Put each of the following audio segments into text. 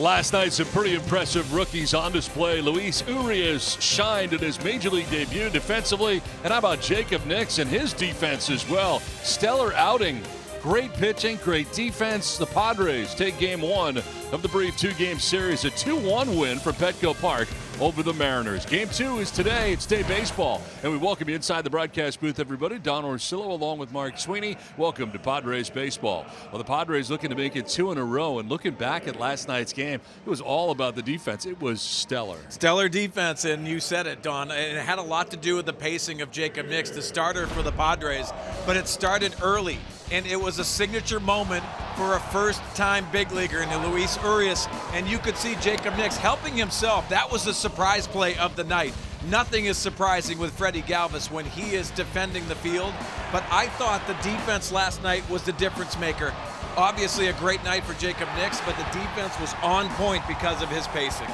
Last night, some pretty impressive rookies on display. Luis Urias shined in his Major League debut defensively. And how about Jacob Nix and his defense as well? Stellar outing. Great pitching, great defense. The Padres take game one of the brief two-game series, a 2-1 win for Petco Park over the Mariners. Game two is today. It's day baseball. And we welcome you inside the broadcast booth, everybody. Don Orsillo along with Mark Sweeney. Welcome to Padres baseball. Well, the Padres looking to make it two in a row. And looking back at last night's game, it was all about the defense. It was stellar. Stellar defense, and you said it, Don. And it had a lot to do with the pacing of Jacob Nix, the starter for the Padres. But it started early. And it was a signature moment for a first-time big leaguer in Luis Urias. And you could see Jacob Nix helping himself. That was the surprise play of the night. Nothing is surprising with Freddie Galvis when he is defending the field. But I thought the defense last night was the difference maker. Obviously a great night for Jacob Nix, but the defense was on point because of his pacing.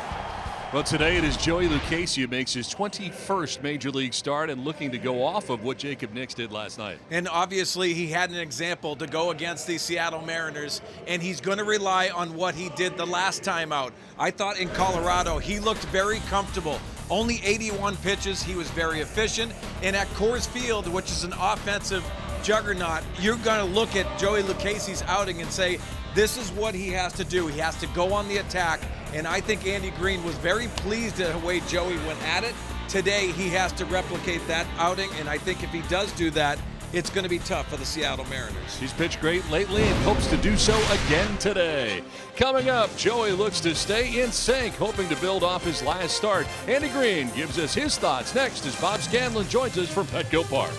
Well, today it is Joey Lucchesi who makes his 21st Major League start and looking to go off of what Jacob Nix did last night. And obviously he had an example to go against the Seattle Mariners, and he's going to rely on what he did the last time out. I thought in Colorado he looked very comfortable. Only 81 pitches. He was very efficient. And at Coors Field, which is an offensive juggernaut, you're going to look at Joey Lucchesi's outing and say, this is what he has to do. He has to go on the attack. And I think Andy Green was very pleased at the way Joey went at it. Today, he has to replicate that outing. And I think if he does do that, it's going to be tough for the Seattle Mariners. He's pitched great lately and hopes to do so again today. Coming up, Joey looks to stay in sync, hoping to build off his last start. Andy Green gives us his thoughts next as Bob Scanlon joins us from Petco Park.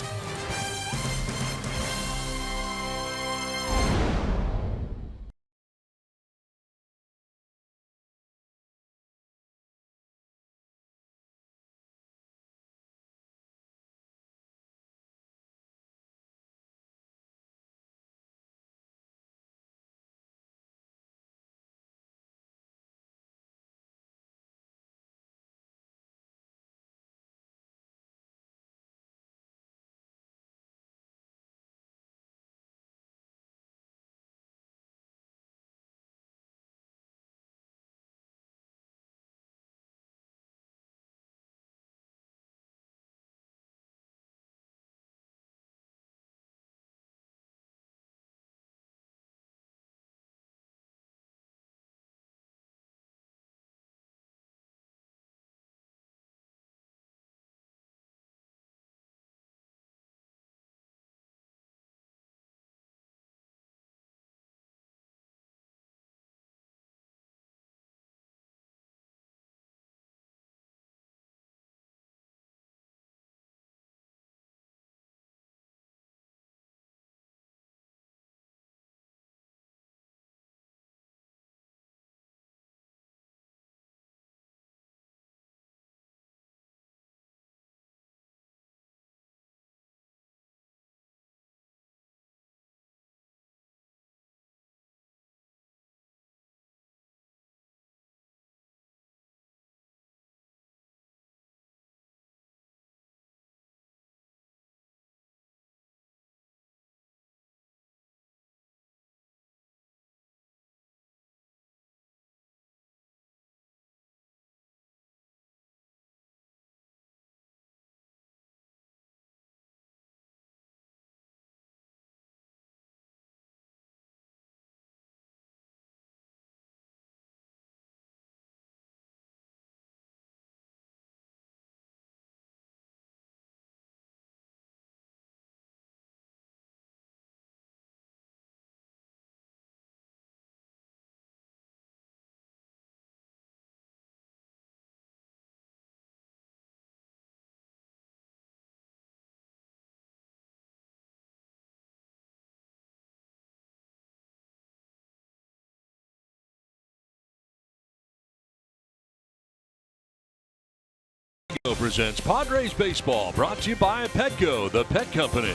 Presents Padres Baseball, brought to you by Petco, the pet company.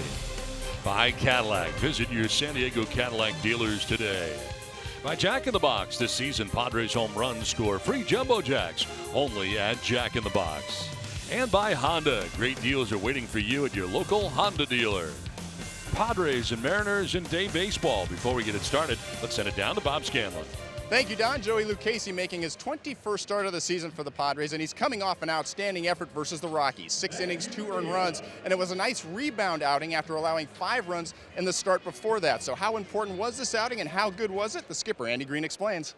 By Cadillac. Visit your San Diego Cadillac dealers today. By Jack in the Box. This season, Padres home runs score free Jumbo Jacks only at Jack in the Box. And by Honda. Great deals are waiting for you at your local Honda dealer. Padres and Mariners in day baseball. Before we get it started, let's send it down to Bob Scanlon. Thank you, Don. Joey Lucchese making his 21st start of the season for the Padres, and he's coming off an outstanding effort versus the Rockies. 6 innings, 2 earned runs, and it was a nice rebound outing after allowing 5 runs in the start before that. So how important was this outing and how good was it? The skipper, Andy Green, explains.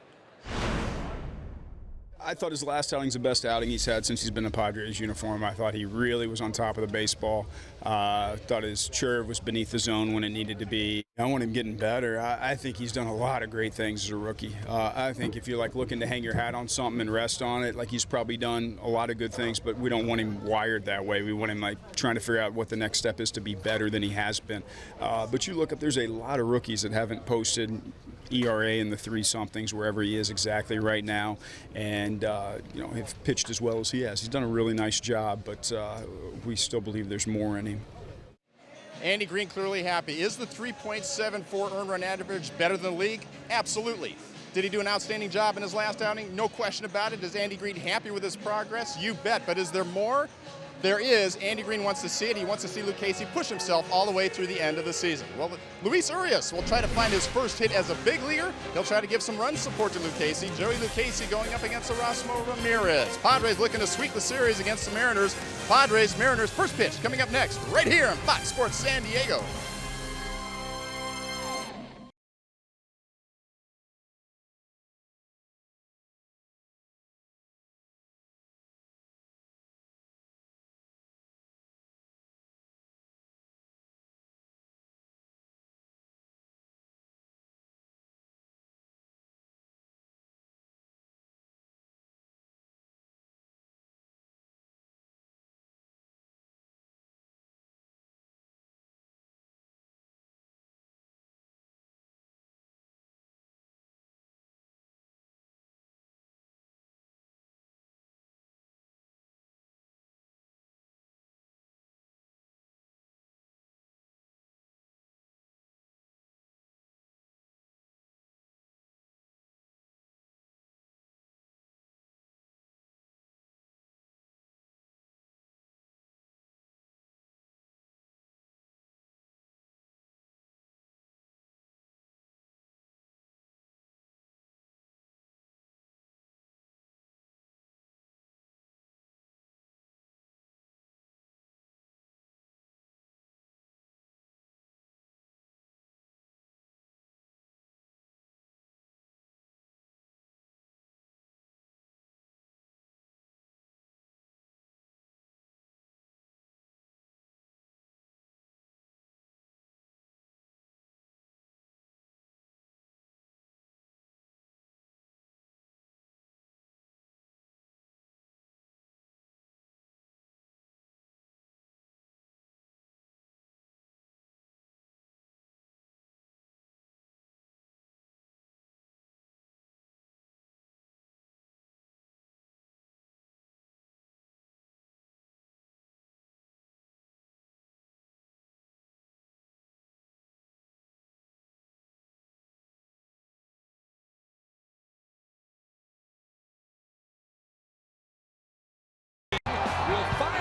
I thought his last outing's the best outing he's had since he's been in Padres uniform. I thought he really was on top of the baseball. Thought his curve was beneath the zone when it needed to be. I want him getting better. I think he's done a lot of great things as a rookie. I think if you're like looking to hang your hat on something and rest on it, like he's probably done a lot of good things, but we don't want him wired that way. We want him like trying to figure out what the next step is to be better than he has been. But you look up, there's a lot of rookies that haven't posted ERA in the 3-somethings wherever he is exactly right now, and have pitched as well as he has. He's done a really nice job, but we still believe there's more in him. Andy Green clearly happy. Is the 3.74 earned run average better than the league? Absolutely. Did he do an outstanding job in his last outing? No question about it. Is Andy Green happy with his progress? You bet. But is there more? There is. Andy Green wants to see it. He wants to see Lucchese push himself all the way through the end of the season. Well, Luis Urias will try to find his first hit as a big leaguer. He'll try to give some run support to Lucchese. Joey Lucchese going up against Erasmo Ramirez. Padres looking to sweep the series against the Mariners. Mariners first pitch coming up next right here on Fox Sports San Diego.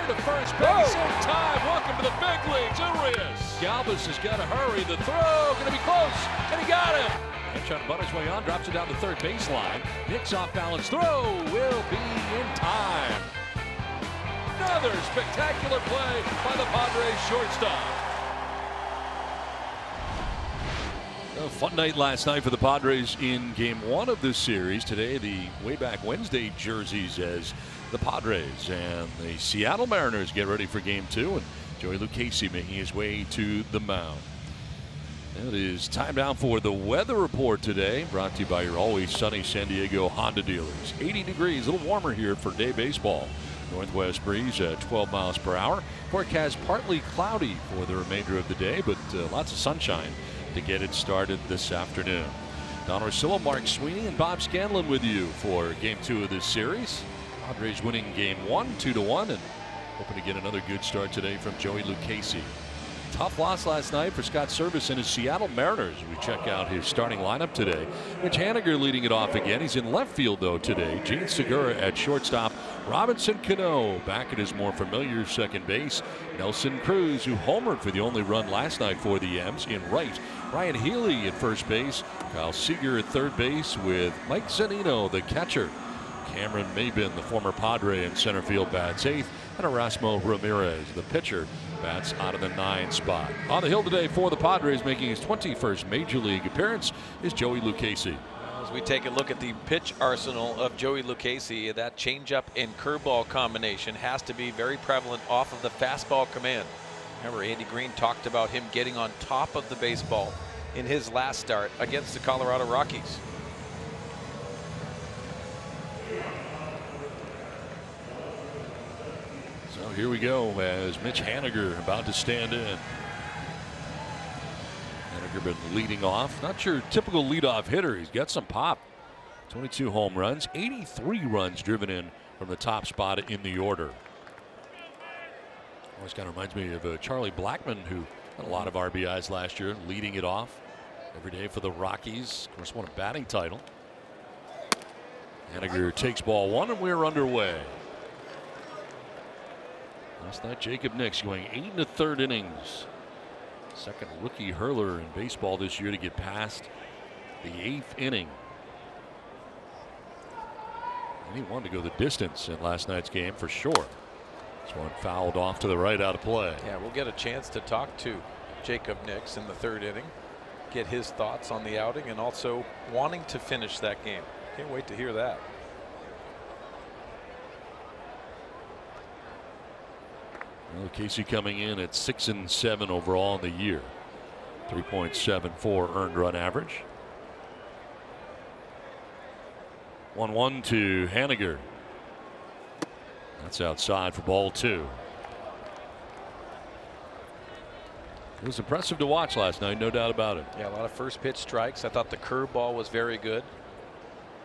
To first base in time. Welcome to the big leagues, Urias. Galvis has got to hurry. The throw going to be close, and he got him. And trying to butt his way on, drops it down the third baseline. Nick's off balance throw will be in time. Another spectacular play by the Padres shortstop. A fun night last night for the Padres in Game 1 of this series. Today, the way back Wednesday jerseys as the Padres and the Seattle Mariners get ready for Game 2, and Joey Lucchese making his way to the mound. It is time now for the weather report today, brought to you by your always sunny San Diego Honda dealers. 80 degrees, a little warmer here for day baseball. Northwest breeze at 12 miles per hour. Forecast partly cloudy for the remainder of the day, but lots of sunshine to get it started this afternoon. Don Orsillo, Mark Sweeney, and Bob Scanlon with you for Game 2 of this series. Padres winning Game 1, 2-1, and hoping to get another good start today from Joey Lucchese. Tough loss last night for Scott Service and his Seattle Mariners. We check out his starting lineup today. Mitch Haniger leading it off again. He's in left field, though, today. Gene Segura at shortstop. Robinson Cano back at his more familiar second base. Nelson Cruz, who homered for the only run last night for the M's, in right. Ryan Healy at first base. Kyle Seager at third base with Mike Zunino, the catcher. Cameron Maybin, the former Padre, in center field, bats eighth. And Erasmo Ramirez, the pitcher, bats out of the 9 spot. On the hill today for the Padres, making his 21st Major League appearance, is Joey Lucchesi. As we take a look at the pitch arsenal of Joey Lucchesi, that changeup and curveball combination has to be very prevalent off of the fastball command. Remember, Andy Green talked about him getting on top of the baseball in his last start against the Colorado Rockies. So here we go as Mitch Haniger about to stand in. Haniger been leading off. Not your typical leadoff hitter. He's got some pop. 22 home runs, 83 runs driven in from the top spot in the order. Always kind of reminds me of Charlie Blackmon, who had a lot of RBIs last year, leading it off every day for the Rockies. Of course, won a batting title. Haniger takes ball one, and we're underway. Last night, Jacob Nix going 8 1/3 innings. Second rookie hurler in baseball this year to get past the 8th inning. And he wanted to go the distance in last night's game for sure. This one fouled off to the right, out of play. Yeah, we'll get a chance to talk to Jacob Nix in the 3rd inning, get his thoughts on the outing, and also wanting to finish that game. Can't wait to hear that. Well, Casey coming in at 6-7 overall in the year. 3.74 earned run average. 1-1 to Haniger. That's outside for ball 2. It was impressive to watch last night, no doubt about it. Yeah, a lot of first pitch strikes. I thought the curveball was very good.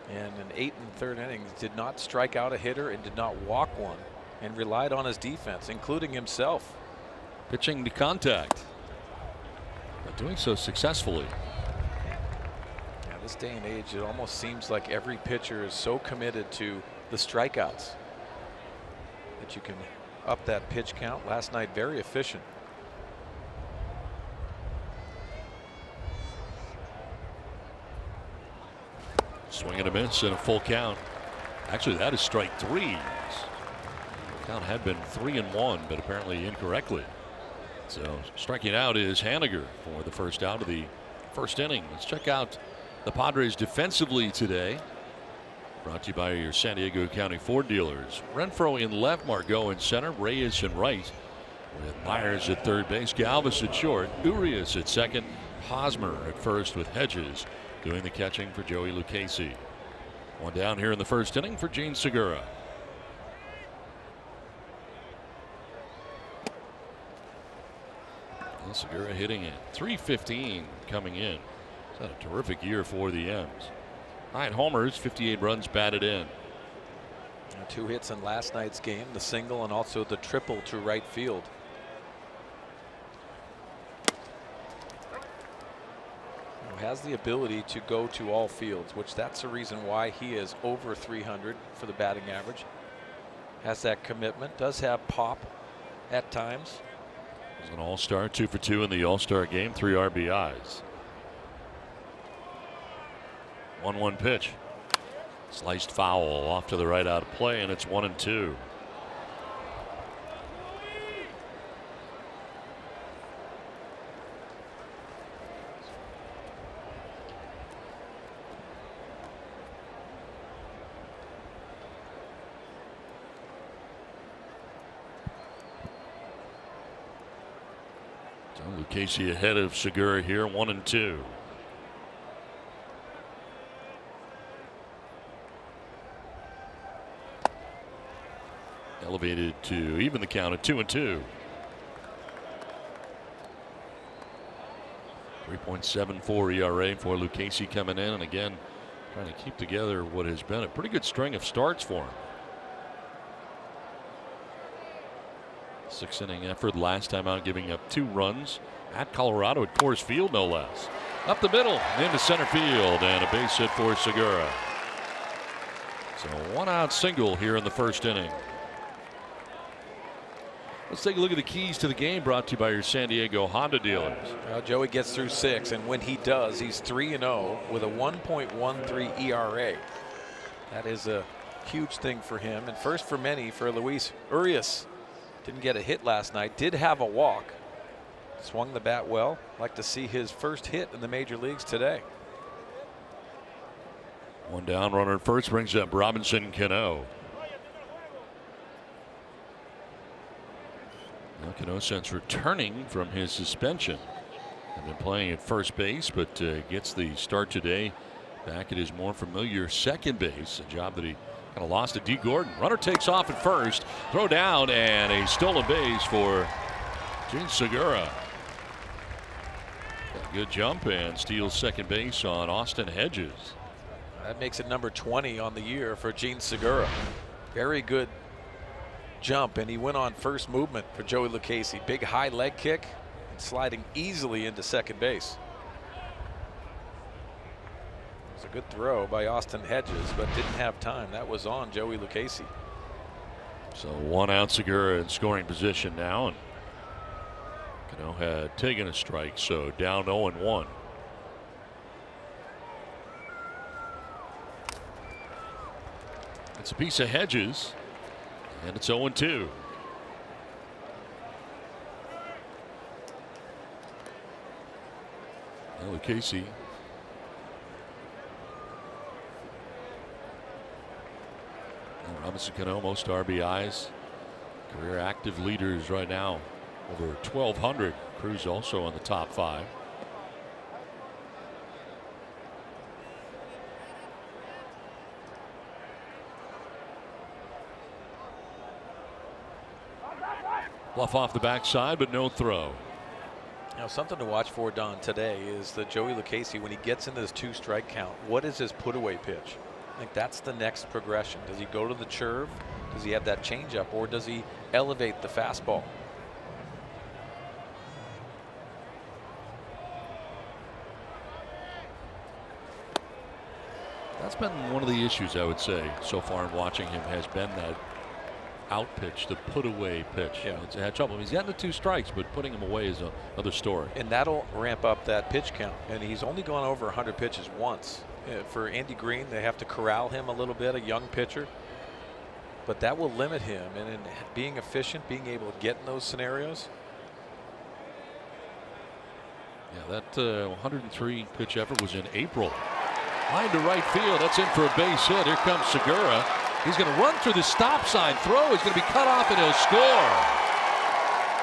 And in 8 1/3 innings, did not strike out a hitter and did not walk one, and relied on his defense, including himself. Pitching to contact, but doing so successfully. Yeah, this day and age, it almost seems like every pitcher is so committed to the strikeouts that you can up that pitch count. Last night, very efficient. Swing and a miss and a full count. Actually, that is strike 3. Count had been 3-1, but apparently incorrectly. So striking out is Haniger for the first out of the 1st inning. Let's check out the Padres defensively today. Brought to you by your San Diego County Ford dealers. Renfroe in left, Margot in center, Reyes in right, with Myers at third base, Galvis at short, Urias at second, Hosmer at first, with Hedges doing the catching for Joey Lucchesi. One down here in the 1st inning for Gene Segura. Segura hitting it. 315 coming in. It's had a terrific year for the M's. 9 homers, 58 runs batted in. 2 hits in last night's game, the single and also the triple to right field. Has the ability to go to all fields, which that's the reason why he is over 300 for the batting average. Has that commitment, does have pop at times. He's an all-star, 2 for 2 in the all-star game, 3 RBIs. 1-1 pitch. Sliced foul off to the right, out of play, and it's 1-2. Lucchesi ahead of Segura here, 1-2. Elevated to even the count at 2-2. 3.74 ERA for Lucchesi coming in, and again trying to keep together what has been a pretty good string of starts for him. 6th inning effort last time out, giving up 2 runs at Colorado at Coors Field, no less. Up the middle into center field, and a base hit for Segura. So 1-out single here in the first inning. Let's take a look at the keys to the game, brought to you by your San Diego Honda dealers. Well, Joey gets through 6, and when he does, he's 3-0 with a 1.13 ERA. That is a huge thing for him, and first for many for Luis Urias. Didn't get a hit last night, did have a walk. Swung the bat well. Like to see his first hit in the major leagues today. One down, runner at first brings up Robinson Cano. Now Cano, since returning from his suspension, has been playing at first base, but gets the start today back at his more familiar second base, a job that he kind of lost to D. Gordon. Runner takes off at first, throw down, and a stolen base for Gene Segura. A good jump and steals second base on Austin Hedges. That makes it number 20 on the year for Gene Segura. Very good jump, and he went on first movement for Joey Lucchesi. Big high leg kick and sliding easily into second base. It was a good throw by Austin Hedges, but didn't have time. That was on Joey Lucchesi. So 1-out Segura in scoring position now, and Cano had taken a strike, so down 0-1. It's a piece of Hedges, and it's 0-2. Well, Casey. Robinson Cano, most RBIs. Career active leaders right now, over 1,200. Cruz also on the top 5. Bluff off the backside, but no throw. Now, something to watch for, Don, today is that Joey Lucchesi, when he gets into this 2-strike count, what is his put-away pitch? I think that's the next progression. Does he go to the curve? Does he have that changeup, or does he elevate the fastball? That's been one of the issues, I would say, so far in watching him, has been that out pitch, the put away pitch. Yeah. It's had trouble. He's gotten the 2 strikes, but putting him away is another story. And that'll ramp up that pitch count. And he's only gone over 100 pitches once. For Andy Green, they have to corral him a little bit, a young pitcher. But that will limit him. And in being efficient, being able to get in those scenarios. Yeah, that 103 pitch effort was in April. Line to right field. That's in for a base hit. Here comes Segura. He's going to run through the stop sign. Throw is going to be cut off, and he'll score.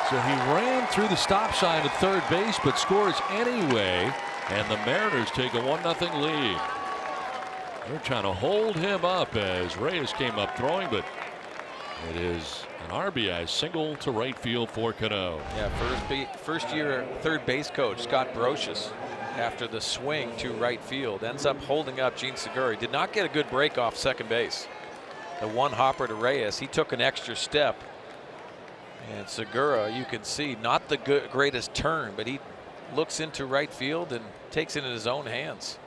So he ran through the stop sign at third base, but scores anyway. And the Mariners take a 1-0 lead. They're trying to hold him up as Reyes came up throwing, but it is an RBI single to right field for Cano. Yeah, first year third base coach Scott Brocious, after the swing to right field, ends up holding up Gene Segura. He did not get a good break off second base. The one hopper to Reyes, he took an extra step. And Segura, you can see, not the greatest turn, but he looks into right field and takes it in his own hands.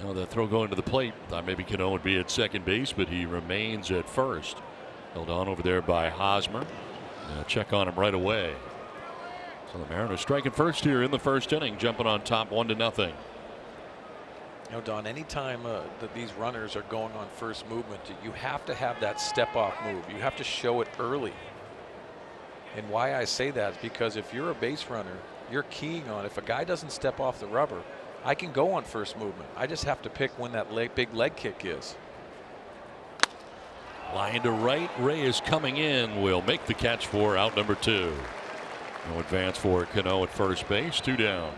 Now the throw going to the plate. Thought maybe Cano would be at second base, but he remains at first. Held on over there by Hosmer. Check on him right away. So the Mariners striking first here in the first inning, jumping on top 1-0. You know, Don, anytime that these runners are going on first movement, you have to have that step-off move. You have to show it early. And why I say that is because if you're a base runner, you're keying on, if a guy doesn't step off the rubber, I can go on first movement. I just have to pick when that big leg kick is. Line to right. Reyes coming in will make the catch for out number 2. No advance for Cano at first base. 2 down.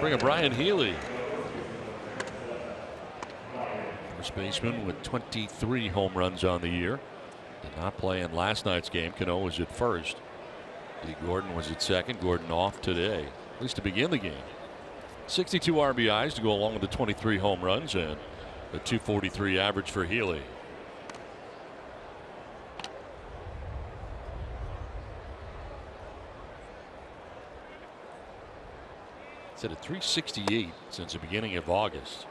Bring up Brian Healy. First baseman with 23 home runs on the year. Did not play in last night's game. Cano was at first. D. Gordon was at second. Gordon off today, at least to begin the game. 62 RBIs to go along with the 23 home runs and the 243 average for Healy. It's at a 368 since the beginning of August.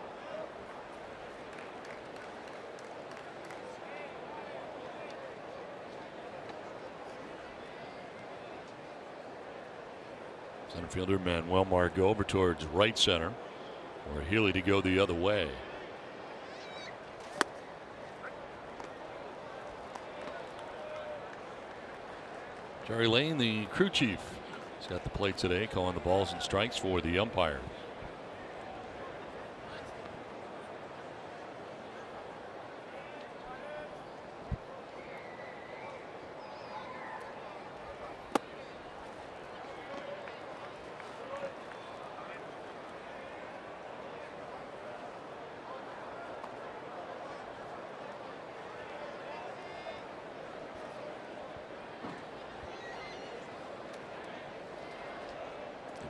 Center fielder Manuel Margot over towards right center, or Healy to go the other way. Jerry Lane, the crew chief, he's got the plate today, calling the balls and strikes for the umpire.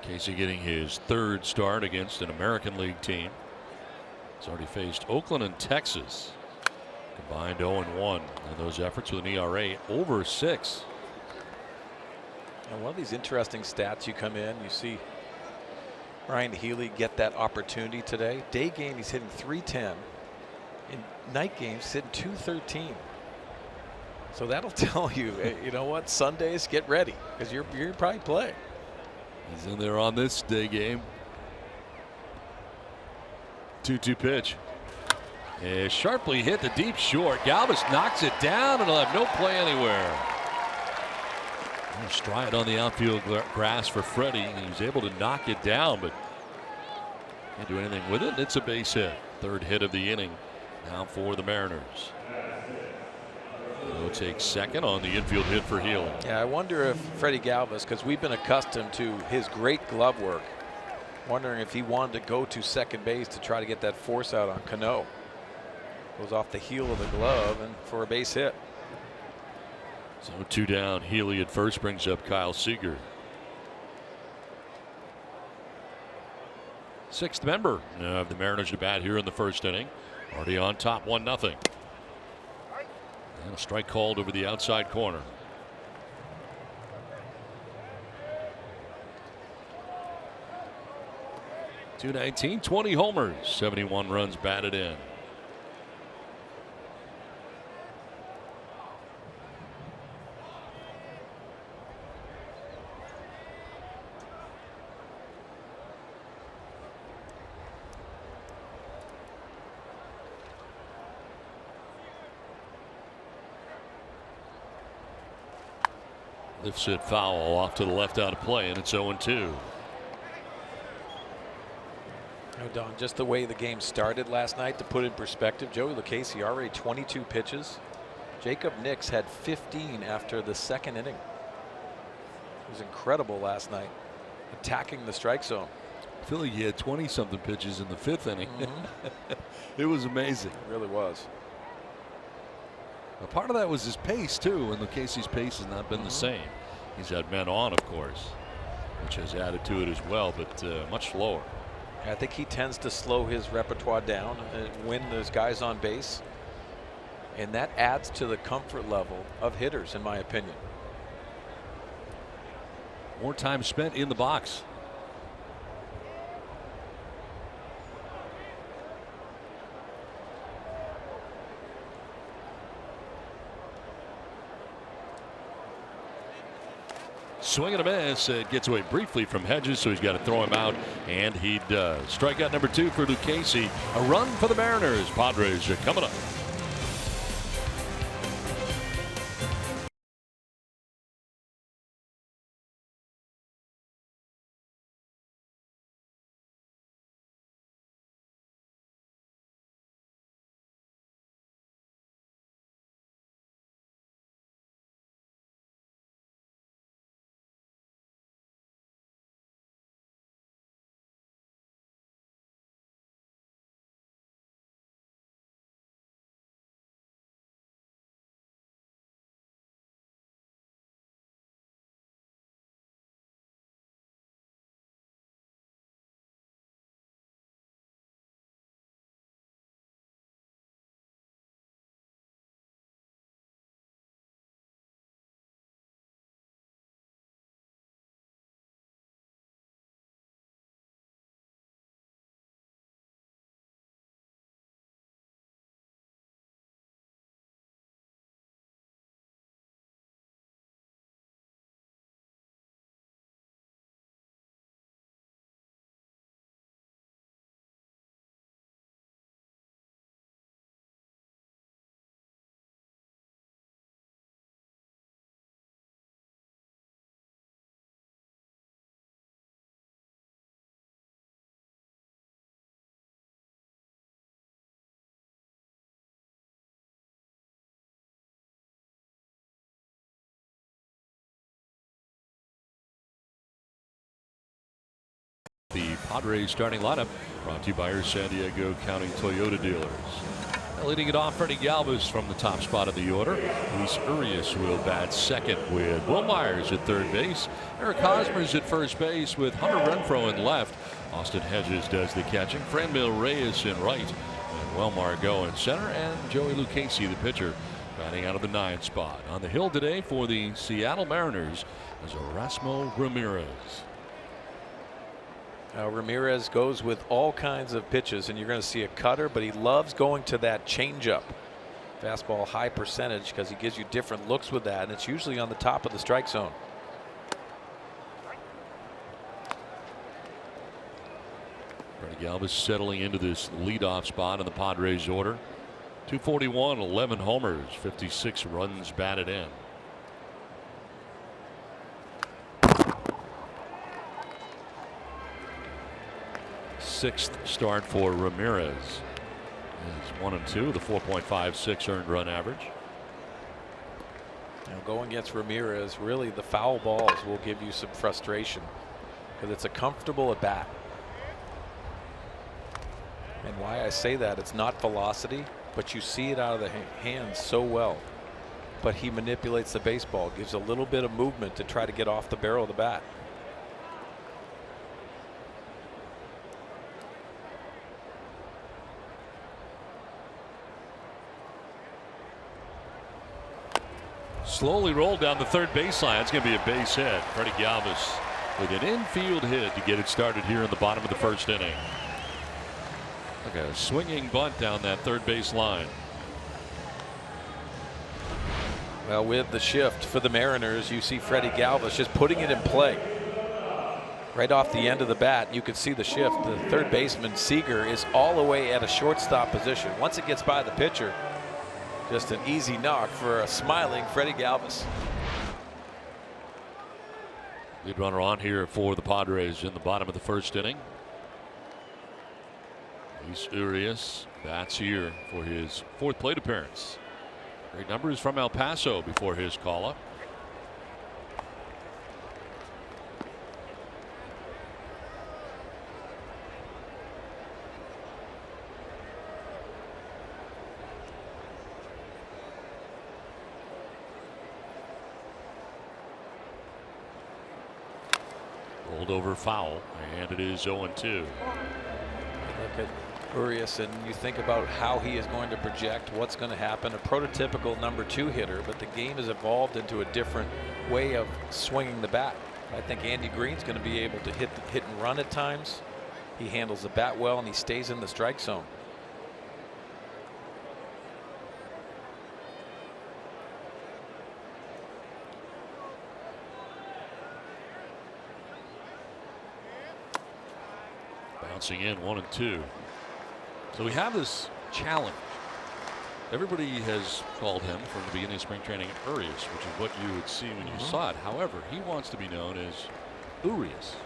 Casey getting his third start against an American League team. He's already faced Oakland and Texas. Combined 0-1 in those efforts with an ERA over 6. And one of these interesting stats, you come in, you see Ryan Healy get that opportunity today. Day game, he's hitting .310. In night games, he's hitting .213. So that'll tell you, you know what, Sundays, get ready, because you're probably playing. He's in there on this day game. 2-2 pitch. And sharply hit the deep short. Galvis knocks it down and he'll have no play anywhere. Stride on the outfield grass for Freddie. He was able to knock it down, but can't do anything with it. It's a base hit. Third hit of the inning now for the Mariners. He'll take second on the infield hit for Healy. Yeah, I wonder if Freddie Galvis, because we've been accustomed to his great glove work, wondering if he wanted to go to second base to try to get that force out on Cano. Goes off the heel of the glove and for a base hit. So 2 down. Healy at first brings up Kyle Seager. Sixth member of the Mariners to bat here in the first inning. Already on top 1-0. And a strike called over the outside corner. .219, 20 homers, 71 runs batted in. Lifts it foul off to the left out of play, and it's 0-2. Don, just the way the game started last night, to put in perspective, Joey Lucchesi already 22 pitches. Jacob Nix had 15 after the second inning. It was incredible last night, attacking the strike zone. I feel like he had 20-something pitches in the fifth inning. It was amazing. It really was. A part of that was his pace too, and Lucchesi's pace has not been the same. He's had men on, of course, which has added to it as well, but much slower. I think he tends to slow his repertoire down when there's guys on base, and that adds to the comfort level of hitters, in my opinion. More time spent in the box. Swing and a miss. It gets away briefly from Hedges, so he's got to throw him out, and he does. Strikeout number 2 for Lucchesi. A run for the Mariners. Padres are coming up. the Padres starting lineup, brought to you by your San Diego County Toyota dealers. Leading it off, Freddie Galvis from the top spot of the order. Luis Urias will bat second with Will Myers at third base. Eric Hosmer's at first base with Hunter Renfroe in left. Austin Hedges does the catching. Franmil Reyes in right. And Will Margot in center. And Joey Lucchesi, the pitcher, batting out of the 9th spot. On the hill today for the Seattle Mariners is Erasmo Ramirez. Ramirez goes with all kinds of pitches, and you're going to see a cutter, but he loves going to that changeup. Fastball high percentage because he gives you different looks with that, and it's usually on the top of the strike zone. Freddie Galvis settling into this leadoff spot in the Padres order. 241, 11 homers, 56 runs batted in. Sixth start for Ramirez. He's 1 and 2, the 4.56 earned run average. Now going against Ramirez, really the foul balls will give you some frustration because it's a comfortable at bat. And why I say that, it's not velocity, but you see it out of the hands so well. But he manipulates the baseball, gives a little bit of movement to try to get off the barrel of the bat. Slowly rolled down the third baseline. It's going to be a base hit. Freddie Galvis with an infield hit to get it started here in the bottom of the first inning. Like a swinging bunt down that third base line. Well, with the shift for the Mariners, you see Freddie Galvis just putting it in play. Right off the end of the bat, you can see the shift. The third baseman, Seager, is all the way at a shortstop position. Once it gets by the pitcher, just an easy knock for a smiling Freddie Galvis. Lead runner on here for the Padres in the bottom of the first inning. Luis Urias bats here for his 4th plate appearance. Great numbers from El Paso before his call up. Rolled over foul, and it is 0-2. Look at Urias and you think about how he is going to project, what's going to happen. A prototypical number 2 hitter, but the game has evolved into a different way of swinging the bat. I think Andy Green's going to be able to hit and run at times. He handles the bat well and he stays in the strike zone. Bouncing in 1-2. So we have this challenge. Everybody has called him from the beginning of spring training Urias, which is what you would see when you saw it. However, he wants to be known as Urias.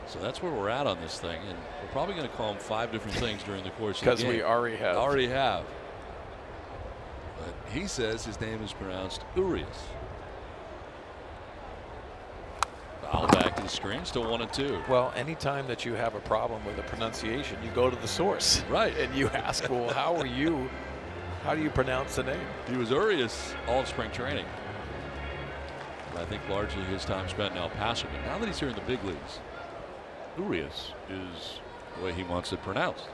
So that's where we're at on this thing, and we're probably going to call him 5 different things during the course of the game. Because we already have. But he says his name is pronounced Urias. Foul back to the screen, still 1-2. Well, anytime that you have a problem with a pronunciation, you go to the source. Right. And you ask, well, how do you pronounce the name? He was Urias all of spring training. I think largely his time spent in El Paso. But now that he's here in the big leagues, Urias is the way he wants it pronounced.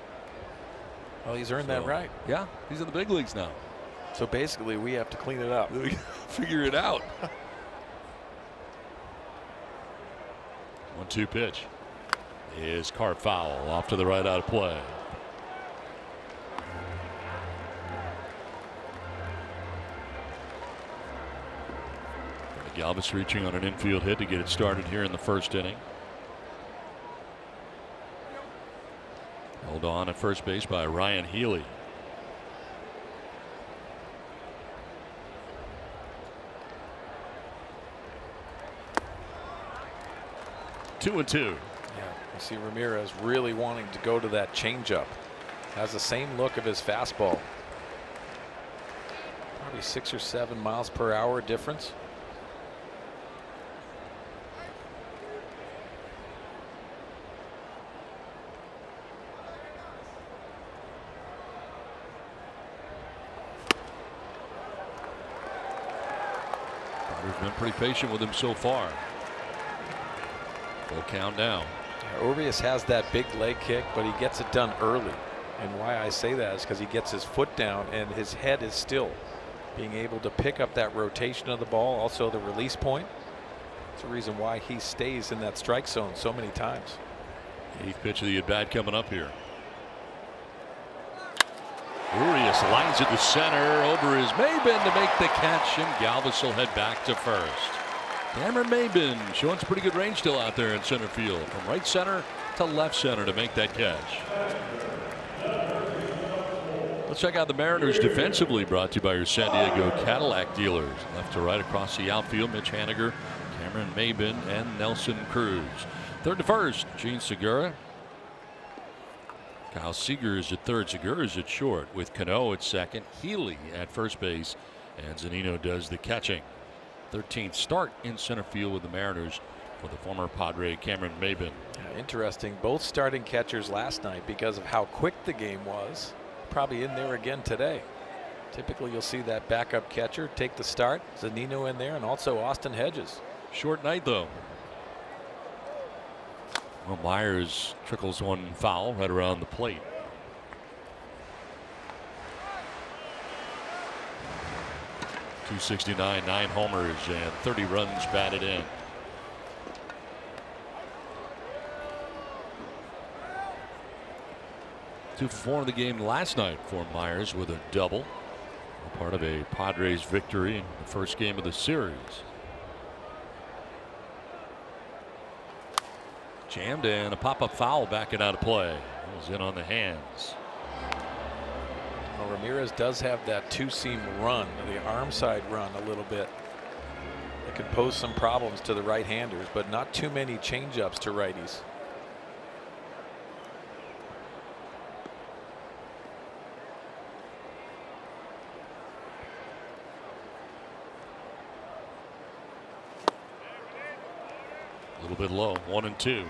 Well, he's earned that right. Yeah, he's in the big leagues now. So basically, we have to clean it up. Figure it out. 1-2 pitch is cart foul off to the right out of play. Galvis reaching on an infield hit to get it started here in the first inning. Held on at first base by Ryan Healy. Two and two. Yeah, you see Ramirez really wanting to go to that changeup. Has the same look of his fastball. Probably 6 or 7 miles per hour difference. Crowder's been pretty patient with him so far. Full count now. Urias has that big leg kick, but he gets it done early. And why I say that is because he gets his foot down and his head is still. Being able to pick up that rotation of the ball, also the release point. It's the reason why he stays in that strike zone so many times. 8th pitch of the at-bat coming up here. Urias lines it to center. Over is Maben to make the catch, and Galvis will head back to first. Cameron Maben showing some pretty good range still out there in center field. From right center to left center to make that catch. Let's check out the Mariners defensively, brought to you by your San Diego Cadillac dealers. Left to right across the outfield, Mitch Haniger, Cameron Maben, and Nelson Cruz. Third to first, Gene Segura. Kyle Seager is at third, Segura is at short, with Cano at second, Healy at first base, and Zunino does the catching. 13th start in center field with the Mariners for the former Padre Cameron Maben. Interesting, both starting catchers last night, because of how quick the game was, probably in there again today. Typically you'll see that backup catcher take the start, Zunino in there, and also Austin Hedges. Short night though. Well, Myers trickles one foul right around the plate. .269, 9 homers, and 30 runs batted in. Two for 4 in the game last night for Myers with a double. Part of a Padres victory in the first game of the series. Jammed, and a pop-up foul backing out of play. It was in on the hands. Well, Ramirez does have that two-seam run, the arm side run a little bit. It could pose some problems to the right-handers, but not too many change-ups to righties. A little bit low, 1-2.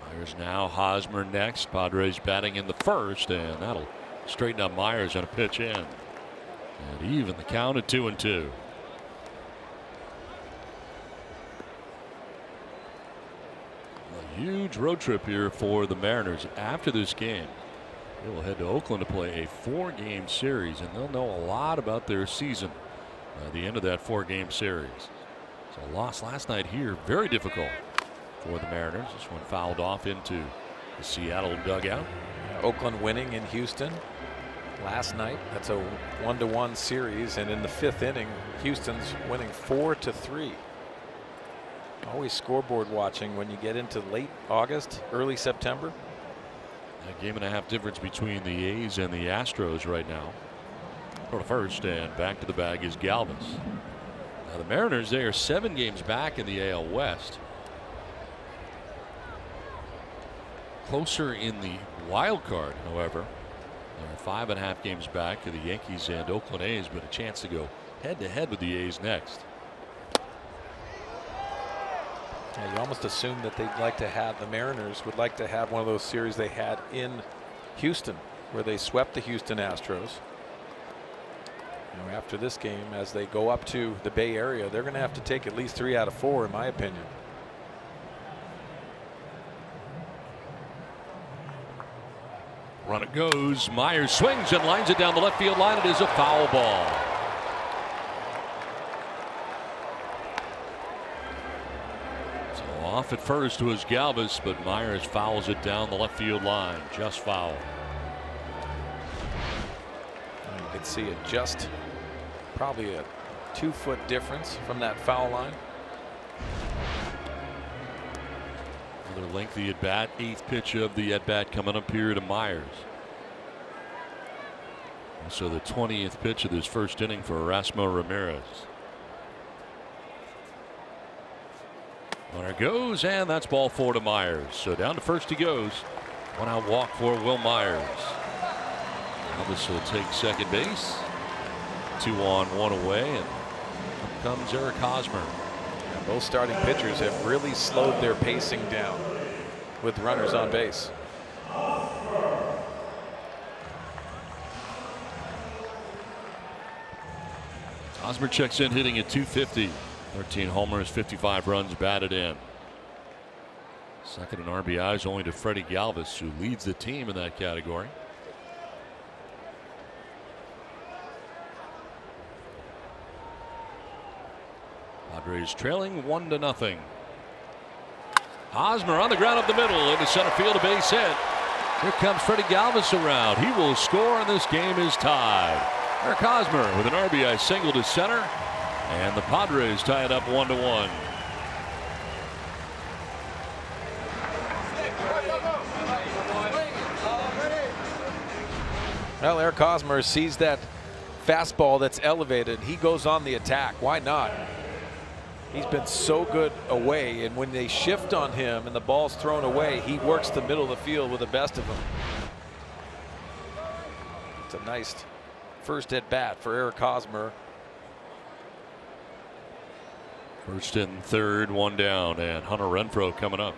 Myers now, Hosmer next. Padres batting in the first, and that'll straighten up Myers on a pitch in. And even the count at 2-2. Huge road trip here for the Mariners after this game. They will head to Oakland to play a 4-game series, and they'll know a lot about their season by the end of that 4-game series. So a loss last night here, very difficult for the Mariners. This one fouled off into the Seattle dugout. Oakland winning in Houston last night. That's a 1-1 series, and in the 5th inning, Houston's winning 4-3. Always scoreboard watching when you get into late August, early September. A game and a half difference between the A's and the Astros right now. For the first, and back to the bag is Galvis. Now the Mariners, they are 7 games back in the AL West. Closer in the wild card, however. They're 5.5 games back to the Yankees and Oakland A's, but a chance to go head to head with the A's next. Yeah, you almost assume that they'd like to have, the Mariners would like to have one of those series they had in Houston, where they swept the Houston Astros. You know, after this game, as they go up to the Bay Area, they're going to have to take at least 3 out of 4, in my opinion. Run it goes. Myers swings and lines it down the left field line. It is a foul ball. Off at first was Galvis, but Myers fouls it down the left field line. Just foul. You can see it just probably a 2-foot difference from that foul line. Another lengthy at bat. 8th pitch of the at bat coming up here to Myers. Also the 20th pitch of this first inning for Erasmo Ramirez. Runner goes, and that's ball 4 to Myers. So down to first he goes. 1-out walk for Will Myers. Elvis will take second base. 2 on, 1 away, and up comes Eric Hosmer. And both starting pitchers have really slowed their pacing down with runners on base. Hosmer checks in hitting at 250. 13 homers, 55 runs batted in. Second in RBIs only to Freddie Galvis, who leads the team in that category. Padres trailing 1-0. Hosmer on the ground up the middle into center field, a base hit. Here comes Freddie Galvis around. He will score, and this game is tied. Eric Hosmer with an RBI single to center, and the Padres tie it up 1-1. Well, Eric Hosmer sees that fastball that's elevated. He goes on the attack. Why not? He's been so good away, and when they shift on him and the ball's thrown away, he works the middle of the field with the best of them. It's a nice first at bat for Eric Hosmer. First and third, one down, and Hunter Renfroe coming up.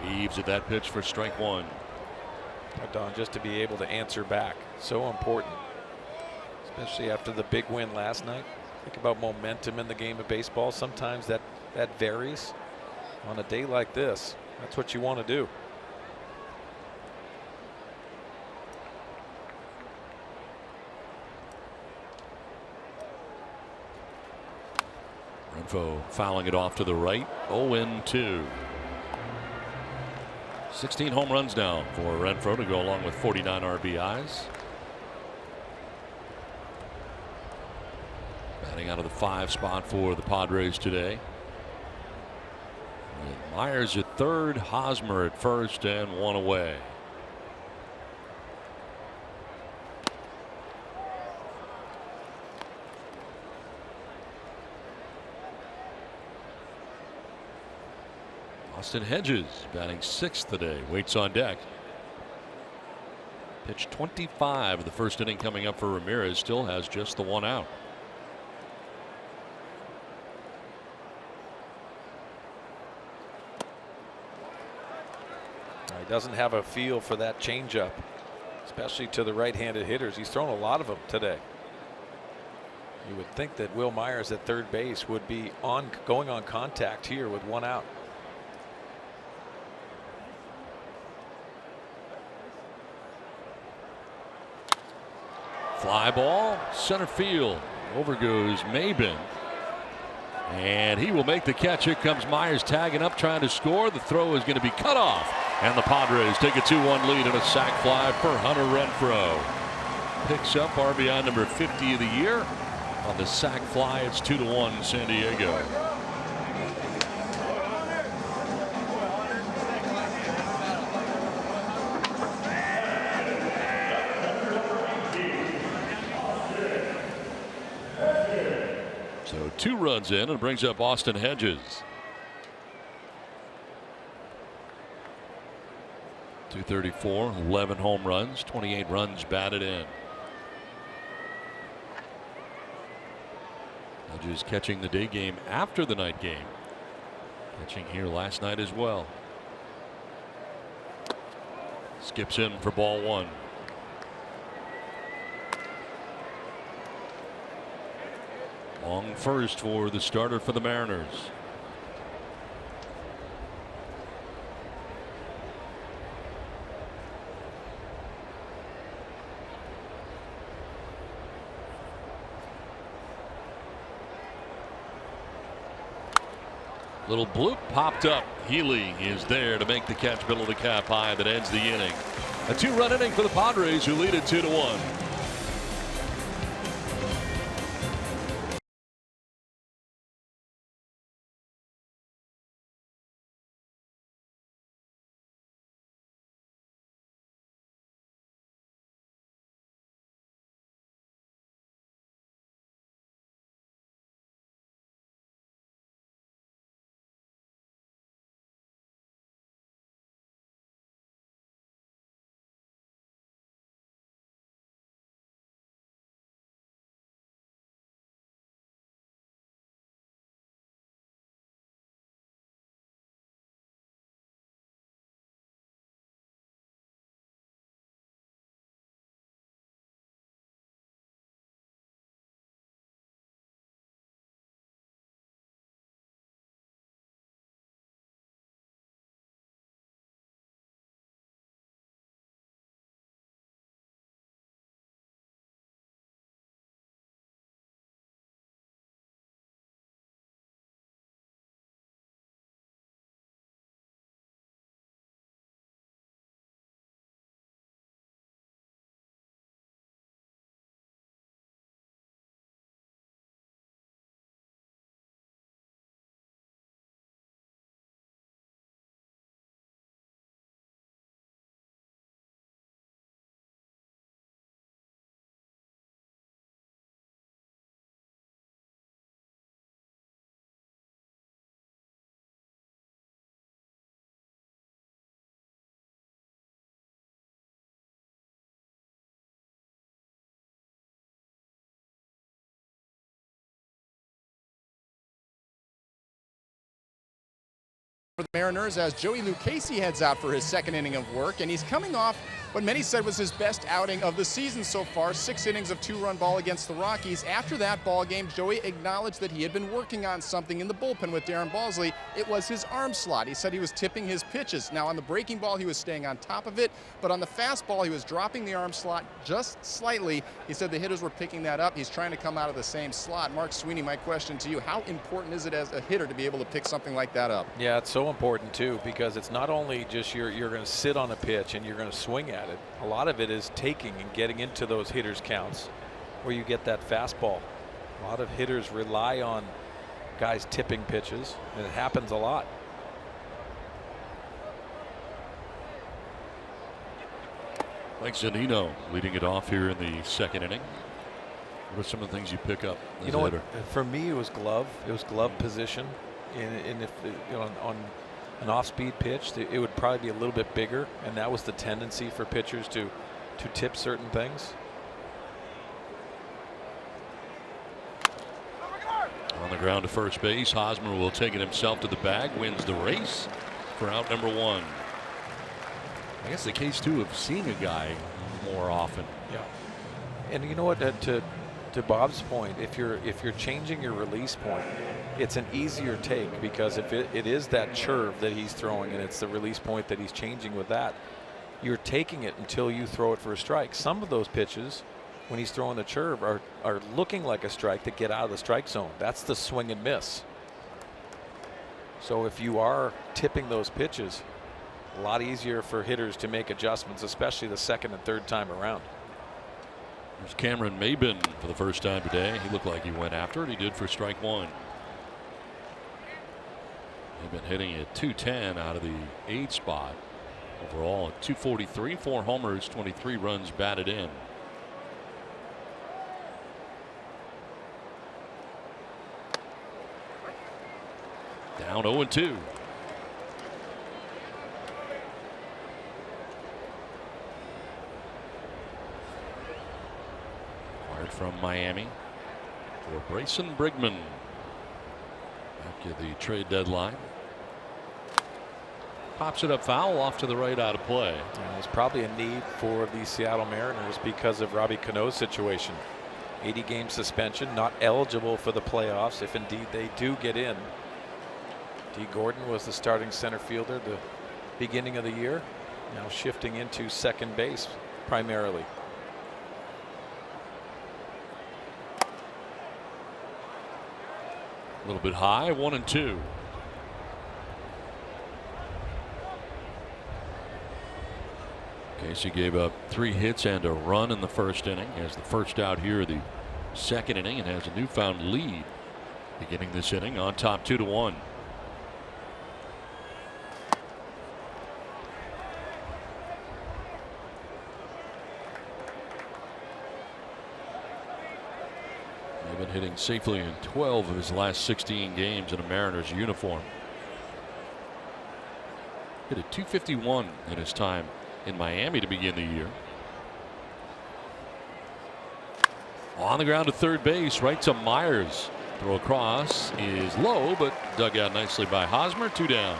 Weaves at that pitch for strike one. Don, just to be able to answer back, so important, especially after the big win last night. Think about momentum in the game of baseball. Sometimes that varies. On a day like this, that's what you want to do. Renfroe fouling it off to the right. 0-2. 16 home runs now for Renfroe to go along with 49 RBIs. Batting out of the 5 spot for the Padres today. With Myers at third, Hosmer at first, and one away. Austin Hedges batting 6th today, waits on deck. Pitch 25 of the first inning coming up for Ramirez, still has just the one out. He doesn't have a feel for that changeup, especially to the right-handed hitters. He's thrown a lot of them today. You would think that Will Myers at third base would be going on contact here with one out. Fly ball, center field. Over goes Maben. And he will make the catch. Here comes Myers tagging up, trying to score. The throw is going to be cut off. And the Padres take a 2-1 lead and a sac fly for Hunter Renfroe. Picks up RBI number 50 of the year. On the sac fly, it's 2-1 San Diego. So 2 runs in and brings up Austin Hedges. 234, 11 home runs, 28 runs batted in. Hedges catching the day game after the night game. Catching here last night as well. Skips in for ball 1. Long first for the starter for the Mariners. Little bloop popped up. Healy is there to make the catch middle of the cap high that ends the inning. A 2-run inning for the Padres, who lead it 2-1. for the Mariners as Joey Lucchesi heads out for his second inning of work, and he's coming off what many said was his best outing of the season so far, 6 innings of 2-run ball against the Rockies. After that ball game, Joey acknowledged that he had been working on something in the bullpen with Darren Balsley. It was his arm slot. He said he was tipping his pitches. Now on the breaking ball, he was staying on top of it, but on the fastball, he was dropping the arm slot just slightly. He said the hitters were picking that up. He's trying to come out of the same slot. Mark Sweeney, my question to you, how important is it as a hitter to be able to pick something like that up? Yeah, it's so important too, because it's not only just you're going to sit on a pitch and you're going to swing at it. A lot of it is taking and getting into those hitters counts where you get that fastball. A lot of hitters rely on guys tipping pitches, and it happens a lot. Mike Zunino leading it off here in the second inning. What are some of the things you pick up as You know a what? hitter? For me, it was glove. It was glove position. And if on an off-speed pitch, it would probably be a little bit bigger, and that was the tendency for pitchers to tip certain things. On the ground to first base, Hosmer will take it himself to the bag, wins the race for out number 1. I guess the case too of seeing a guy more often. Yeah. And you know what? To Bob's point, if you're changing your release point, it's an easier take, because if it is that curve that he's throwing and it's the release point that he's changing with that, you're taking it until you throw it for a strike. Some of those pitches, when he's throwing the curve, are looking like a strike to get out of the strike zone. That's the swing and miss. So if you are tipping those pitches, a lot easier for hitters to make adjustments, especially the second and third time around. There's Cameron Maben for the first time today. He looked like he went after it. He did for strike 1. He's been hitting at 210 out of the 8 spot. Overall at 243, 4 homers, 23 runs batted in. Down 0-2. Acquired from Miami for Brayson Brigman after the trade deadline. Pops it up foul off to the right, out of play. There's probably a need for the Seattle Mariners because of Robbie Cano's situation. 80-game suspension, not eligible for the playoffs if indeed they do get in. D. Gordon was the starting center fielder the beginning of the year, now shifting into second base primarily. A little bit high, 1-2. Casey gave up 3 hits and a run in the first inning. Has the first out here of the second inning and has a newfound lead beginning this inning, on top 2-1. They've been hitting safely in 12 of his last 16 games in a Mariners uniform. Hit a .251 in his time in Miami to begin the year. On the ground to third base, right to Myers. Throw across is low, but dug out nicely by Hosmer. 2 down.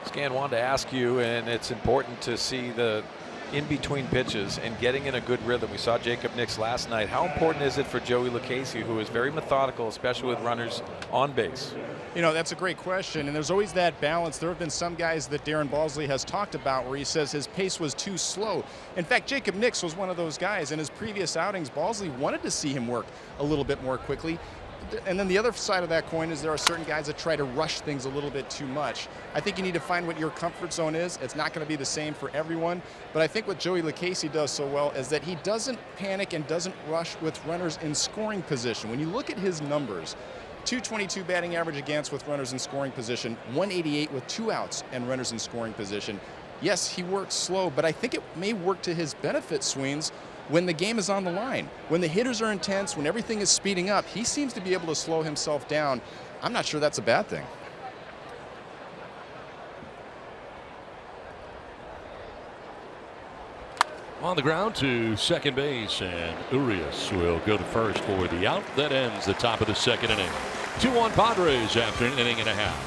Scan, wanted to ask you, and it's important to see the in-between pitches and getting in a good rhythm. We saw Jacob Nix last night. How important is it for Joey Lucchesi, who is very methodical, especially with runners on base? You know, that's a great question, and there's always that balance. There have been some guys that Darren Balsley has talked about where he says his pace was too slow. In fact, Jacob Nix was one of those guys. In his previous outings, Balsley wanted to see him work a little bit more quickly. And then the other side of that coin is there are certain guys that try to rush things a little bit too much. I think you need to find what your comfort zone is. It's not going to be the same for everyone, but I think what Joey Lucchesi does so well is that he doesn't panic and doesn't rush with runners in scoring position. When you look at his numbers, 222 batting average against with runners in scoring position, 188 with 2 outs and runners in scoring position. Yes, he works slow, but I think it may work to his benefit, Sweens, when the game is on the line. When the hitters are intense, when everything is speeding up, he seems to be able to slow himself down. I'm not sure that's a bad thing. On the ground to second base, and Urias will go to first for the out. That ends the top of the second inning. 2-1 Padres after an inning and a half.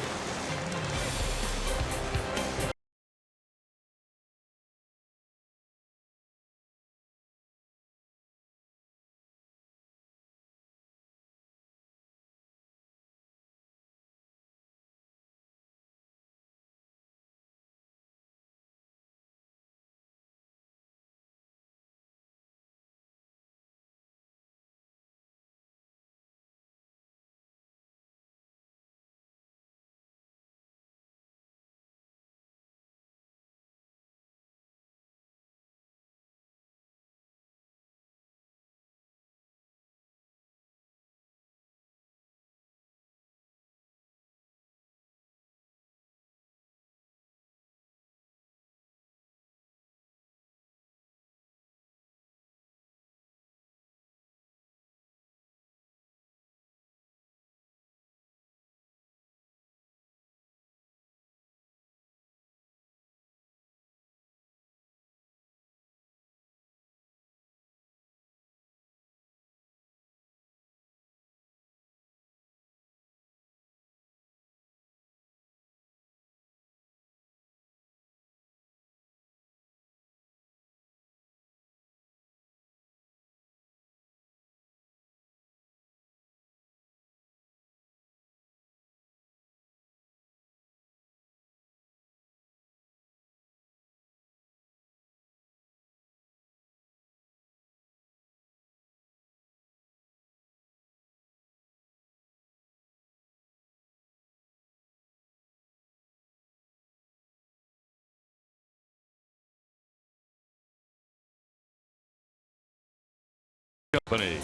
Company.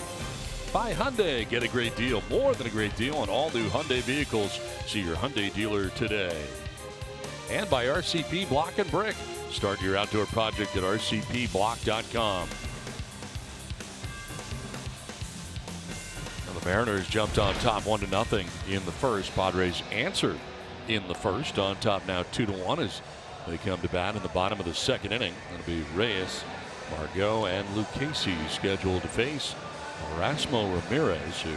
By Hyundai, get a great deal, more than a great deal on all new Hyundai vehicles. See your Hyundai dealer today. And by RCP Block and Brick. Start your outdoor project at rcpblock.com. Now the Mariners jumped on top 1-0 in the first. Padres answered in the first, on top now 2-1 as they come to bat in the bottom of the second inning. It'll be Reyes, Margot, and Lucchesi scheduled to face Erasmo Ramirez, who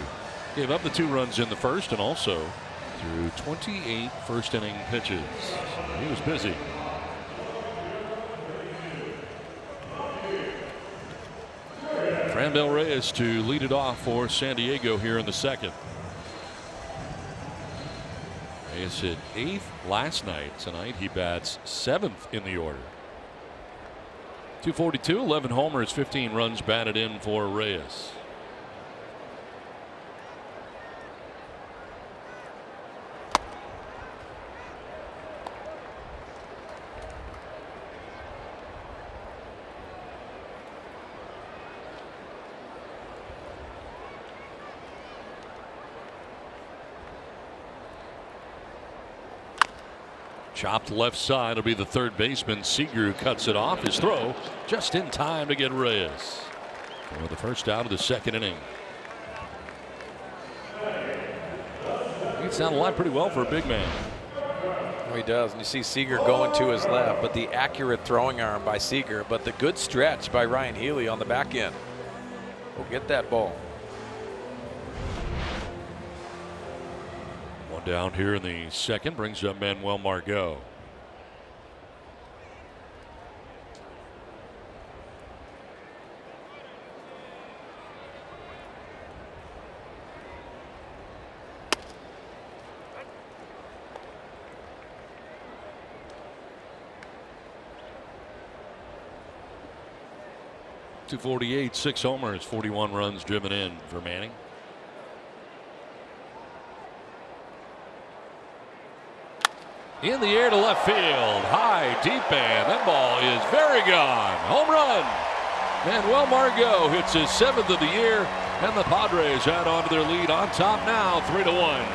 gave up the 2 runs in the first and also threw 28 first inning pitches. So he was busy. Franmil Reyes to lead it off for San Diego here in the second. Reyes hit 8th last night. Tonight he bats 7th in the order. 242, 11 homers, 15 runs batted in for Reyes. Chopped left side. It'll be the third baseman Seager who cuts it off. His throw just in time to get Reyes for the first out of the second inning. He gets down the line pretty well for a big man. Oh, he does, and you see Seager going to his left, but the accurate throwing arm by Seager, but the good stretch by Ryan Healy on the back end. We'll get that ball. One down here in the second brings up Manuel Margot. .248, 6 homers, 41 runs driven in for Manning. In the air to left field, high, deep, and that ball is very gone. Home run. Manuel Margot hits his 7th of the year, and the Padres add on to their lead on top now, 3-1.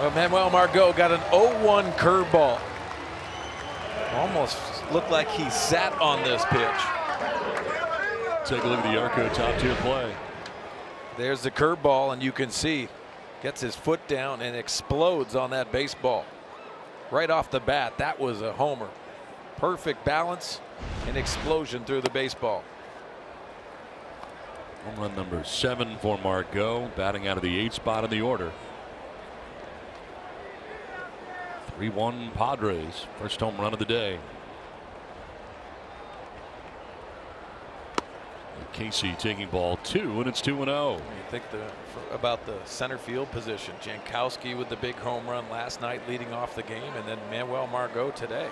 Well, Manuel Margot got an 0-1 curveball. Almost looked like he sat on this pitch. Take a look at the Arco top tier play. There's the curveball, and you can see gets his foot down and explodes on that baseball. Right off the bat, that was a homer. Perfect balance and explosion through the baseball. Home run number 7 for Margot, batting out of the 8th spot in the order. 3-1 Padres, first home run of the day. Casey taking ball 2, and it's 2-0. You think about the center field position. Jankowski with the big home run last night leading off the game, and then Manuel Margot today.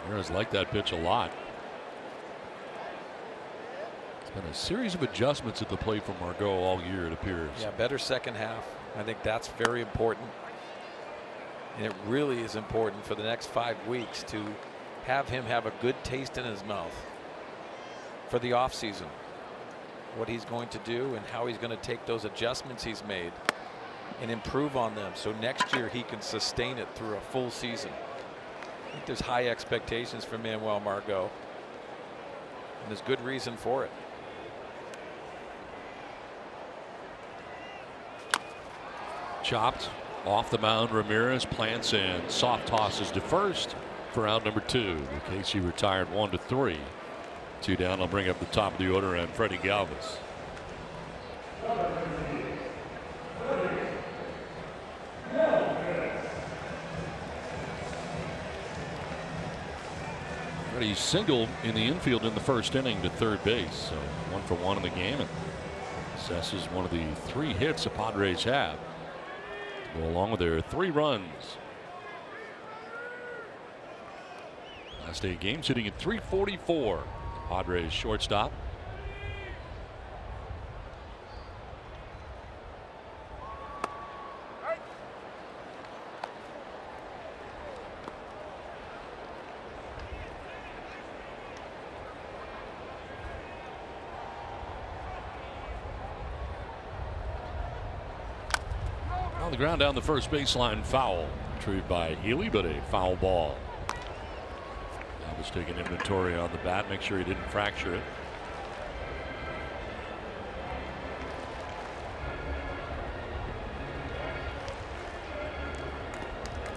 Ramirez liked that pitch a lot. It's been a series of adjustments at the plate for Margot all year, it appears. Yeah, better second half. I think that's very important. And it really is important for the next 5 weeks to have him have a good taste in his mouth for the offseason. What he's going to do and how he's going to take those adjustments he's made and improve on them, so next year he can sustain it through a full season. I think there's high expectations for Manuel Margot, and there's good reason for it. Chopped off the mound. Ramirez plants and soft tosses to first for out number 2. Casey retired 1-3. 2 down. I'll bring up the top of the order and Freddie Galvis. Freddie singled in the infield in the first inning to third base, so 1 for 1 in the game, and assesses one of the 3 hits the Padres have. Go along with their 3 runs. Last 8 games hitting at .344. Padres shortstop. On the ground down the first baseline, foul. Retrieved by Healy, but a foul ball. Galvis taking inventory on the bat, make sure he didn't fracture it.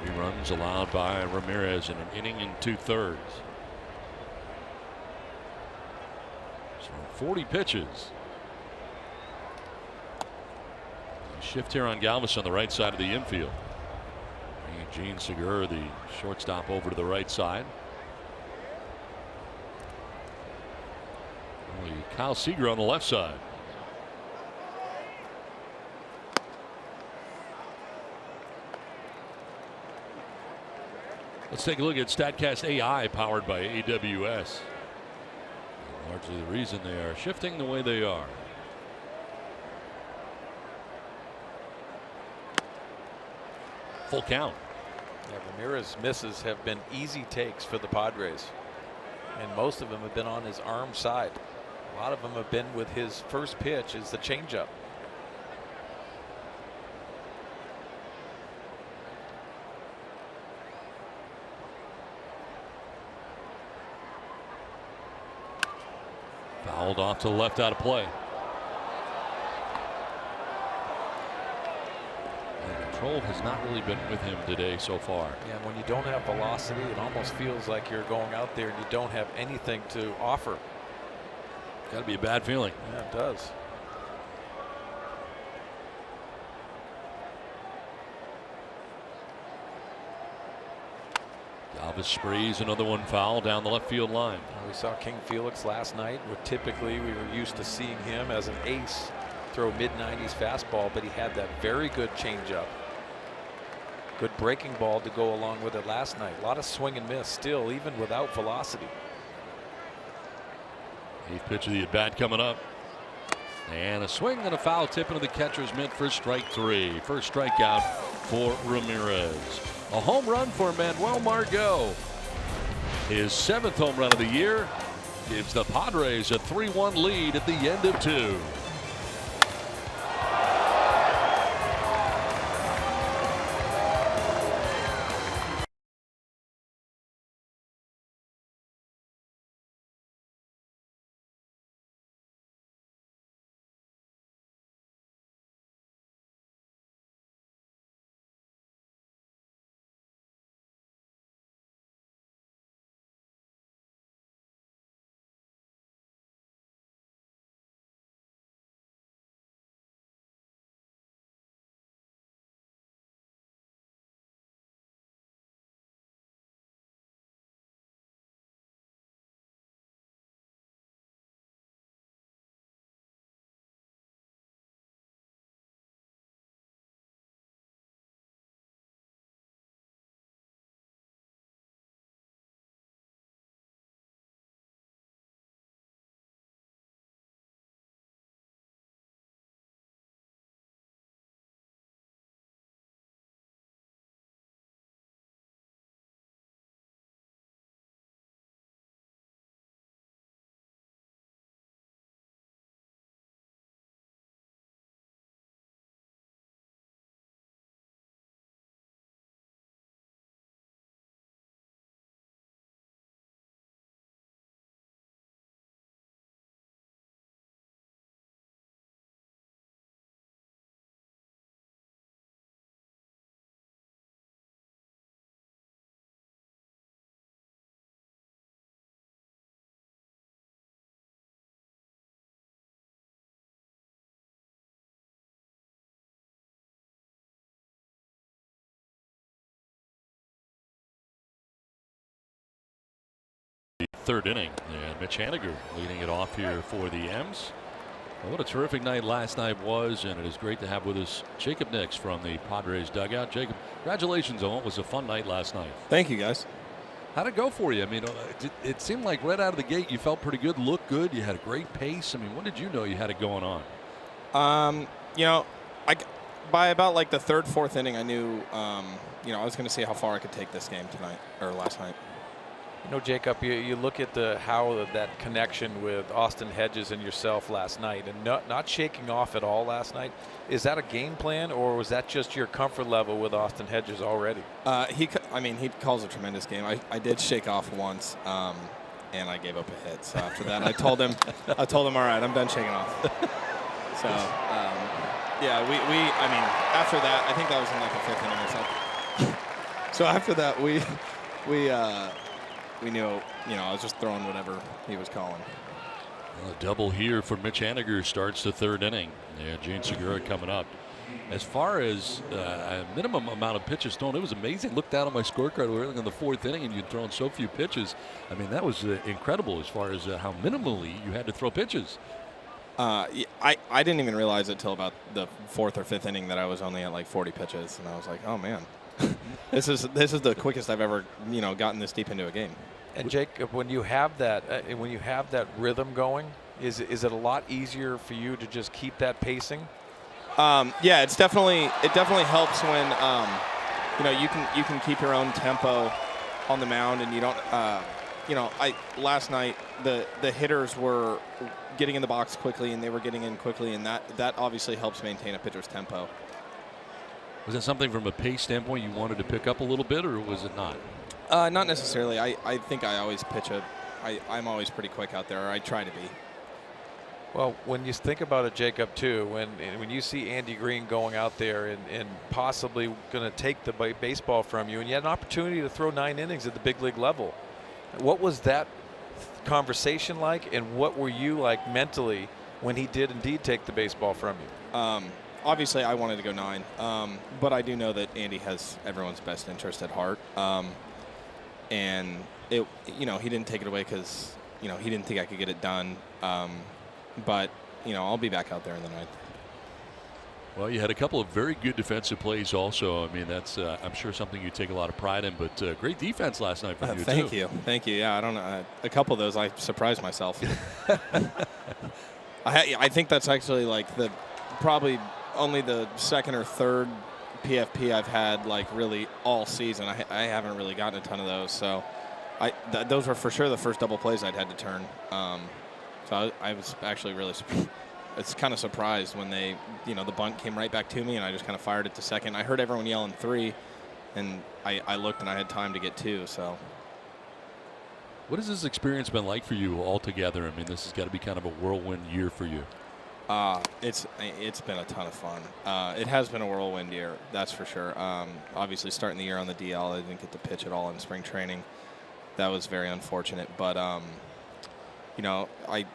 Three runs allowed by Ramirez in an inning and 2/3. So 40 pitches. Shift here on Galvis on the right side of the infield. Gene Segura, the shortstop, over to the right side. Only Kyle Seager on the left side. Let's take a look at StatCast AI powered by AWS. Largely the reason they are shifting the way they are. Full count. Yeah, Ramirez's misses have been easy takes for the Padres, and most of them have been on his arm side. A lot of them have been with his first pitch is the changeup. Fouled off to the left, out of play. Control has not really been with him today so far. Yeah, when you don't have velocity, it almost feels like you're going out there and you don't have anything to offer. Got to be a bad feeling. Yeah, it does. Galvis sprays another one foul down the left field line. We saw King Felix last night, where typically we were used to seeing him as an ace throw mid-90s fastball, but he had that very good changeup. Good breaking ball to go along with it last night. A lot of swing and miss still, even without velocity. 8th pitch of the at bat coming up. And a swing and a foul tip into the catcher's mitt for strike 3. First strikeout for Ramirez. A home run for Manuel Margot. His 7th home run of the year gives the Padres a 3-1 lead at the end of 2. third inning. And Mitch Haniger leading it off here for the M's. Well, what a terrific night last night was, and it is great to have with us Jacob Nix from the Padres dugout. Jacob, congratulations on what was a fun night last night. Thank you, guys. How'd it go for you? I mean, it seemed like right out of the gate you felt pretty good, looked good, you had a great pace. I mean, when did you know you had it going on? You know, by about like the third, fourth inning, I knew, you know, I was going to see how far I could take this game tonight or last night. You know, Jacob, you look at how that connection with Austin Hedges and yourself last night, and not shaking off at all last night. Is that a game plan, or was that just your comfort level with Austin Hedges already? He calls a tremendous game. I did shake off once, and I gave up a hit. So after that, I told him, all right, I'm done shaking off. So, yeah, I mean, after that, I think that was in like the fifth inning or something. So after that, we knew, you know, I was just throwing whatever he was calling. Well, a double here for Mitch Haniger starts the third inning. Yeah, Gene Segura coming up. As far as a minimum amount of pitches thrown, it was amazing. Looked down on my scorecard. We're in the fourth inning, and you'd thrown so few pitches. I mean, that was incredible as far as how minimally you had to throw pitches. I didn't even realize it till about the fourth or fifth inning that I was only at like 40 pitches, and I was like, oh man, this is the quickest I've ever, you know, gotten this deep into a game. And Jacob, when you have that rhythm going, is it a lot easier for you to just keep that pacing? Yeah, it definitely helps when you know, you can keep your own tempo on the mound, and you don't you know, last night the hitters were getting in the box quickly, and they were getting in quickly, and that obviously helps maintain a pitcher's tempo. Was that something from a pace standpoint you wanted to pick up a little bit, or was it not? Not necessarily. I think I always I'm always pretty quick out there, or I try to be. Well, when you think about it, Jacob, too, when you see Andy Green going out there and possibly going to take the baseball from you, and you had an opportunity to throw 9 innings at the big league level, what was that conversation like, and what were you like mentally when he did indeed take the baseball from you? Obviously, I wanted to go 9, but I do know that Andy has everyone's best interest at heart. And you know, he didn't take it away because, you know, he didn't think I could get it done. But, you know, I'll be back out there in the 9th. Well, you had a couple of very good defensive plays also. I mean, that's I'm sure something you take a lot of pride in, but great defense last night from you, thank too. Thank you. Yeah, I don't know. A couple of those, I surprised myself. I think that's actually like probably only the second or third PFP I've had like really all season. I haven't really gotten a ton of those, so those were for sure the first double plays I'd had to turn. So I was actually really it's kind of surprised when they, you know, the bunt came right back to me, and I just kind of fired it to second. I heard everyone yelling 3, and I looked and I had time to get 2. So what has this experience been like for you altogether? I mean, this has got to be kind of a whirlwind year for you. It's been a ton of fun. It has been a whirlwind year, that's for sure. Obviously, starting the year on the DL, I didn't get to pitch at all in spring training. That was very unfortunate. But you know, I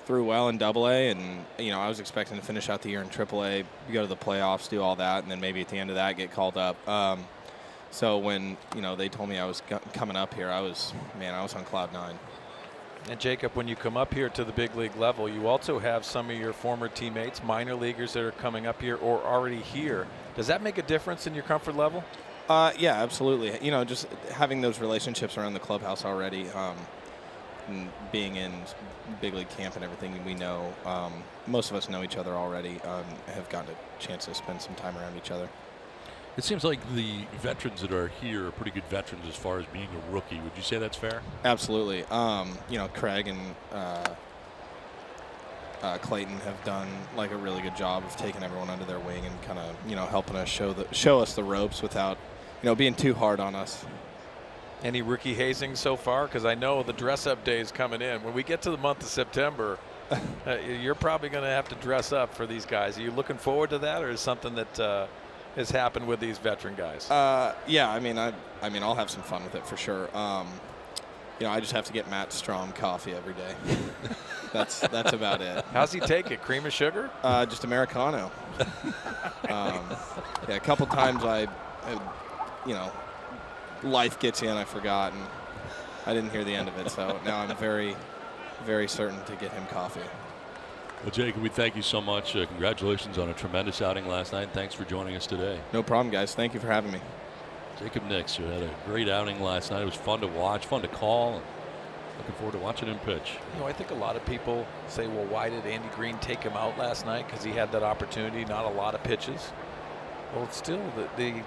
threw well in AA, and you know, I was expecting to finish out the year in AAA, go to the playoffs, do all that, and then maybe at the end of that get called up. So when, you know, they told me I was coming up here, I was on cloud 9. And Jacob, when you come up here to the big league level, you also have some of your former teammates, minor leaguers that are coming up here or already here. Does that make a difference in your comfort level? Yeah, absolutely. You know, just having those relationships around the clubhouse already, and being in big league camp and everything, we know, most of us know each other already, have gotten a chance to spend some time around each other. It seems like the veterans that are here are pretty good veterans as far as being a rookie. Would you say that's fair? Absolutely. You know, Craig and Clayton have done like a really good job of taking everyone under their wing and kind of, you know, helping us show us the ropes without, you know, being too hard on us. Any rookie hazing so far? Because I know the dress-up day is coming in. When we get to the month of September, you're probably going to have to dress up for these guys. Are you looking forward to that, or is something that has happened with these veteran guys? Yeah, I mean, I'll have some fun with it for sure. You know, I just have to get Matt Strom coffee every day. That's about it. How's he take it? Cream and sugar? Just Americano. Yeah, a couple times you know, life gets you and I forgot, and I didn't hear the end of it, so now I'm very, very certain to get him coffee. Well, Jacob, we thank you so much. Congratulations on a tremendous outing last night. Thanks for joining us today. No problem, guys. Thank you for having me. Jacob Nix, who had a great outing last night. It was fun to watch, fun to call. And looking forward to watching him pitch. You know, I think a lot of people say, well, why did Andy Green take him out last night? Because he had that opportunity, not a lot of pitches. Well, it's still the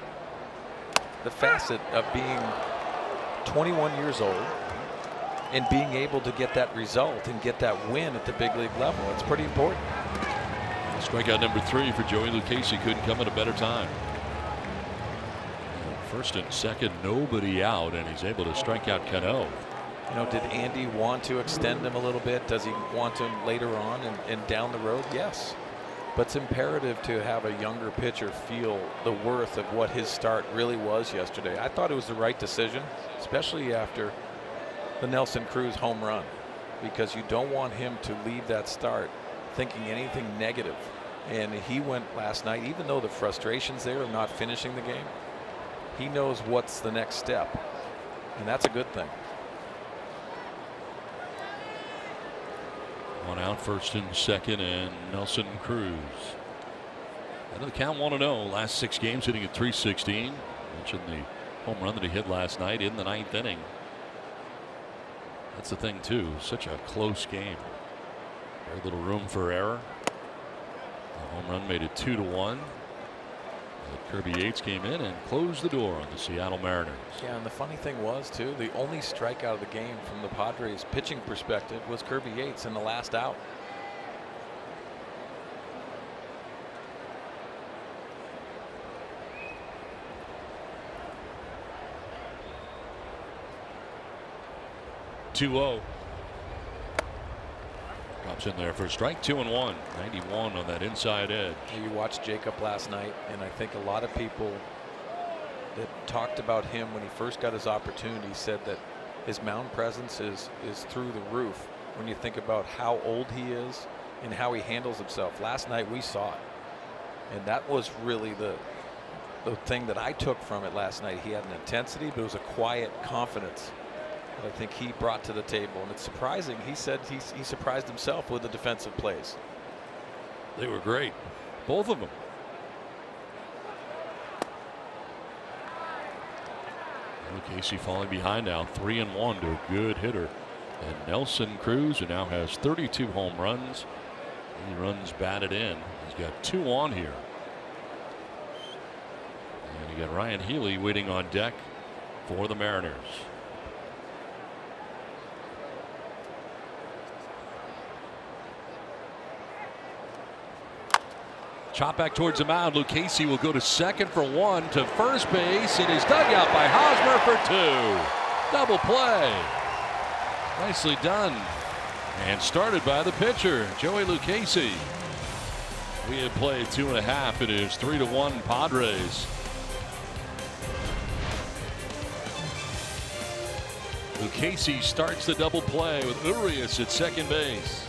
facet of being 21 years old and being able to get that result and get that win at the big league level. It's pretty important. Strikeout number 3 for Joey Lucchesi. Couldn't come at a better time. First and second, nobody out, and he's able to strike out Cano. You know, did Andy want to extend him a little bit? Does he want him later on and down the road? Yes. But it's imperative to have a younger pitcher feel the worth of what his start really was yesterday. I thought it was the right decision, especially after the Nelson Cruz home run, because you don't want him to leave that start thinking anything negative. And he went last night, even though the frustration's there of not finishing the game, he knows what's the next step, and that's a good thing. One out, first and second, and Nelson Cruz. Out of the count, 1-0. Last 6 games hitting at .316. Mentioned the home run that he hit last night in the 9th inning. That's the thing too. Such a close game. Very little room for error. The home run made it 2-1. Kirby Yates came in and closed the door on the Seattle Mariners. Yeah, and the funny thing was, too, the only strikeout of the game from the Padres pitching perspective was Kirby Yates in the last out. .20. Drops in there for a strike. 2-1. 91 on that inside edge. You watched Jacob last night, and I think a lot of people that talked about him when he first got his opportunity said that his mound presence is through the roof when you think about how old he is and how he handles himself. Last night we saw it, and that was really the thing that I took from it last night. He had an intensity, but it was a quiet confidence that I think he brought to the table, and it's surprising. He said he surprised himself with the defensive plays. They were great, both of them. Casey falling behind now, 3-1 to a good hitter, and Nelson Cruz, who now has 32 home runs. He runs batted in. He's got 2 on here, and you got Ryan Healy waiting on deck for the Mariners. Chop back towards the mound. Lucchesi will go to second for 1, to first base. It is dug out by Hosmer for 2. Double play. Nicely done. And started by the pitcher, Joey Lucchesi. We have played 2.5. It is 3-1 Padres. Lucchesi starts the double play with Urias at second base.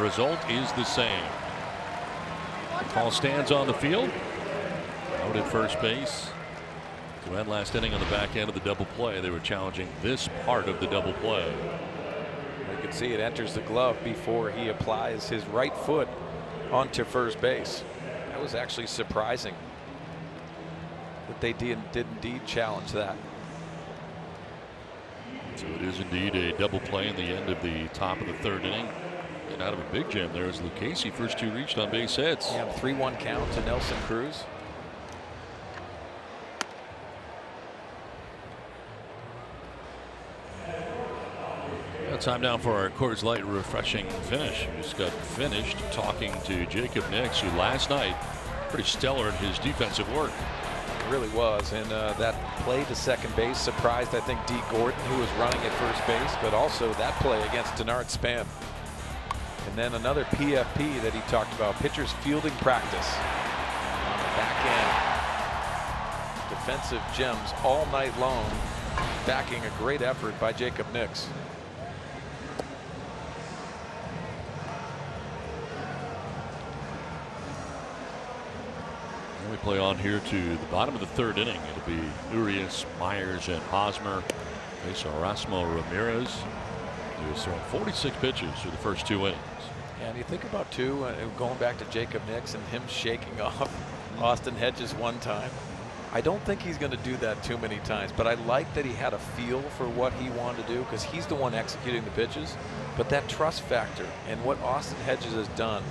result is the same. Call stands on the field. Out at first base. To end last inning on the back end of the double play. They were challenging this part of the double play. You can see it enters the glove before he applies his right foot onto first base. That was actually surprising that they did indeed challenge that. So it is indeed a double play in the end of the top of the third inning. And out of a big jam there is Lucchesi. First two reached on base hits. Yeah, 3-1 count to Nelson Cruz. Time now for our Coors Light refreshing finish. We just got finished talking to Jacob Nix, who last night pretty stellar in his defensive work. It really was, and that play to second base surprised, I think, Dee Gordon, who was running at first base, but also that play against Denard Span. And then another PFP that he talked about, pitcher's fielding practice on the back end. Defensive gems all night long, backing a great effort by Jacob Nix. We play on here to the bottom of the third inning. It'll be Urias, Myers, and Hosmer. Face Erasmo Ramirez, who has thrown 46 pitches through the first two innings. Yeah, and you think about too, going back to Jacob Nix and him shaking off Austin Hedges one time. I don't think he's going to do that too many times, but I like that he had a feel for what he wanted to do, because he's the one executing the pitches. But that trust factor and what Austin Hedges has done,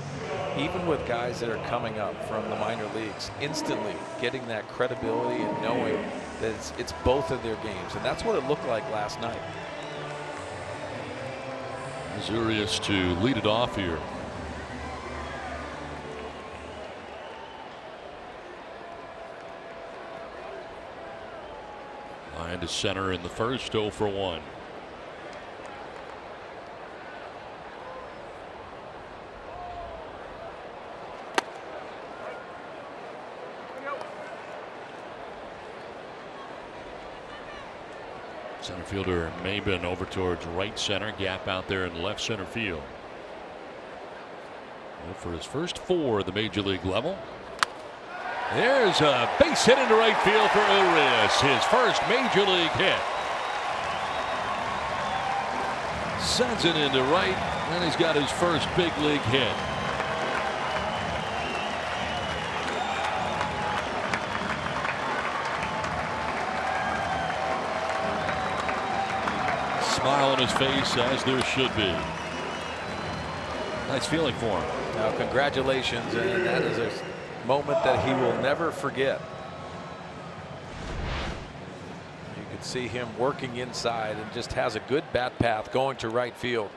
even with guys that are coming up from the minor leagues, instantly getting that credibility and knowing that it's both of their games. And that's what it looked like last night. Urias to lead it off here. Line to center in the first, 0 for 1. Center fielder Maben over towards right center, gap out there in left center field. Well, for his first 4 at the major league level. There's a base hit into right field for Urias, his first major league hit. Sends it into right, and he's got his first big league hit. Smile on his face, as there should be. Nice feeling for him. Now, congratulations, and that is a moment that he will never forget. You could see him working inside and just has a good bat path going to right field.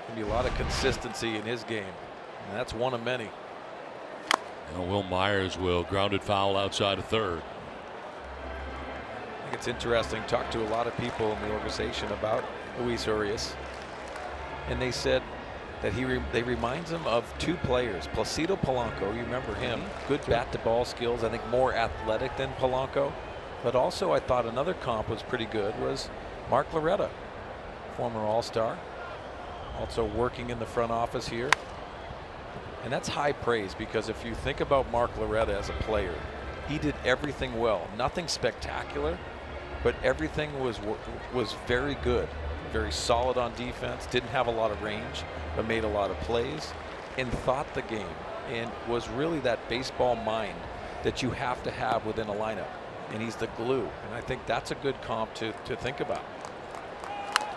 There'll be a lot of consistency in his game, and that's one of many. And Will Myers will grounded foul outside of third. I think it's interesting. Talked to a lot of people in the organization about Luis Urias, and they said that they reminds him of 2 players. Placido Polanco, you remember him, good bat to ball skills, I think more athletic than Polanco. But also I thought another comp was pretty good was Mark Loretta, former All-Star, also working in the front office here. And that's high praise, because if you think about Mark Loretta as a player, he did everything well. Nothing spectacular, but everything was very good. Very solid on defense, didn't have a lot of range, but made a lot of plays and thought the game, and was really that baseball mind that you have to have within a lineup. And he's the glue, and I think that's a good comp to think about.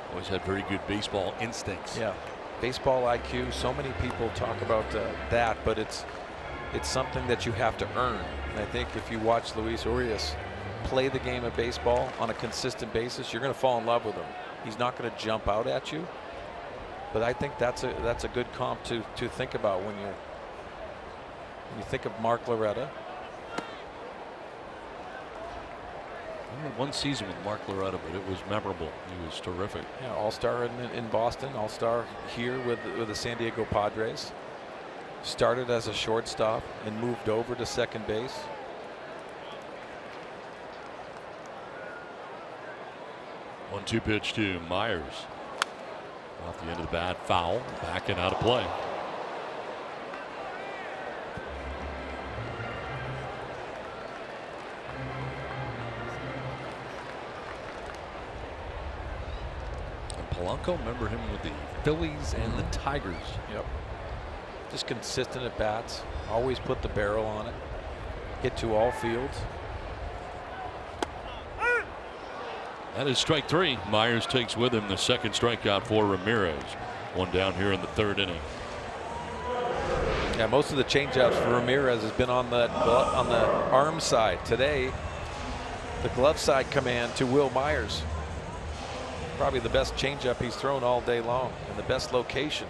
Always had very good baseball instincts. Yeah, baseball IQ. So many people talk about that, but it's something that you have to earn. And I think if you watch Luis Urias play the game of baseball on a consistent basis, you're going to fall in love with him. He's not going to jump out at you, but I think that's a good comp to think about when you think of Mark Loretta. I had one season with Mark Loretta, but it was memorable. He was terrific. Yeah, All-Star in Boston, All-Star here with the San Diego Padres. Started as a shortstop and moved over to second base. One-two pitch to Myers. Off the end of the bat, foul, back and out of play. And Polanco, remember him with the Phillies and the Tigers. Yep. Just consistent at bats. Always put the barrel on it. Hit to all fields. That is strike 3. Myers takes with him the second strikeout for Ramirez. One down here in the third inning. Yeah, most of the changeouts for Ramirez has been on the arm side. Today, the glove side command to Will Myers. Probably the best changeup he's thrown all day long, and the best location.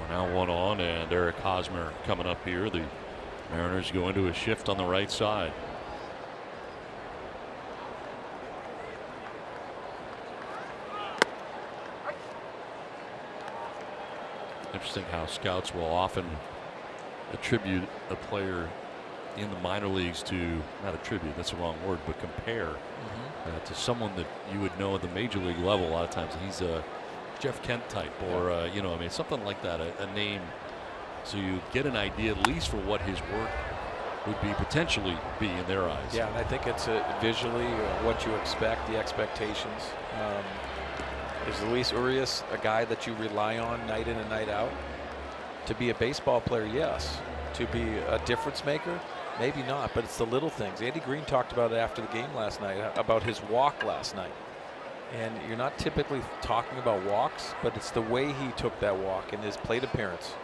We're now 1 on, and Eric Hosmer coming up here. The Mariners go into a shift on the right side. Interesting how scouts will often attribute a player in the minor leagues to, not attribute, that's the wrong word, but compare to someone that you would know at the major league level. A lot of times he's a Jeff Kent type, or you know, I mean, something like that, a name, so you get an idea at least for what his work would be potentially be in their eyes. Yeah, and I think it's visually what you expect, the expectations. Is Luis Urias a guy that you rely on night in and night out? To be a baseball player, yes. To be a difference maker, maybe not, but it's the little things. Andy Green talked about it after the game last night, about his walk last night. And you're not typically talking about walks, but it's the way he took that walk in his plate appearance.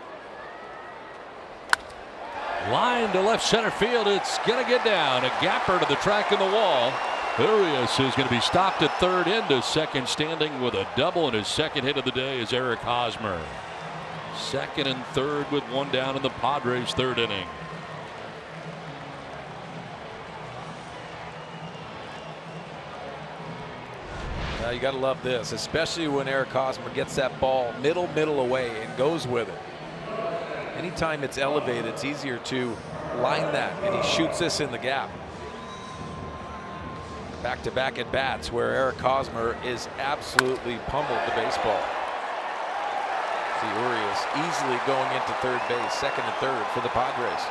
Line to left center field. It's going to get down. A gapper to the track in the wall. Urias is going to be stopped at third, into second, standing with a double, and his second hit of the day is Eric Hosmer. Second and third with 1 down in the Padres' third inning. Now you got to love this, especially when Eric Hosmer gets that ball middle away and goes with it. Anytime it's elevated, it's easier to line that, and he shoots this in the gap. Back-to-back at bats where Eric Hosmer is absolutely pummeled the baseball. See Urias easily going into third base, second and third for the Padres.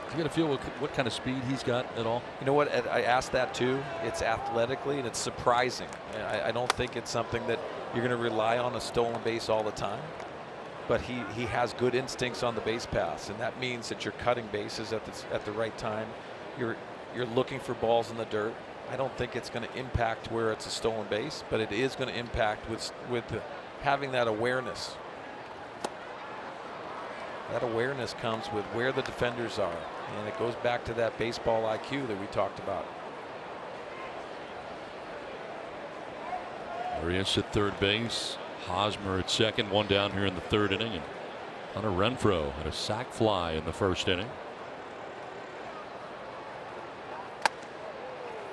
You got to feel what kind of speed he's got at all? You know what? I asked that too. It's athletically, and it's surprising. I don't think it's something that you're going to rely on a stolen base all the time. But he has good instincts on the base paths, and that means that you're cutting bases at the right time. You're looking for balls in the dirt. I don't think it's going to impact where it's a stolen base, but it is going to impact with having that awareness. That awareness comes with where the defenders are, and it goes back to that baseball IQ that we talked about. Urias at third base, Hosmer at second, 1 down here in the third inning, and Hunter Renfroe had a sac fly in the first inning.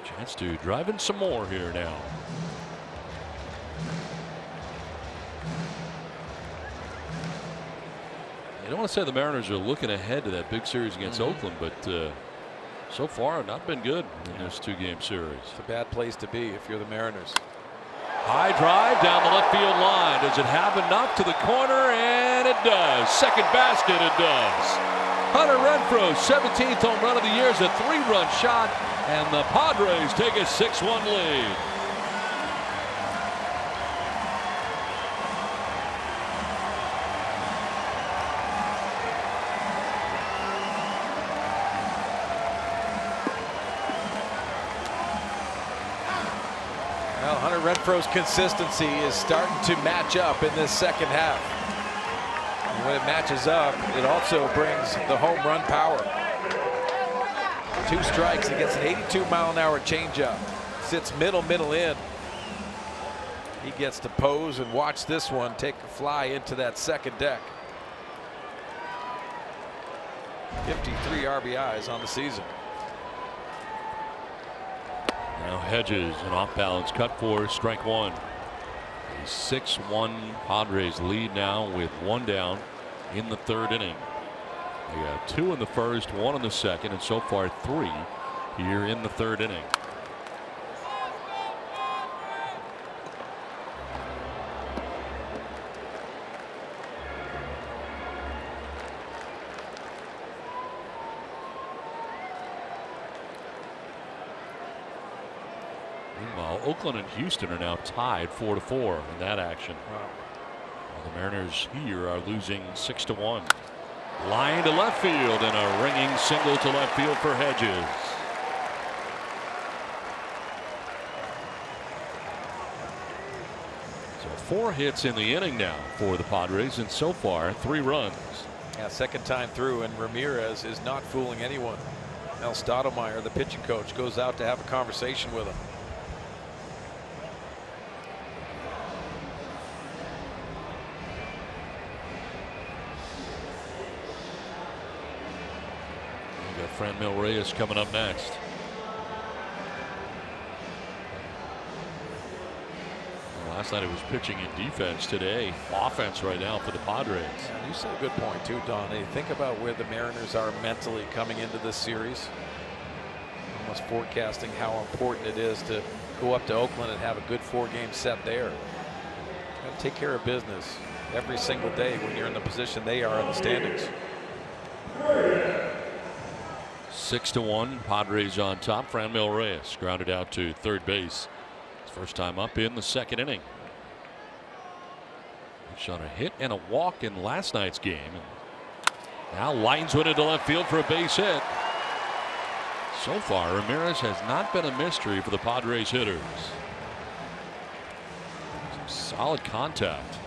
Chance to drive in some more here now. You don't want to say the Mariners are looking ahead to that big series against Oakland, but so far not been good in this 2-game series. It's a bad place to be if you're the Mariners. High drive down the left field line. Does it have enough to the corner? And it does. Second basket, it does. Hunter Renfroe, 17th home run of the year, is a 3-run shot, and the Padres take a 6-1 lead. Well, Hunter Renfroe's consistency is starting to match up in this second half. And when it matches up, it also brings the home run power. 2 strikes, he gets an 82-mile-an-hour changeup. Sits middle in. He gets to pose and watch this one take a fly into that second deck. 53 RBIs on the season. Now Hedges, an off-balance cut for strike 1. A 6-1 Padres lead now with 1 down in the third inning. They got 2 in the first, 1 in the second, and so far 3 here in the third inning. Oakland and Houston are now tied 4-4 in that action. Wow. Well, the Mariners here are losing 6-1. Line to left field and a ringing single to left field for Hedges. So 4 hits in the inning now for the Padres, and so far 3 runs. Yeah, second time through, and Ramirez is not fooling anyone. Mel Stottlemyre, the pitching coach, goes out to have a conversation with him. We got Franmil Reyes coming up next. Last night it was pitching and defense. Today, offense right now for the Padres. Yeah, you said a good point too, Don. Hey, think about where the Mariners are mentally coming into this series. Almost forecasting how important it is to go up to Oakland and have a good 4-game set there. Got to take care of business every single day when you're in the position they are in the standings. 6-1, Padres on top. Franmil Reyes grounded out to third base. First time up in the second inning. He shot a hit and a walk in last night's game. Now lines one into left field for a base hit. So far, Ramirez has not been a mystery for the Padres hitters. Some solid contact.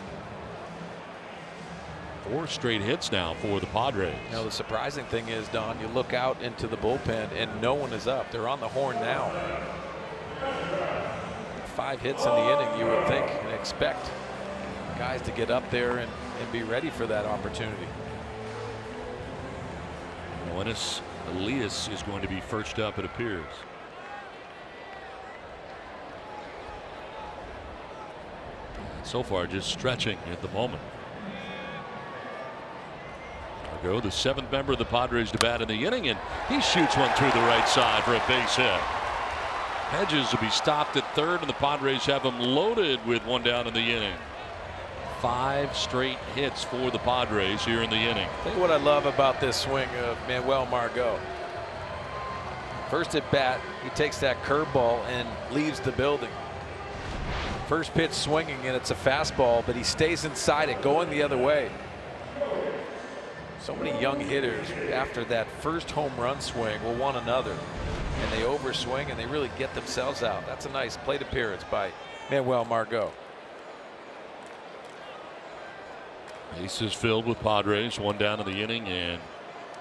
4 straight hits now for the Padres. You know, the surprising thing is, Don, you look out into the bullpen and no one is up. They're on the horn now. 5 hits in the inning, you would think and expect guys to get up there and be ready for that opportunity. Buenos Elias is going to be first up, it appears. So far, just stretching at the moment. Margot, the 7th member of the Padres, to bat in the inning, and he shoots one through the right side for a base hit. Hedges will be stopped at third, and the Padres have him loaded with 1 down in the inning. 5 straight hits for the Padres here in the inning. Think what I love about this swing of Manuel Margot. First at bat, he takes that curveball and leaves the building. First pitch swinging, and it's a fastball, but he stays inside it, going the other way. So many young hitters after that first home run swing will want another. And they overswing and they really get themselves out. That's a nice plate appearance by Manuel Margot. Bases filled with Padres, 1 down in the inning, and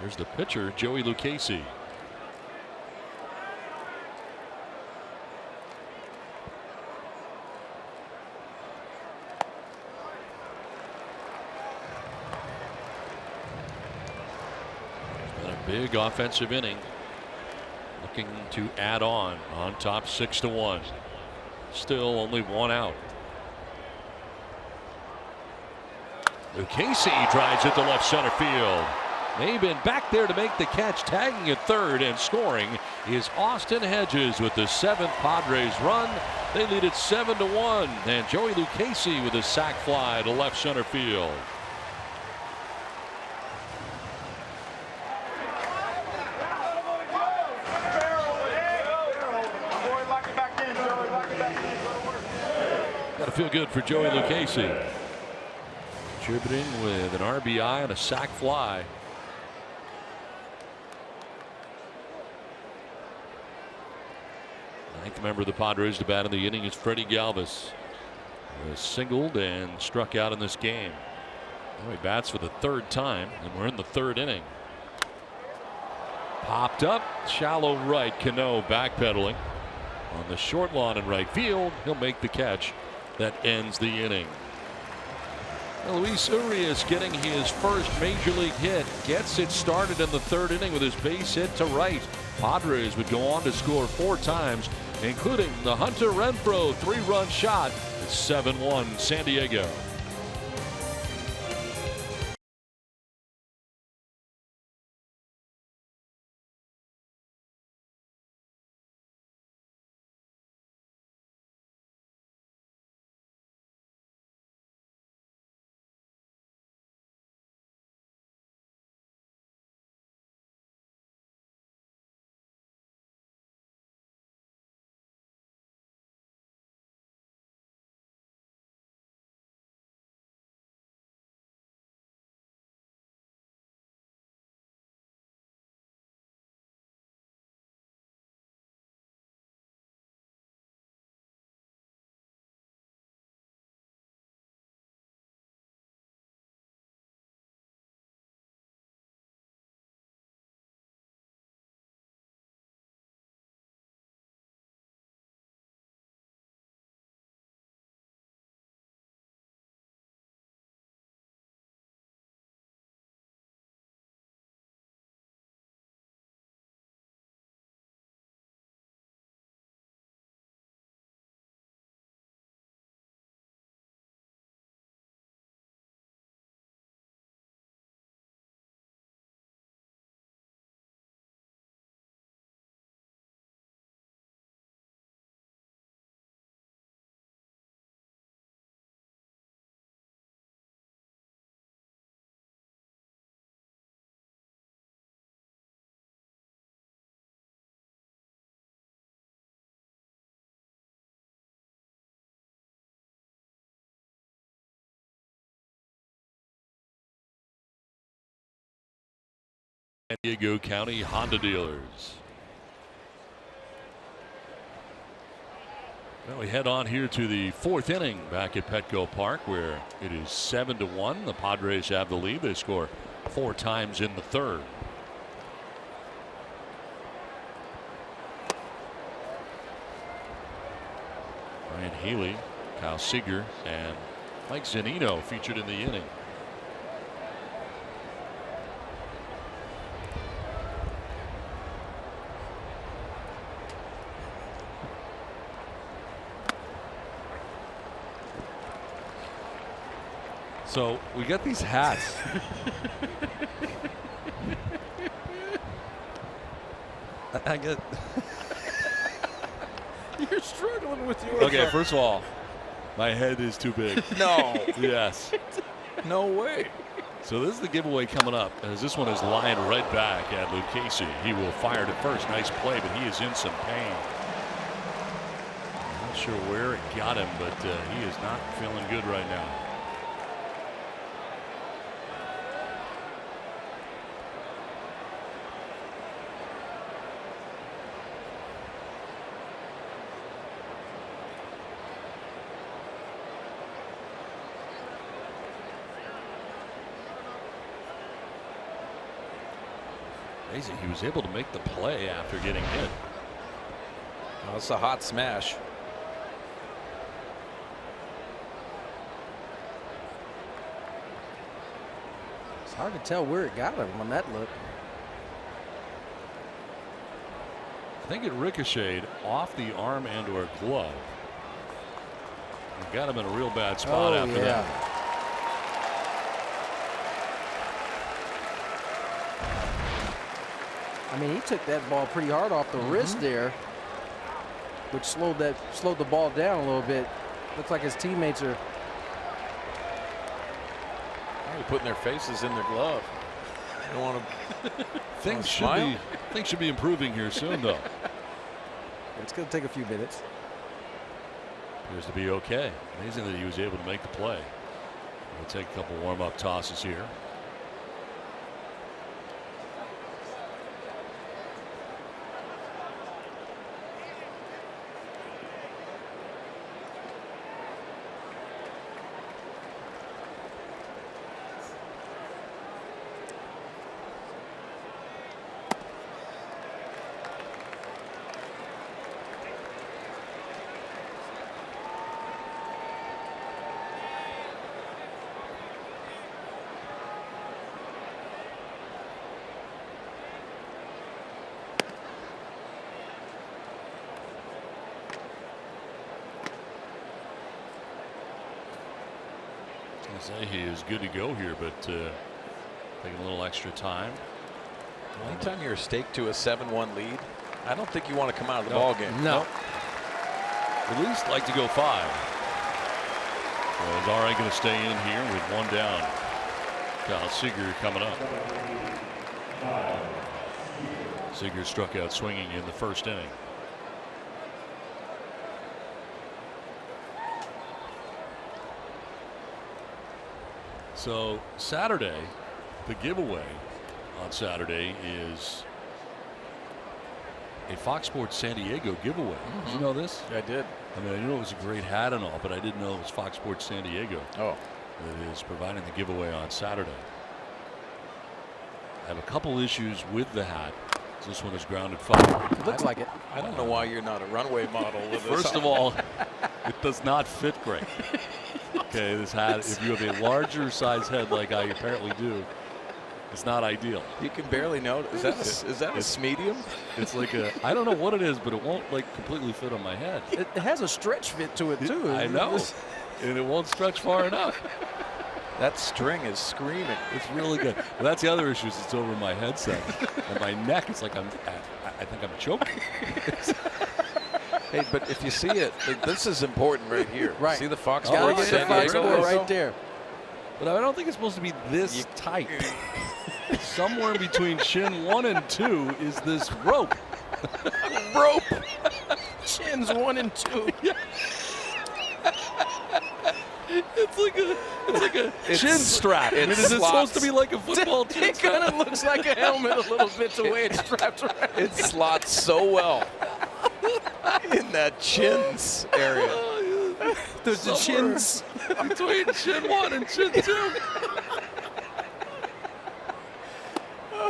here's the pitcher, Joey Lucchesi. It's been a big offensive inning. Looking to add on top 6-1. Still only 1 out. Lucchesi drives it to left center field. They've been back there to make the catch. Tagging at third and scoring is Austin Hedges with the 7th Padres run. They lead it 7-1, and Joey Lucchesi with a sac fly to left center field. Got to feel good for Joey Lucchesi. Contributing with an RBI and a sac fly. Ninth member of the Padres to bat in the inning is Freddie Galvis. He was singled and struck out in this game. Now he bats for the 3rd time, and we're in the 3rd inning. Popped up, shallow right. Cano backpedaling on the short lawn in right field. He'll make the catch that ends the inning. Luis Urias getting his first major league hit. Gets it started in the 3rd inning with his base hit to right. Padres would go on to score 4 times, including the Hunter Renfroe 3-run shot. It's 7-1 San Diego. San Diego County Honda dealers. Well, we head on here to the 4th inning back at Petco Park, where it is 7-1. The Padres have the lead. They score 4 times in the 3rd. Ryan Healy, Kyle Seager, and Mike Zunino featured in the inning. So we got these hats. I get. You're struggling with your. Okay, first of all, my head is too big. No. Yes. No way. So this is the giveaway coming up, as this one is lying right back at Lucchese. He will fire to first. Nice play, but he is in some pain. I'm not sure where it got him, but he is not feeling good right now. Amazing, he was able to make the play after getting hit. Well, that's a hot smash. It's hard to tell where it got him on that look. I think it ricocheted off the arm and or glove. It got him in a real bad spot after that. I mean, he took that ball pretty hard off the wrist there, which slowed the ball down a little bit. Looks like his teammates are putting their faces in their glove. I don't want to. Things should be improving here soon, though. It's going to take a few minutes. Appears to be okay. Amazing that he was able to make the play. We'll take a couple warm-up tosses here. Say he is good to go here, but taking a little extra time. Anytime you're staked to a 7-1 lead, I don't think you want to come out of the ball game. No. At least like to go 5. So is Ari going to stay in here with 1 down? Kyle Seager coming up. Seager struck out swinging in the 1st inning. So Saturday, the giveaway on Saturday is a Fox Sports San Diego giveaway. Did you know this? I did. I mean, I knew it was a great hat and all, but I didn't know it was Fox Sports San Diego. Oh. That is providing the giveaway on Saturday. I have a couple issues with the hat. This one is grounded foul. Looks like it. I don't know why you're not a runway model with this. First of all, it does not fit great. Okay, this hat, if you have a larger size head like I apparently do, it's not ideal. You can barely notice. Is that a medium? It's like I don't know what it is, but it won't like completely fit on my head. It has a stretch fit to it too. I know, and it won't stretch far enough. That string is screaming. It's really good. Well, that's the other issue. Is it's over my headset and my neck. It's like I think I'm choking. Hey, but if you see it, this is important right here. Right. See the Fox Gotta Sports get San the Fox Diego Sports logo? right there. But I don't think it's supposed to be this tight. Somewhere in between shin 1 and 2 is this rope. Rope. Shins 1 and 2. Yeah. It's like a chin strap. I mean, is it supposed to be like a football chin It strap? kind of looks like a helmet a little bit the way it's strapped around. It slots so well in that chins area. There's the chins. Between chin 1 and chin 2.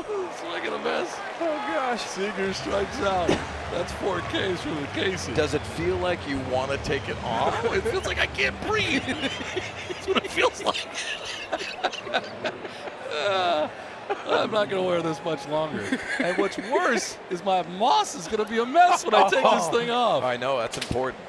It's making a mess. Oh, gosh. Seager strikes out. That's 4 Ks for Lucchese. Does it feel like you want to take it off? It feels like I can't breathe. That's what it feels like. I'm not going to wear this much longer. And what's worse is my moss is going to be a mess when I take this thing off. I know, that's important.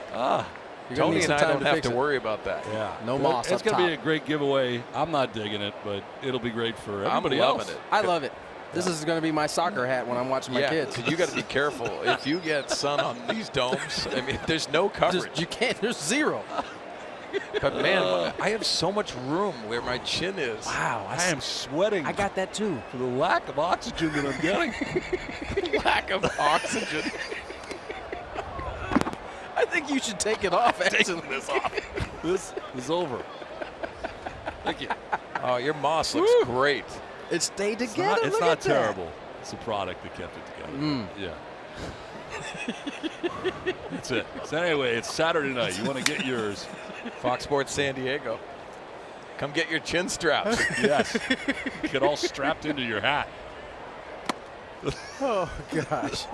You're gonna Tony need and some I time don't to have fix to it. worry about that. Yeah. No moss It's up going to be top. a great giveaway. I'm not digging it, but it'll be great for everybody I'm loving else. it. I love it. This is going to be my soccer hat when I'm watching my kids. because you got to be careful. If you get sun on these domes, I mean, there's no coverage. You can't. There's zero. But man, I have so much room where my chin is. Wow. I am sweating I got that too. for the lack of oxygen that I'm getting. Lack of oxygen. I think you should take it off. Taking this off. This is over. Thank you. Oh, your moss looks great. It stayed It's together. not Look at that. terrible. It's the product that kept it together. Yeah. That's it. So anyway, it's Saturday night. You want to get yours. Fox Sports San Diego. Come get your chin straps. Yes. Get all strapped into your hat. Oh, gosh.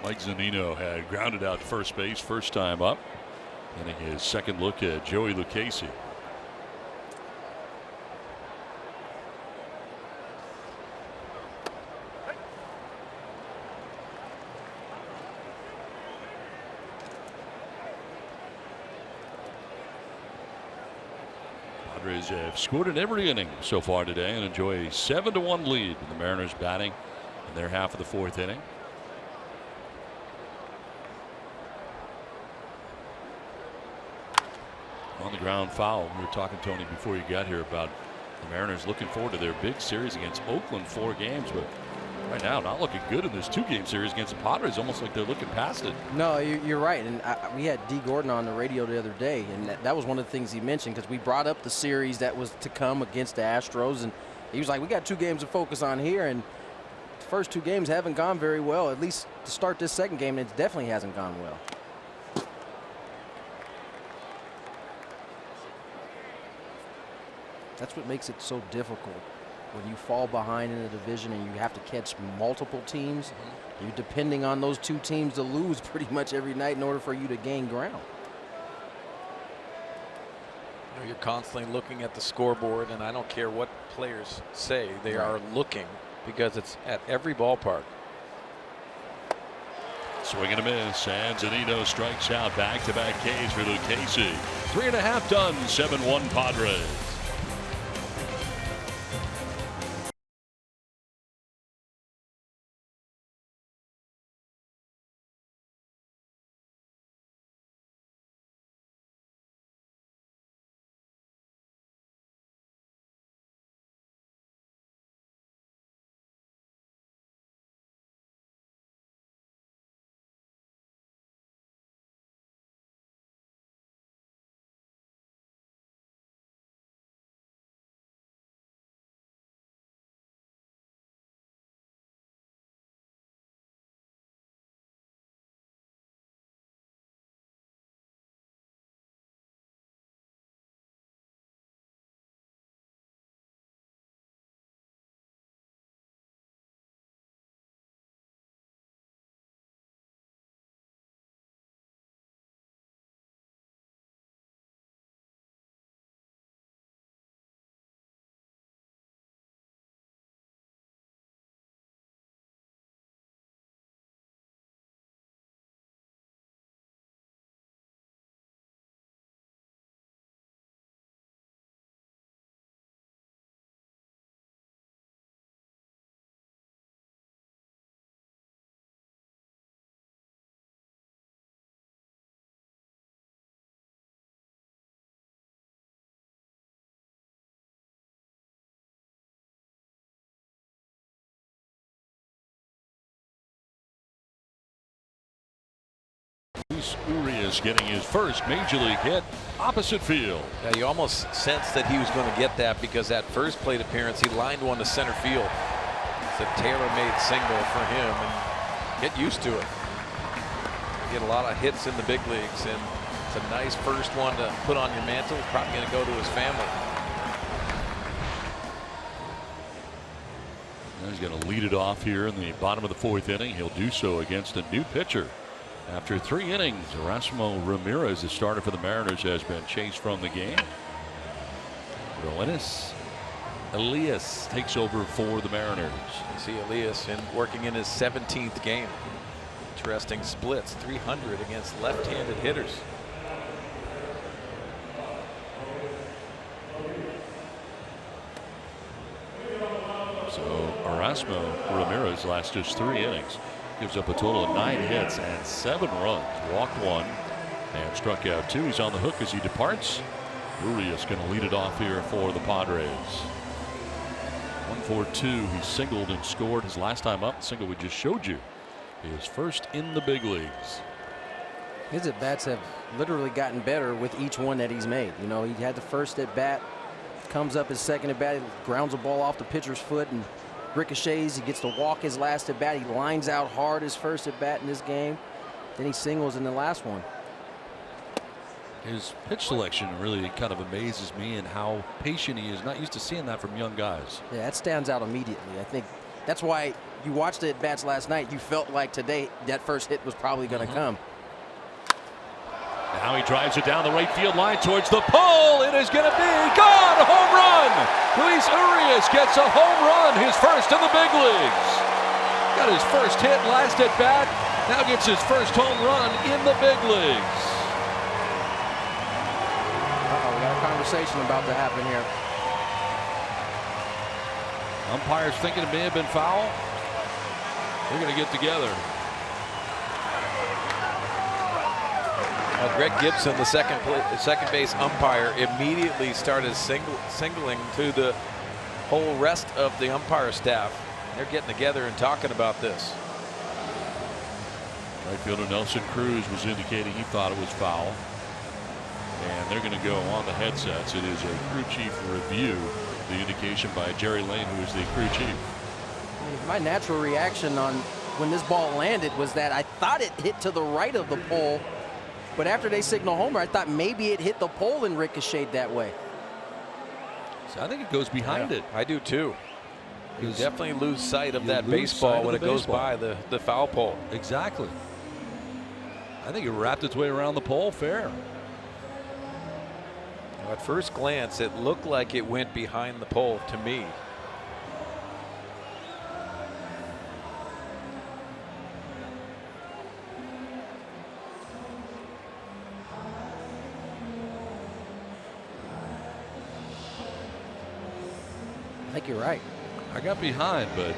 Mike Zunino had grounded out to first base first time up. Getting his second look at Joey Lucchese. Padres have scored in every inning so far today and enjoy a 7-1 lead with the Mariners batting in their half of the 4th inning. On the ground foul. We were talking, Tony, before you got here about the Mariners looking forward to their big series against Oakland, 4 games, but right now not looking good in this 2-game series against the Padres. Almost like they're looking past it. No, you're right. And we had D. Gordon on the radio the other day, and that was one of the things he mentioned because we brought up the series that was to come against the Astros, and he was like, we got 2 games to focus on here, and the first 2 games haven't gone very well, at least to start this second game, and it definitely hasn't gone well. That's what makes it so difficult. When you fall behind in a division and you have to catch multiple teams, you're depending on those 2 teams to lose pretty much every night in order for you to gain ground. You know, you're constantly looking at the scoreboard, and I don't care what players say, they are looking because it's at every ballpark. Swing and a miss, and Zunino strikes out. Back-to-back Ks for Lucchese. 3.5 done, 7-1 Padres. Luis Urias getting his first major league hit opposite field. Yeah, you almost sensed that he was going to get that because that first plate appearance, he lined one to center field. It's a tailor-made single for him, and get used to it. Get a lot of hits in the big leagues, and it's a nice first one to put on your mantle. Probably going to go to his family. He's going to lead it off here in the bottom of the 4th inning. He'll do so against a new pitcher. After 3 innings, Erasmo Ramirez, the starter for the Mariners, has been chased from the game. Roenis Elias takes over for the Mariners. You see Elias working in his 17th game. Interesting splits, 300 against left-handed hitters. So Erasmo Ramirez last just 3 innings. Gives up a total of 9 hits and 7 runs. Walked 1 and struck out 2. He's on the hook as he departs. Urias going to lead it off here for the Padres. 1-4-2. He singled and scored his last time up. The single we just showed you. His first in the big leagues. His at bats have literally gotten better with each one that he's made. You know, he had the first at bat, comes up his second at bat, grounds a ball off the pitcher's foot and ricochets. He gets to walk his last at bat. He lines out hard his first at bat in this game. Then he singles in the last one. His pitch selection really kind of amazes me, and how patient he is. Not used to seeing that from young guys. Yeah, that stands out immediately. I think that's why you watched the at bats last night. You felt like today that first hit was probably going to come. Now he drives it down the right field line towards the pole. It is going to be gone. A home run. Luis Urias gets a home run, his first in the big leagues. Got his first hit last at bat. Now gets his first home run in the big leagues. We got a conversation about to happen here. Umpires thinking it may have been foul. They're going to get together. Greg Gibson, the second base umpire, immediately started singling to the whole rest of the umpire staff. They're getting together and talking about this. Right fielder Nelson Cruz was indicating he thought it was foul. And they're going to go on the headsets. It is a crew chief review. The indication by Jerry Lane, who is the crew chief. My natural reaction on when this ball landed was that I thought it hit to the right of the pole. But after they signal homer, I thought maybe it hit the pole and ricocheted that way. So I think it goes behind it. I do too. You definitely lose sight of that baseball when it goes by the foul pole. Exactly. I think it wrapped its way around the pole fair. At first glance, it looked like it went behind the pole to me. I think you're right. I got behind, but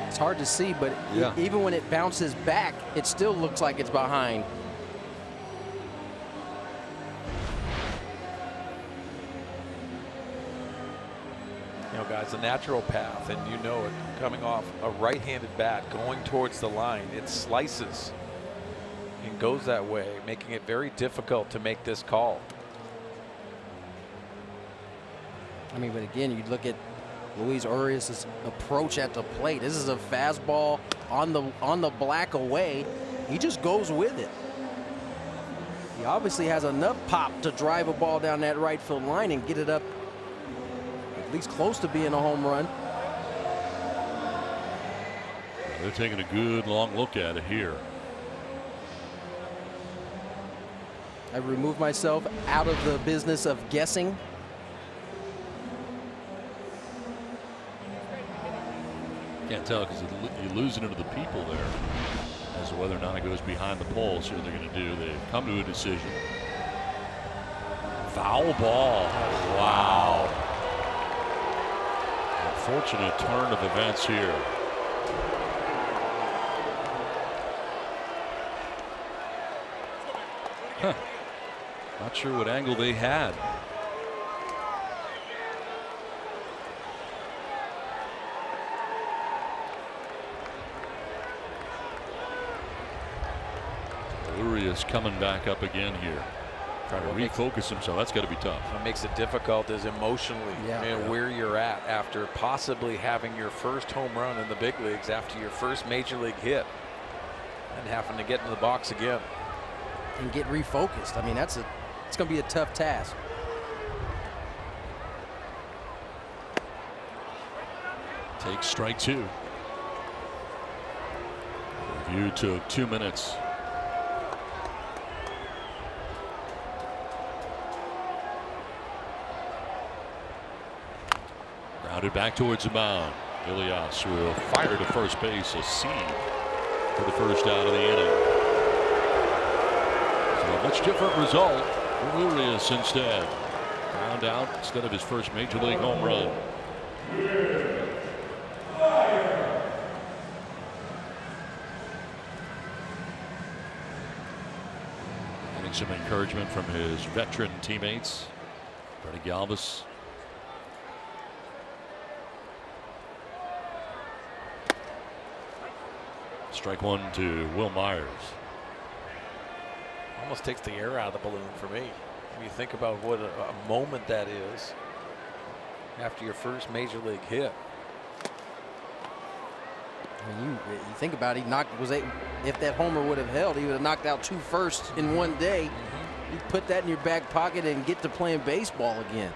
it's hard to see. But yeah, even when it bounces back, it still looks like it's behind. You know, guys, the natural path, and you know it, coming off a right-handed bat, going towards the line, it slices and goes that way, making it very difficult to make this call. I mean, but again, you look at Luis Urias' approach at the plate. This is a fastball on the black away. He just goes with it. He obviously has enough pop to drive a ball down that right field line and get it up at least close to being a home run. They're taking a good long look at it here. I removed myself out of the business of guessing. Can't tell because you're losing it to the people there as to whether or not it goes behind the pole. So what they're going to do, they've come to a decision. Foul ball. Wow. Unfortunate turn of events here. Huh. Not sure what angle they had. Urias coming back up again here. Trying to refocus himself. That's got to be tough. What makes it difficult is emotionally and where you're at after possibly having your first home run in the big leagues, after your first major league hit, and having to get into the box again and get refocused. I mean, it's going to be a tough task. Takes strike 2. Review took 2 minutes. Grounded back towards the mound. Ilias will fire to first base, a seed for the first out of the inning. So a much different result for Urias instead. Ground out instead of his first major league home run. Getting some encouragement from his veteran teammates. Freddie Galvis. Strike 1 to Will Myers. almost takes the air out of the balloon for me. When you think about what a moment that is after your first major league hit. I mean, you think about it, if that homer would have held, he would have knocked out 2 firsts in one day. You put that in your back pocket and get to playing baseball again.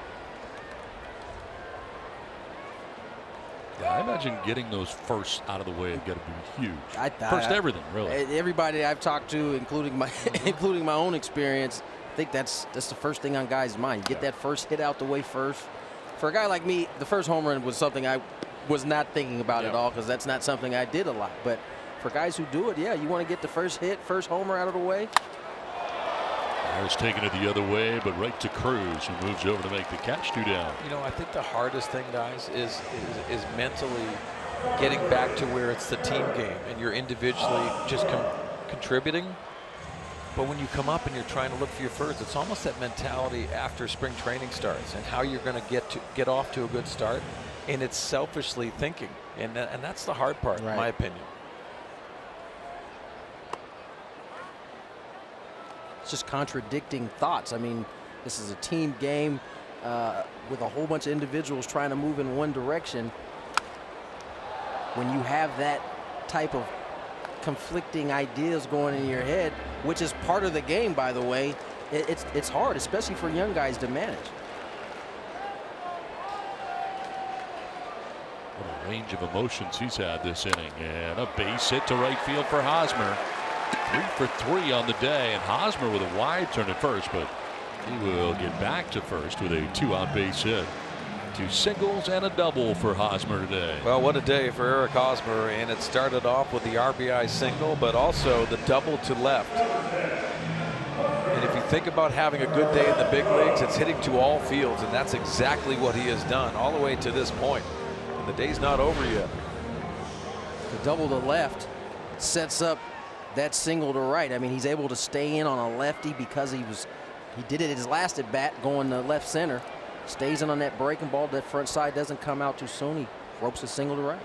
Yeah, I imagine getting those firsts out of the way have got to be huge. First everything, really. Everybody I've talked to, including my including my own experience, I think that's the first thing on guys' mind. Get that first hit out the way first. For a guy like me, the first home run was something I was not thinking about at all, because that's not something I did a lot. But for guys who do it, yeah, you want to get the first hit, first homer out of the way. Myers taking it the other way, but right to Cruz, who moves over to make the catch, 2 down. You know, I think the hardest thing, guys, is mentally getting back to where it's the team game and you're individually just contributing. But when you come up and you're trying to look for your first, it's almost that mentality after spring training starts and how you're going to get off to a good start. And it's selfishly thinking, and that's the hard part, in my opinion. It's just contradicting thoughts. I mean, this is a team game with a whole bunch of individuals trying to move in one direction. When you have that type of conflicting ideas going in your head, which is part of the game, by the way, it's hard, especially for young guys, to manage. What a range of emotions he's had this inning, and a base hit to right field for Hosmer. 3 for 3 on the day, and Hosmer with a wide turn at first, but he will get back to first with a 2-out base hit. 2 singles and a double for Hosmer today. Well, what a day for Eric Hosmer, and it started off with the RBI single, but also the double to left. And if you think about having a good day in the big leagues, it's hitting to all fields, and that's exactly what he has done all the way to this point. And the day's not over yet. The double to left sets up that single to right. I mean, he's able to stay in on a lefty because he did it his last at bat going to left center. Stays in on that breaking ball. That front side doesn't come out too soon. He ropes a single to right.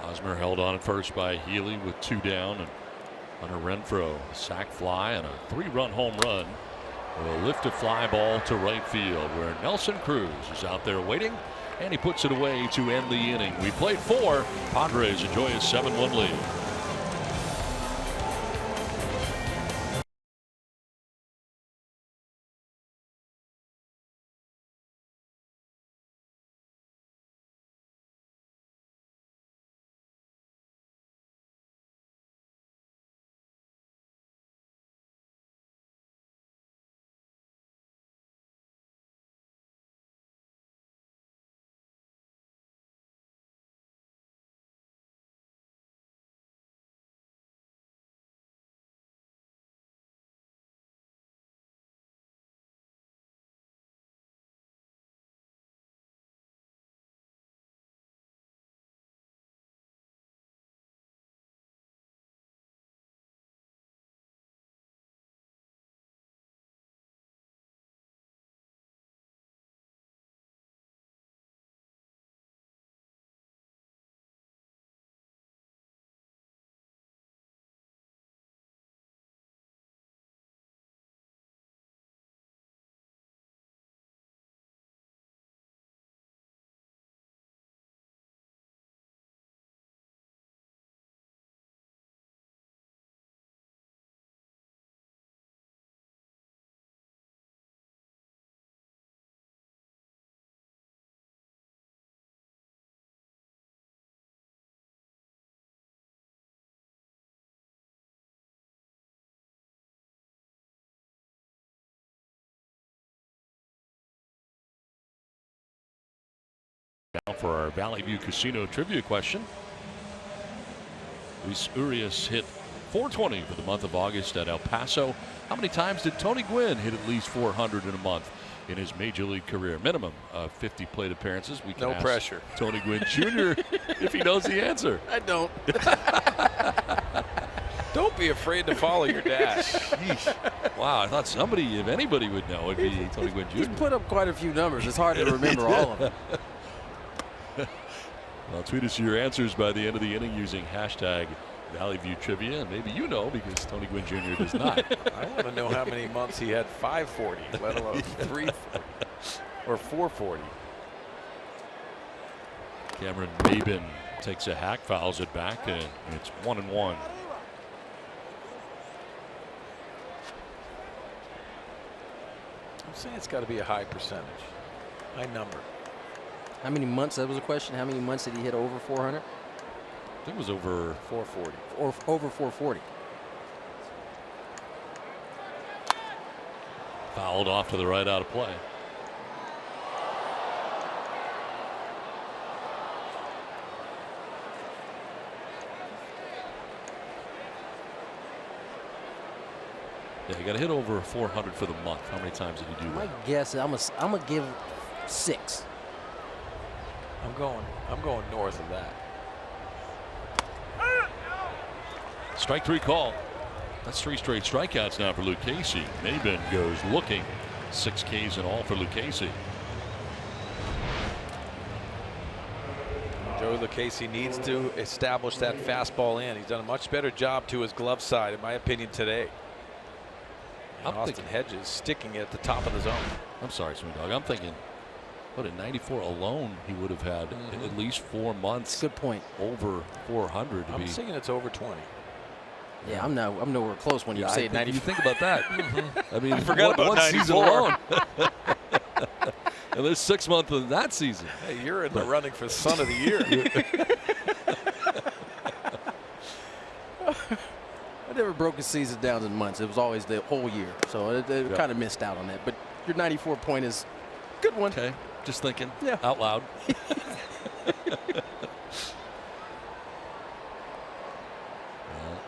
Hosmer held on at first by Healy with 2 down, and Hunter Renfroe, a sac fly and a 3-run home run will lift a fly ball to right field, where Nelson Cruz is out there waiting, and he puts it away to end the inning. We played 4. Padres enjoy a 7-1 lead. Now for our Valley View Casino trivia question. Luis Urias hit .420 for the month of August at El Paso. How many times did Tony Gwynn hit at least .400 in a month in his major league career? Minimum of 50 plate appearances. We can No ask pressure. Tony Gwynn Jr. if he knows the answer. I don't. Don't be afraid to follow your dad. Wow, I thought somebody, if anybody would know, it'd be Tony Gwynn Jr. He's put up quite a few numbers. It's hard to remember all of them. Well, tweet us your answers by the end of the inning using hashtag Valley View Trivia, and maybe you know because Tony Gwynn Jr. does not. I want to know how many months he had 540, let alone 340 or 440. Cameron Maben takes a hack, fouls it back, and it's 1-1. I'm saying it's got to be a high percentage, high number. How many months? That was a question. How many months did he hit over 400? I think it was over 440. Or over 440. Fouled off to the right, out of play. Yeah, you got to hit over 400 for the month. How many times did he do My that? guess is I'm gonna give 6. I'm going north of that. Strike 3 call. That's 3 straight strikeouts now for Lucchesi. Maben goes looking. 6 Ks in all for Lucchesi. Joey Lucchesi needs to establish that fastball in. He's done a much better job to his glove side, in my opinion, today. And Austin Hedges sticking at the top of the zone. I'm sorry, Swing Dog. I'm thinking, what, in 94 alone, he would have had at least 4 months. Good point. Over 400 to I'm be. thinking it's over 20. Yeah, I'm nowhere close when you say 90. You think about that. I mean, I forgot about one season 94. alone. And there's 6 months of that season. Hey, you're in the running for Son of the Year. I never broke a season down in months. It was always the whole year. So it kind of missed out on that. But your 94 point is a good one. Okay, just thinking Yeah. out loud.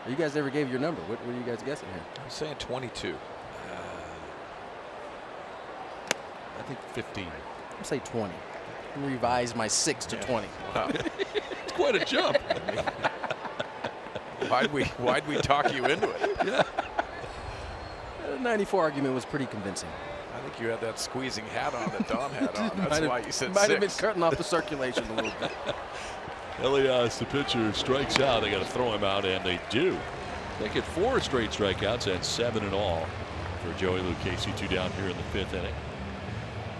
You guys never gave your number. What are you guys guessing here? I'm saying 22. I think 15. I'm say 20. I'm revise my 6 to 20. Wow. It's quite a jump. Why'd we talk you into it? Yeah. The 94 argument was pretty convincing. I think you had that squeezing hat on that Don had on. That's Might why have- you said Might 6. have been cutting off the circulation a little bit. Elias, the pitcher, strikes out. They got to throw him out, and they do. They get 4 straight strikeouts and 7 in all for Joey Lucchesi. 2 down here in the 5th inning.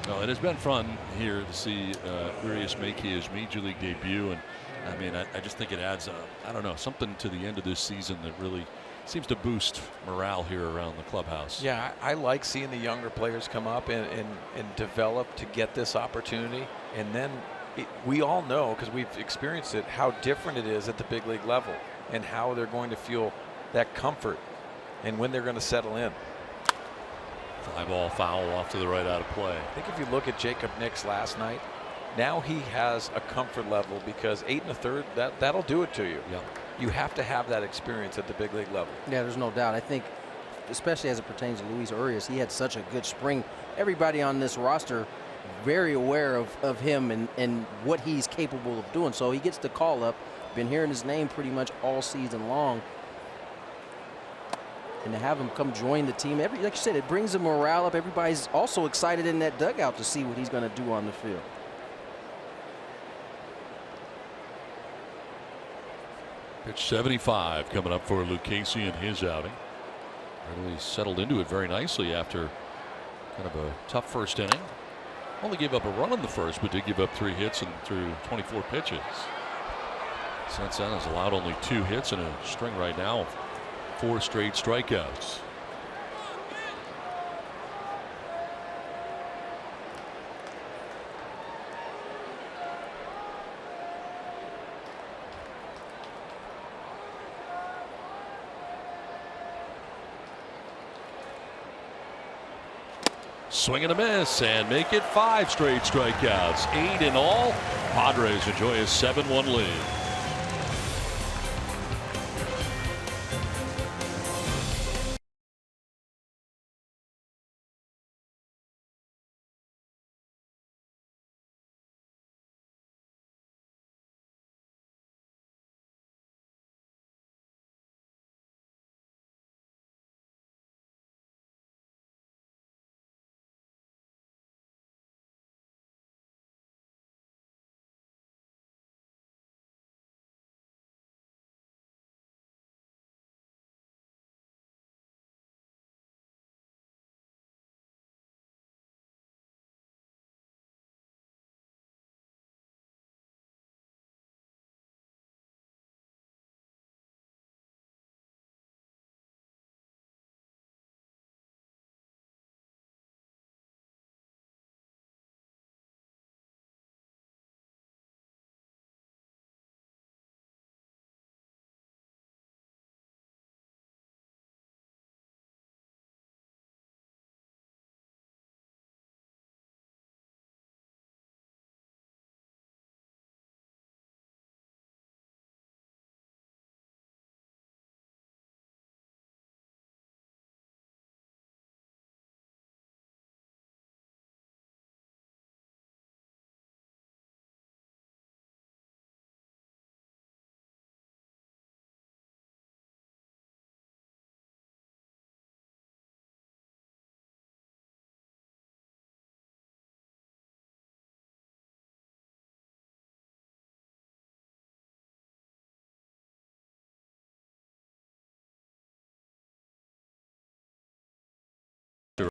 Well, it has been fun here to see Urias make his major league debut, and I mean, I just think it adds, I don't know, something to the end of this season that really seems to boost morale here around the clubhouse. Yeah, I like seeing the younger players come up and develop to get this opportunity. And then we all know, because we've experienced it, how different it is at the big league level and how they're going to feel that comfort and when they're going to settle in. Fly ball foul off to the right, out of play. I think if you look at Jacob Nix last night, now he has a comfort level because 8 1/3, that'll do it to you. Yeah. You have to have that experience at the big league level. Yeah, there's no doubt. I think, especially as it pertains to Luis Urias, he had such a good spring. Everybody on this roster very aware of him and what he's capable of doing. So he gets the call up. Been hearing his name pretty much all season long. And to have him come join the team, like you said, it brings the morale up. Everybody's also excited in that dugout to see what he's going to do on the field. Pitch 75 coming up for Lucchesi in his outing. Really settled into it very nicely after kind of a tough first inning. Only gave up a run in the first, but did give up 3 hits and threw 24 pitches. Since then has allowed only 2 hits in a string right now of 4 straight strikeouts. swing and a miss, and make it 5 straight strikeouts. 8 in all. Padres enjoy a 7-1 lead.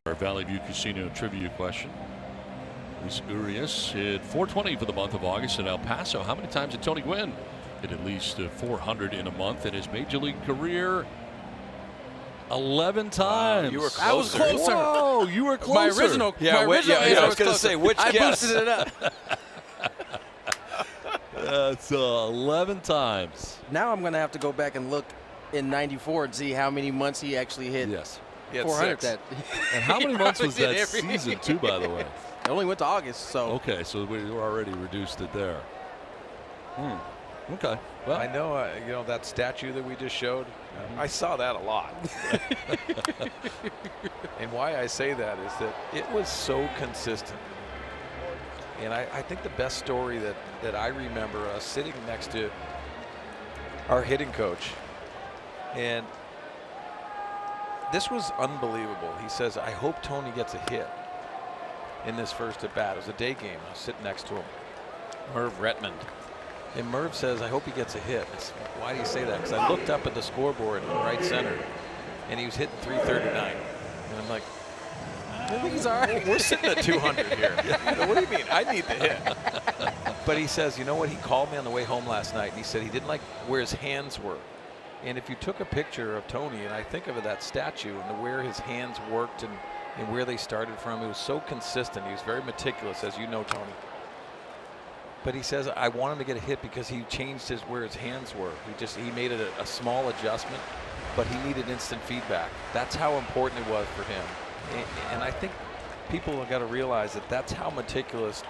Our Valley View Casino trivia question. Luis Urias hit .420 for the month of August in El Paso. How many times did Tony Gwynn hit at least 400 in a month in his major league career? 11 times. Wow, you were closer. I was closer. Whoa, you were closer. My original. Yeah, my original I answer was going to say, which I guess? boosted it up. That's 11 times. Now I'm going to have to go back and look in '94 and see how many months he actually hit. Yes. 400. That. And how many months was that Every season, too, by the way? It only went to August, so. Okay, so we were already reduced it there. Okay. Well, I know, you know, that statue that we just showed, I saw that a lot. And why I say that is that it was so consistent. And I think the best story that I remember us sitting next to our hitting coach, and this was unbelievable. He says, I hope Tony gets a hit in this first at bat. It was a day game. I was sitting next to him, Merv Retmond. And Merv says, I hope he gets a hit. I said, why do you say that? Because I looked up at the scoreboard in right center, and he was hitting .339. And I'm like, I think he's all right. we're sitting at 200 here. What do you mean? I need the hit. But he says, you know what? He called me on the way home last night, and he said he didn't like where his hands were. And if you took a picture of Tony, and I think of that statue and where his hands worked and where they started from, it was so consistent. He was very meticulous, as you know, Tony. But he says, I want him to get a hit because he changed where his hands were. He made it a small adjustment, but he needed instant feedback. That's how important it was for him. And I think people have got to realize that that's how meticulous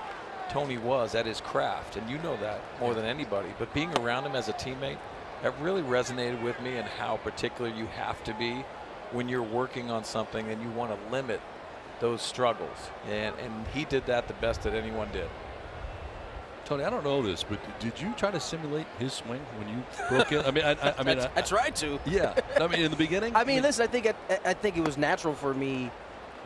Tony was at his craft. And you know that more than anybody. But being around him as a teammate, that really resonated with me, and how particular you have to be when you're working on something and you want to limit those struggles. And he did that the best that anyone did. Tony, I don't know this, but did you try to simulate his swing when you broke in? I mean, I tried to. Yeah. I mean, in the beginning. Listen, I think it was natural for me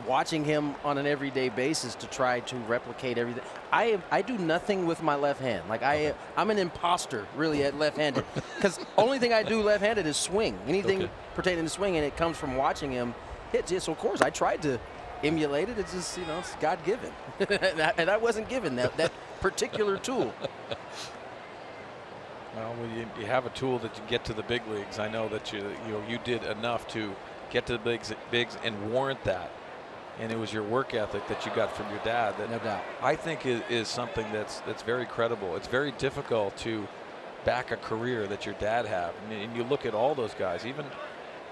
watching him on an everyday basis to try to replicate everything. I do nothing with my left hand. Like I'm an imposter really at left-handed, because only thing I do left-handed is swing. Anything pertaining to swing, and it comes from watching him hit. So of course I tried to emulate it. It's just, you know, it's God-given, and I wasn't given that particular tool. Well, you have a tool that you get to the big leagues. I know that you did enough to get to the bigs and warrant that. And it was your work ethic that you got from your dad that, no doubt, I think is something that's very credible. It's very difficult to back a career that your dad had. And you look at all those guys, even,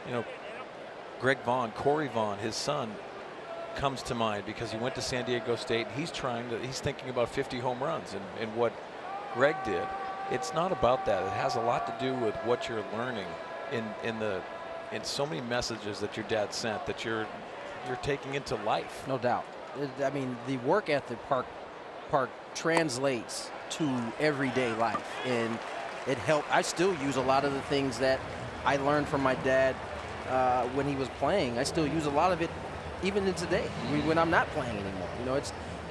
you know, Greg Vaughn, Corey Vaughn, his son, comes to mind because he went to San Diego State. He's thinking about 50 home runs, and what Greg did. It's not about that. It has a lot to do with what you're learning in so many messages that your dad sent that you're taking into life. No doubt. I mean, the work ethic part translates to everyday life, and it helped. I still use a lot of the things that I learned from my dad when he was playing. I still use a lot of it even in today when I'm not playing anymore. You know,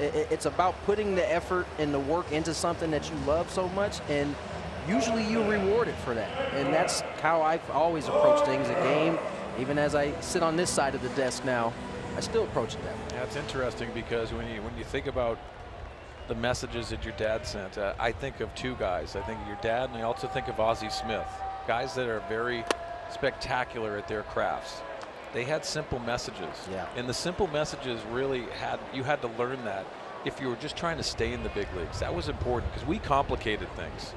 it's about putting the effort and the work into something that you love so much, and usually you're rewarded for that. And that's how I've always approached things. A game, even as I sit on this side of the desk now, I still approach it that way. Yeah, it's interesting because when you think about the messages that your dad sent, I think of two guys. I think of your dad, and I also think of Ozzie Smith, guys that are very spectacular at their crafts. They had simple messages, and the simple messages really you had to learn that if you were just trying to stay in the big leagues. That was important because we complicated things.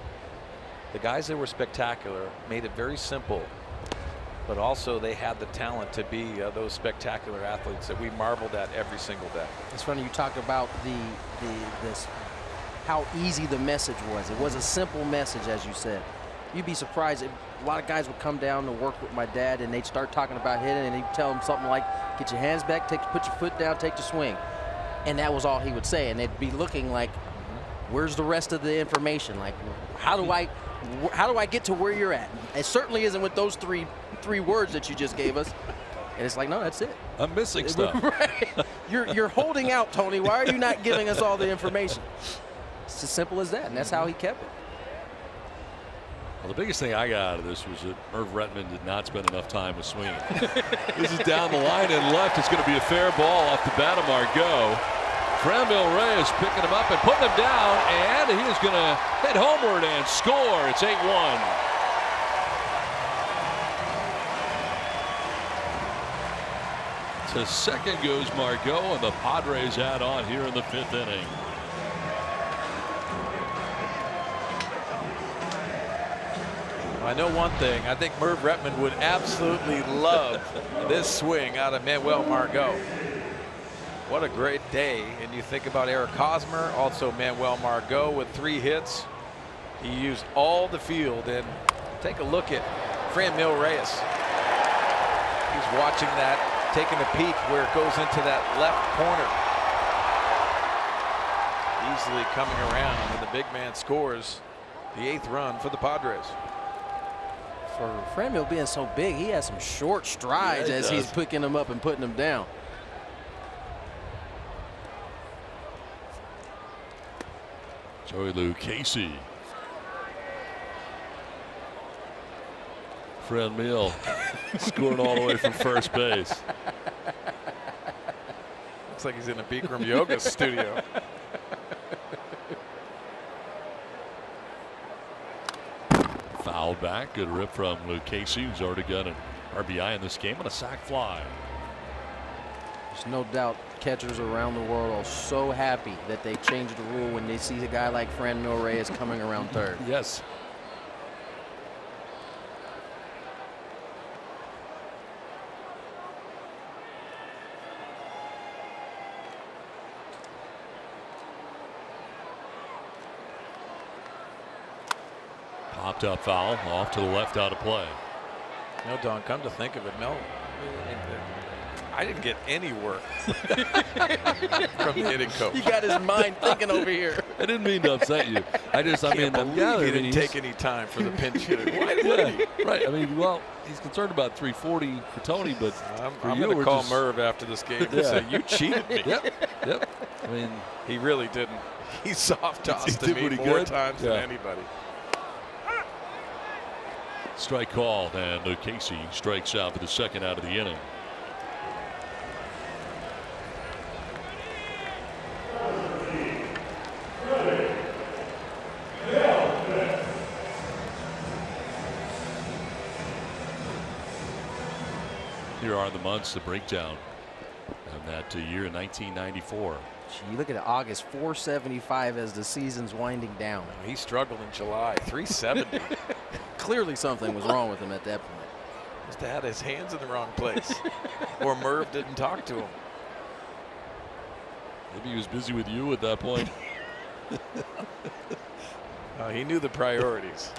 The guys that were spectacular made it very simple, but also they had the talent to be those spectacular athletes that we marveled at every single day. It's funny you talk about this how easy the message was. It was a simple message, as you said. You'd be surprised if a lot of guys would come down to work with my dad and they'd start talking about hitting, and he'd tell them something like, get your hands back, put your foot down, take the swing. And that was all he would say. And they'd be looking like, where's the rest of the information? Like, how do I get to where you're at? It certainly isn't with those three words that you just gave us. And it's like, no, that's it. I'm missing stuff. Right. You're holding out, Tony. Why are you not giving us all the information? It's as simple as that, and that's how he kept it. Well, the biggest thing I got out of this was that Merv Retman did not spend enough time with swinging. This is down the line and left. It's going to be a fair ball off the bat of Margot. Franmil Reyes picking him up and putting him down, and he is going to hit homeward and score. It's 8-1. To second goes Margot, and the Padres add on here in the 5th inning. I know one thing. I think Merv Retman would absolutely love this swing out of Manuel Margot. What a great day. And you think about Eric Hosmer, also Manuel Margot with 3 hits. He used all the field. And take a look at Franmil Reyes. He's watching that, taking a peek where it goes into that left corner. Easily coming around, and the big man scores the 8th run for the Padres. For Franmil being so big, he has some short strides as he's picking them up and putting them down. Joey Lucchesi. Franmil scoring all the way from first base. Looks like he's in a Bikram yoga studio. Foul back. Good rip from Lucchesi, who's already got an RBI in this game and a sac fly. There's no doubt catchers around the world are so happy that they changed the rule when they see a guy like Franmil Reyes coming around third. Yes. Popped up foul off to the left out of play. No, Don, come to think of it, Mel, I didn't get any work from the hitting coach. He got his mind thinking over here. I didn't mean to upset you. I mean, he didn't take any time for the pinch hitter. Why would he? Right. I mean, well, he's concerned about 340 for Tony, but I'm going to call Merv after this game and say, you cheated me. Yep. I mean, he really didn't. He soft tossed to me more times than anybody. Strike called, and Lucchesi strikes out for the second out of the inning. Here are the months, the breakdown of that year in 1994. You look at August, 475 as the season's winding down. He struggled in July, 370. Clearly something was wrong with him at that point. Must have had his hands in the wrong place. Or Merv didn't talk to him. Maybe he was busy with you at that point. He knew the priorities.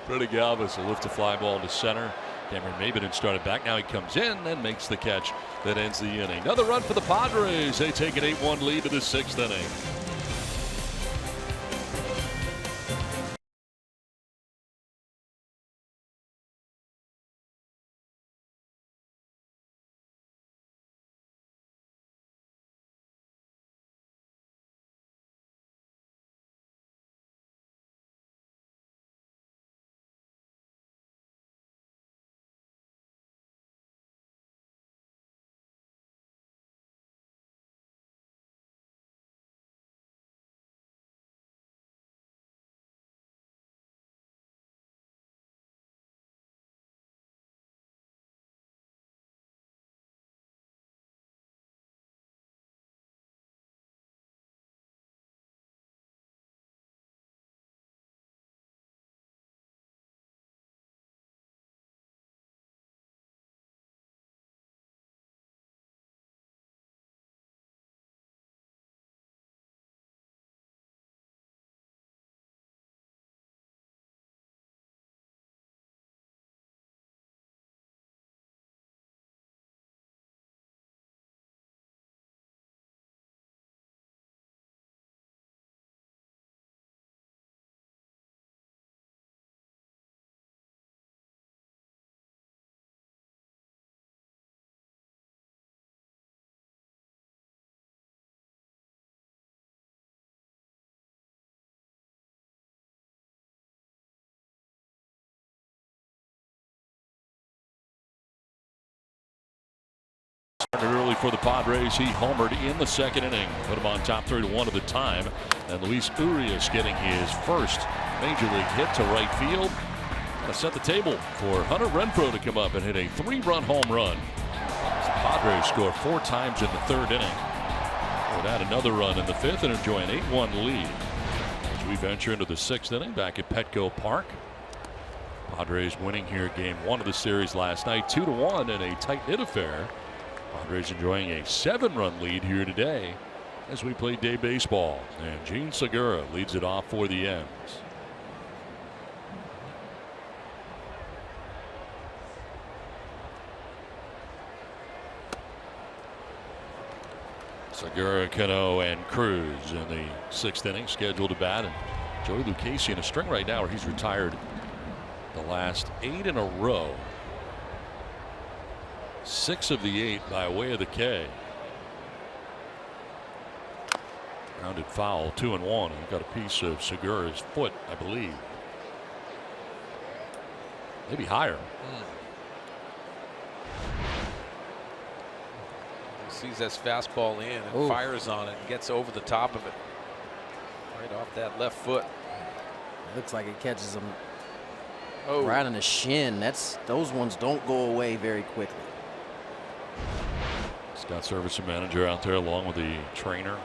Freddie Galvis will lift a fly ball to center. Cameron Maben started back. Now he comes in and makes the catch that ends the inning. Another run for the Padres. They take an 8-1 lead to the 6th inning. Early for the Padres. He homered in the 2nd inning. Put him on top 3-1 at the time. And Luis Urias getting his first major league hit to right field. To set the table for Hunter Renfroe to come up and hit a 3-run home run. The Padres score 4 times in the 3rd inning. Would add another run in the 5th and enjoy an 8-1 lead. As we venture into the 6th inning back at Petco Park. Padres winning here game 1 of the series last night, 2-1 in a tight-knit affair. Padres enjoying a 7-run lead here today as we play day baseball. And Gene Segura leads it off for the M's. Segura, Cano, and Cruz in the 6th inning scheduled to bat. And Joey Lucchesi in a string right now where he's retired the last 8 in a row. 6 of the 8 by way of the K. Grounded foul, 2-1. He got a piece of Segura's foot, I believe. Maybe higher. He sees that fastball in and fires on it and gets over the top of it. Right off that left foot. It looks like it catches him right on the shin. Those ones don't go away very quickly. Scott Service and manager out there along with the trainer.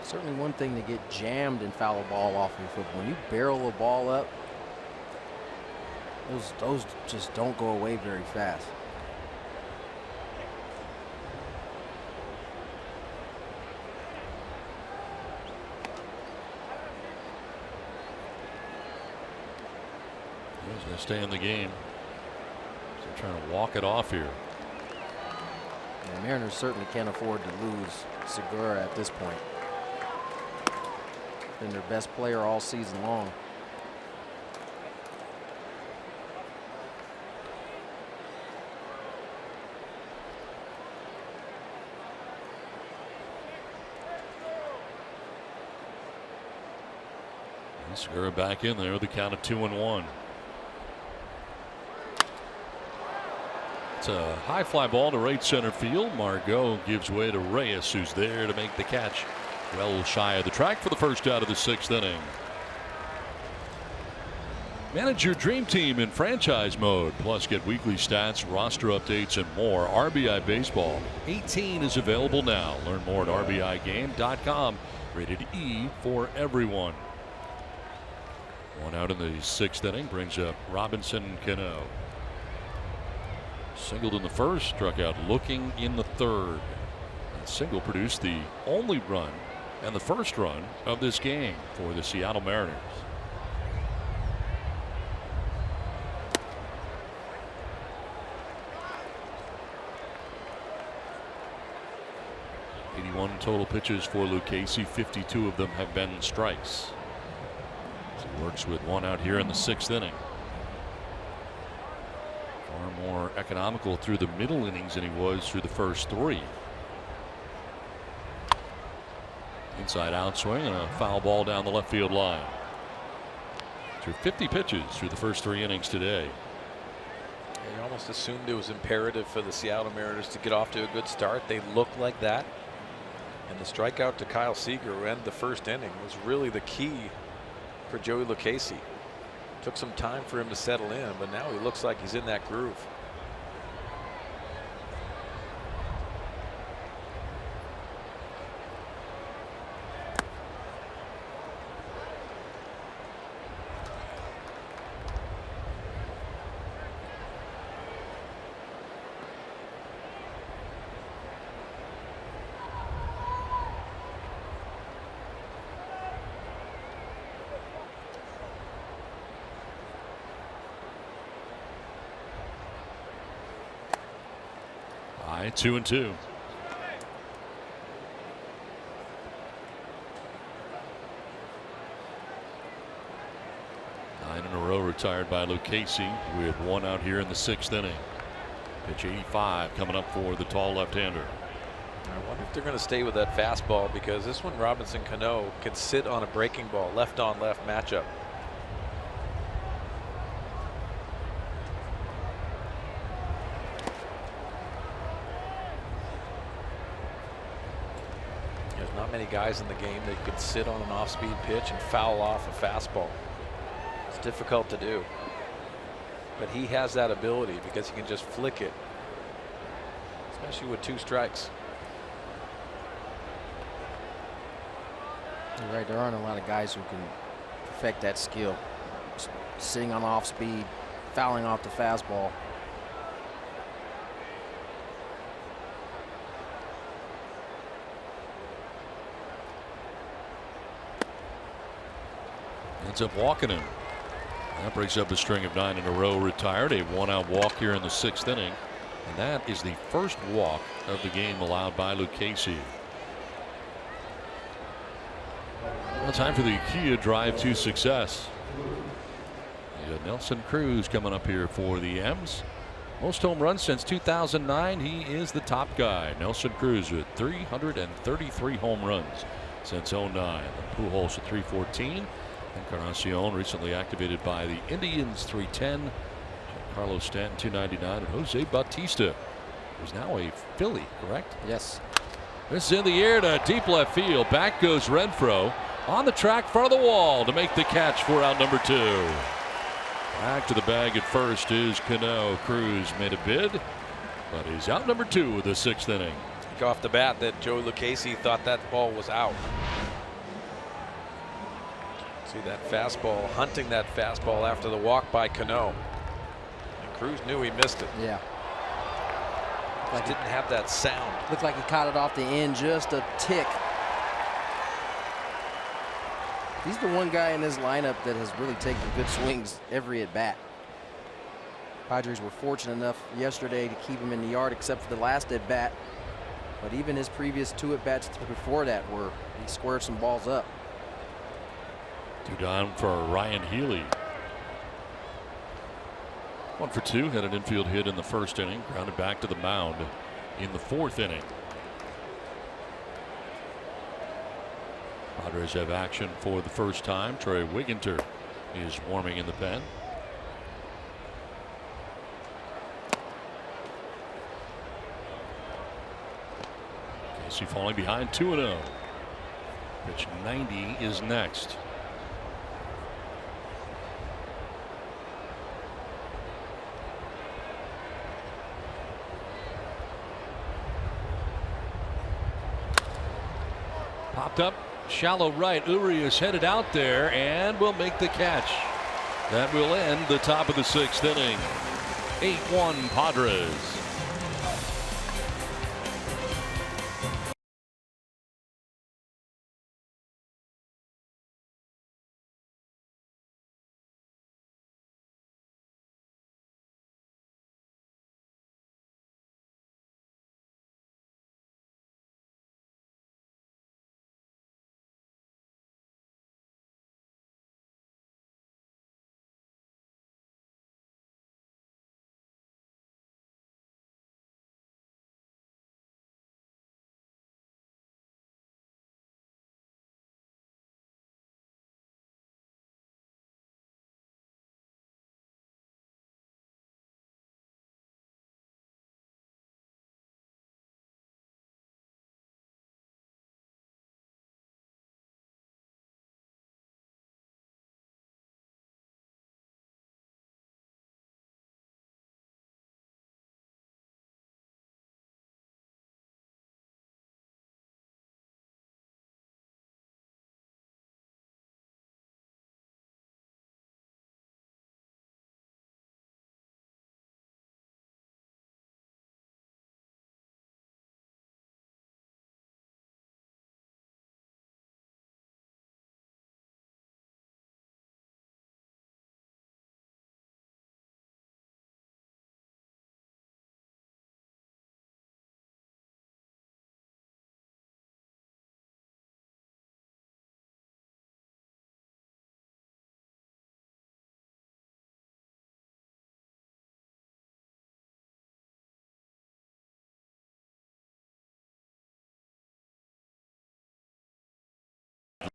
Certainly one thing to get jammed and foul a ball off your foot. When you barrel a ball up, those just don't go away very fast. He's going to stay in the game. So trying to walk it off here. The Mariners certainly can't afford to lose Segura at this point. Been their best player all season long. Segura back in there with the count of 2-1. It's a high fly ball to right center field. Margot gives way to Reyes, who's there to make the catch. Well shy of the track for the first out of the 6th inning. Manage your dream team in franchise mode. Plus, get weekly stats, roster updates, and more. RBI Baseball 18 is available now. Learn more at RBIGame.com. Rated E for everyone. One out in the 6th inning brings up Robinson Cano. Singled in the 1st, struck out looking in the 3rd. That single produced the only run and the first run of this game for the Seattle Mariners. Total pitches for Lucchesi. 52 of them have been strikes. So he works with one out here in the 6th inning. Far more economical through the middle innings than he was through the first 3. Inside outswing and a foul ball down the left field line. Through 50 pitches through the first 3 innings today. You almost assumed it was imperative for the Seattle Mariners to get off to a good start. They look like that. And the strikeout to Kyle Seager who ended the 1st inning was really the key for Joey Lucchesi. Took some time for him to settle in, but now he looks like he's in that groove. High 2-2. Nine in a row retired by Lucchesi with one out here in the 6th inning. Pitch 85 coming up for the tall left-hander. I wonder if they're going to stay with that fastball, because this one Robinson Cano can sit on a breaking ball, left on left matchup. There's not many guys in the game that could sit on an off-speed pitch and foul off a fastball. It's difficult to do, but he has that ability because he can just flick it, especially with 2 strikes. You're right, there aren't a lot of guys who can perfect that skill. Sitting on off speed, fouling off the fastball. Ends up walking him. That breaks up a string of 9 in a row retired. A one-out walk here in the 6th inning. And that is the first walk of the game allowed by Lucchesi. Well, time for the Kia drive to success. You got Nelson Cruz coming up here for the M's. Most home runs since 2009. He is the top guy. Nelson Cruz with 333 home runs since 09. Pujols at 314. Encarnacion recently activated by the Indians, 310. Carlos Stanton 299, and Jose Bautista, who's now a Philly, correct? Yes. This is in the air to deep left field. Back goes Renfroe on the track front of the wall to make the catch for out number 2. Back to the bag at first is Cano. Cruz made a bid, but he's out number 2 with the 6th inning. Off the bat that Joey Lucchesi thought that ball was out. See that fastball, hunting that fastball after the walk by Cano. And Cruz knew he missed it. Yeah. Like didn't have that sound. Looked like he caught it off the end just a tick. He's the one guy in this lineup that has really taken good swings every at bat. Padres were fortunate enough yesterday to keep him in the yard except for the last at bat. But even his previous 2 at bats before that he squared some balls up. 2 down for Ryan Healy. 1 for 2, had an infield hit in the 1st inning, grounded back to the mound in the 4th inning. Padres have action for the first time. Troy Wigginter is warming in the pen. Casey falling behind 2-0. Pitch 90 is next. Popped up shallow right. Urias headed out there and will make the catch. That will end the top of the 6th inning. 8-1 Padres.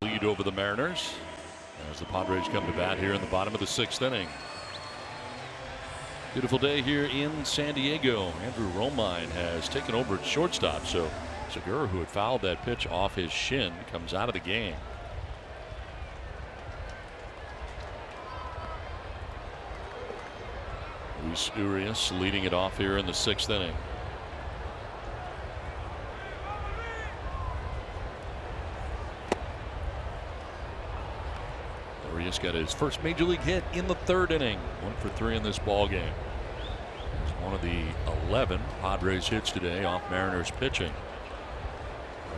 Lead over the Mariners as the Padres come to bat here in the bottom of the 6th inning. Beautiful day here in San Diego. Andrew Romine has taken over at shortstop, so Segura, who had fouled that pitch off his shin, comes out of the game. Luis Urias leading it off here in the 6th inning. Urias got his first major league hit in the 3rd inning. 1 for 3 in this ball game. It's one of the 11 Padres hits today off Mariners pitching.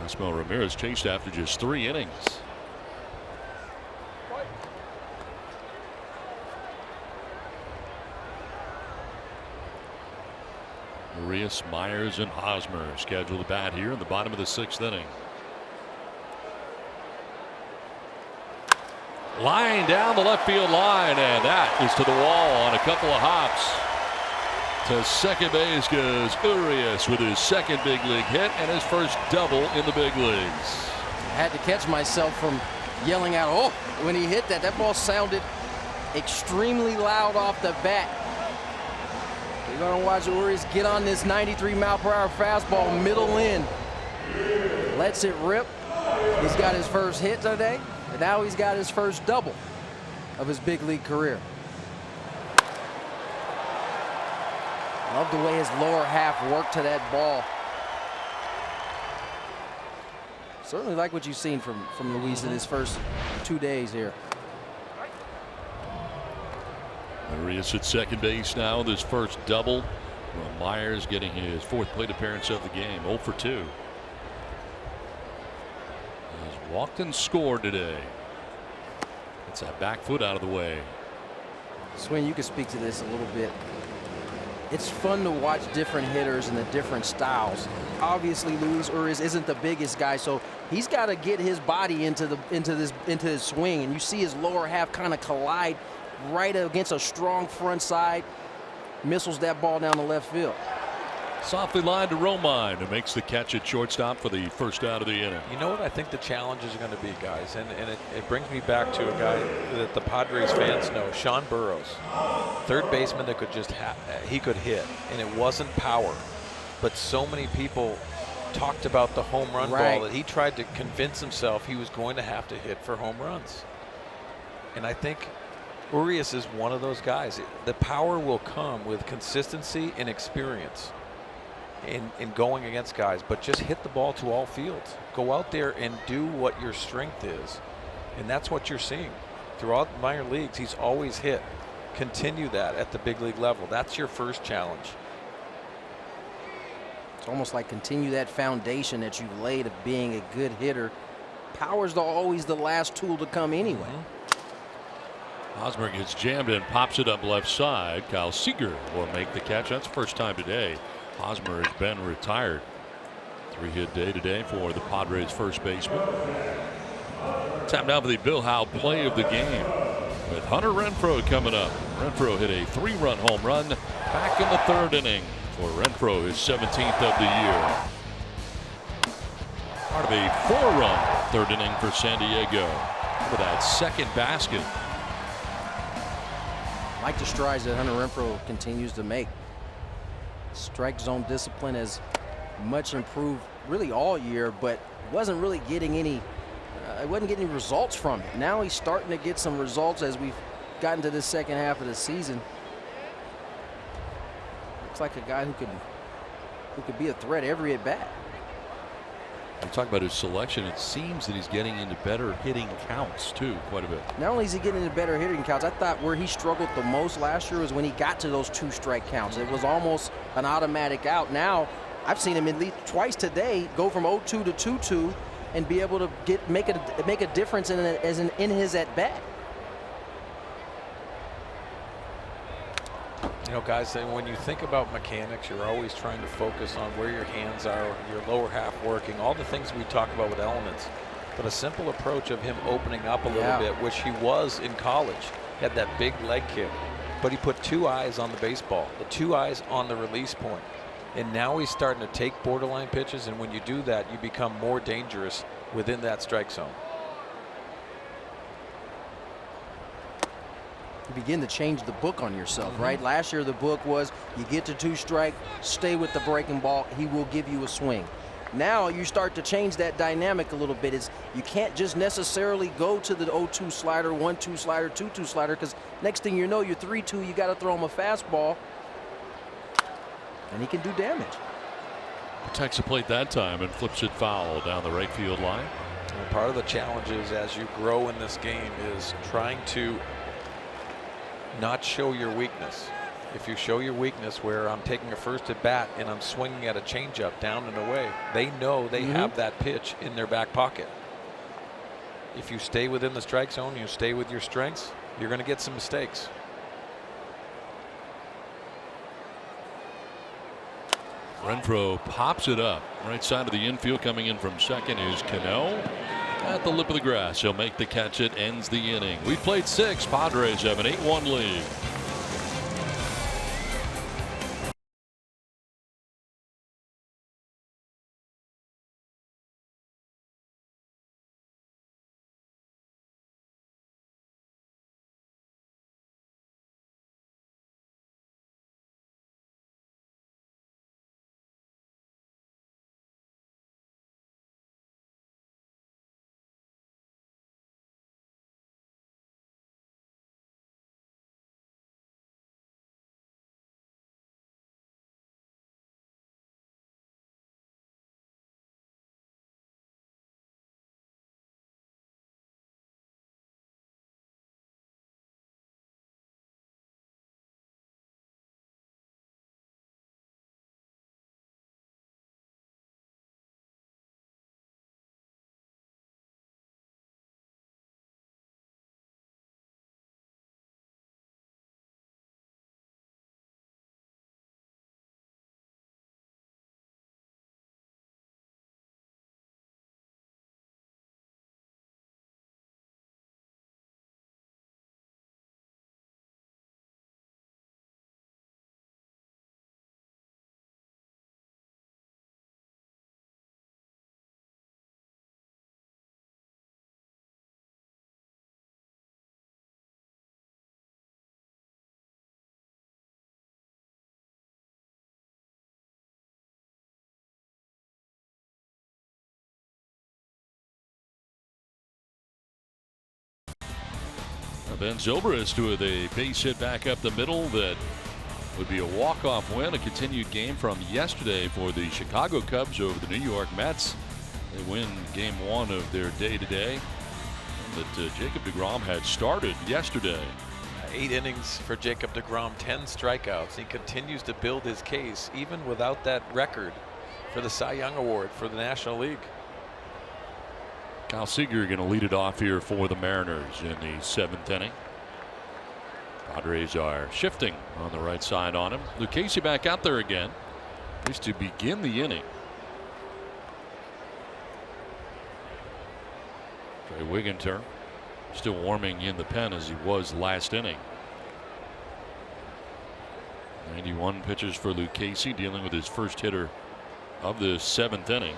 Esmael Ramirez chased after just 3 innings. Urias, Myers, and Hosmer scheduled to bat here in the bottom of the 6th inning. Line down the left field line, and that is to the wall on a couple of hops. To second base goes Urias with his 2nd big league hit and his first double in the big leagues. I had to catch myself from yelling out, oh, when he hit that. That ball sounded extremely loud off the bat. You're going to watch Urias get on this 93-mile-per-hour fastball middle in. Lets it rip. He's got his first hit today. And now he's got his first double of his big league career. Love the way his lower half worked to that ball. Certainly like what you've seen from Luis in his first 2 days here. Urias at second base now with his first double. Well, Myers getting his 4th plate appearance of the game. 0 for 2. Has walked and scored today. It's that back foot out of the way. Swin, you can speak to this a little bit. It's fun to watch different hitters and the different styles. Obviously, Luis Urias isn't the biggest guy, so he's got to get his body into his swing, and you see his lower half kind of collide right against a strong front side. Missiles that ball down the left field. Softly lined to Romine, who makes the catch at shortstop for the first out of the inning. You know what I think the challenges are going to be, guys, and it brings me back to a guy that the Padres fans know, Sean Burroughs, 3rd baseman that could just he could hit, and it wasn't power, but so many people talked about the home run ball that he tried to convince himself he was going to have to hit for home runs. And I think Urias is one of those guys. The power will come with consistency and experience. in going against guys, but just hit the ball to all fields. Go out there and do what your strength is. And that's what you're seeing. Throughout the minor leagues, he's always hit. Continue that at the big league level. That's your first challenge. It's almost like continue that foundation that you've laid of being a good hitter. Power's always the last tool to come anyway. Hosmer gets jammed and pops it up left side. Kyle Seager will make the catch. That's the first time today Hosmer has been retired. 3-hit day today for the Padres first baseman. Time now for the Bill Howe play of the game with Hunter Renfroe coming up. Renfroe hit a 3-run home run back in the 3rd inning for Renfroe, his 17th of the year. Part of a 4-run 3rd inning for San Diego for that 2nd basket. I like the strides that Hunter Renfroe continues to make. Strike zone discipline has much improved really all year, but wasn't really getting any results from it. Now he's starting to get some results as we've gotten to the second half of the season. Looks like a guy who could be a threat every at bat. We talk about his selection. It seems that he's getting into better hitting counts too, quite a bit. Not only is he getting into better hitting counts, I thought where he struggled the most last year was when he got to those 2-strike counts. It was almost an automatic out. Now I've seen him at least twice today go from 0-2 to 2-2 and be able to make a difference in his at bat. You know, guys, when you think about mechanics, you're always trying to focus on where your hands are, your lower half working, all the things we talk about with elements. But a simple approach of him opening up a little bit, which he was in college, had that big leg kick, but he put 2 eyes on the baseball, the 2 eyes on the release point. And now he's starting to take borderline pitches, and when you do that, you become more dangerous within that strike zone. You begin to change the book on yourself, right? Last year the book was you get to 2-strike, stay with the breaking ball, he will give you a swing. Now you start to change that dynamic a little bit. You can't just necessarily go to the 0-2 slider, 1-2 slider, 2-2 slider, because next thing you know, you're 3-2, you got to throw him a fastball, and he can do damage. Protects the plate that time and flips it foul down the right field line. And part of the challenge is, as you grow in this game, is trying to not show your weakness. If you show your weakness where I'm taking a first at bat and I'm swinging at a changeup down and away, they know they have that pitch in their back pocket. If you stay within the strike zone, you stay with your strengths, you're going to get some mistakes. Renfroe pops it up right side of the infield. Coming in from second is Cano at the lip of the grass. He'll make the catch. It ends the inning. We played 6. Padres have an 8-1 lead. Ben Zobrist with a base hit back up the middle that would be a walk-off win, a continued game from yesterday for the Chicago Cubs over the New York Mets. They win game 1 of their day today that Jacob deGrom had started yesterday. 8 innings for Jacob deGrom, 10 strikeouts. He continues to build his case even without that record for the Cy Young Award for the National League. Kyle Seager going to lead it off here for the Mariners in the 7th inning. Padres are shifting on the right side on him. Lucchesi back out there again. Just to begin the inning. Trey Wigginton still warming in the pen as he was last inning. 91 pitches for Lucchesi, dealing with his first hitter of the 7th inning.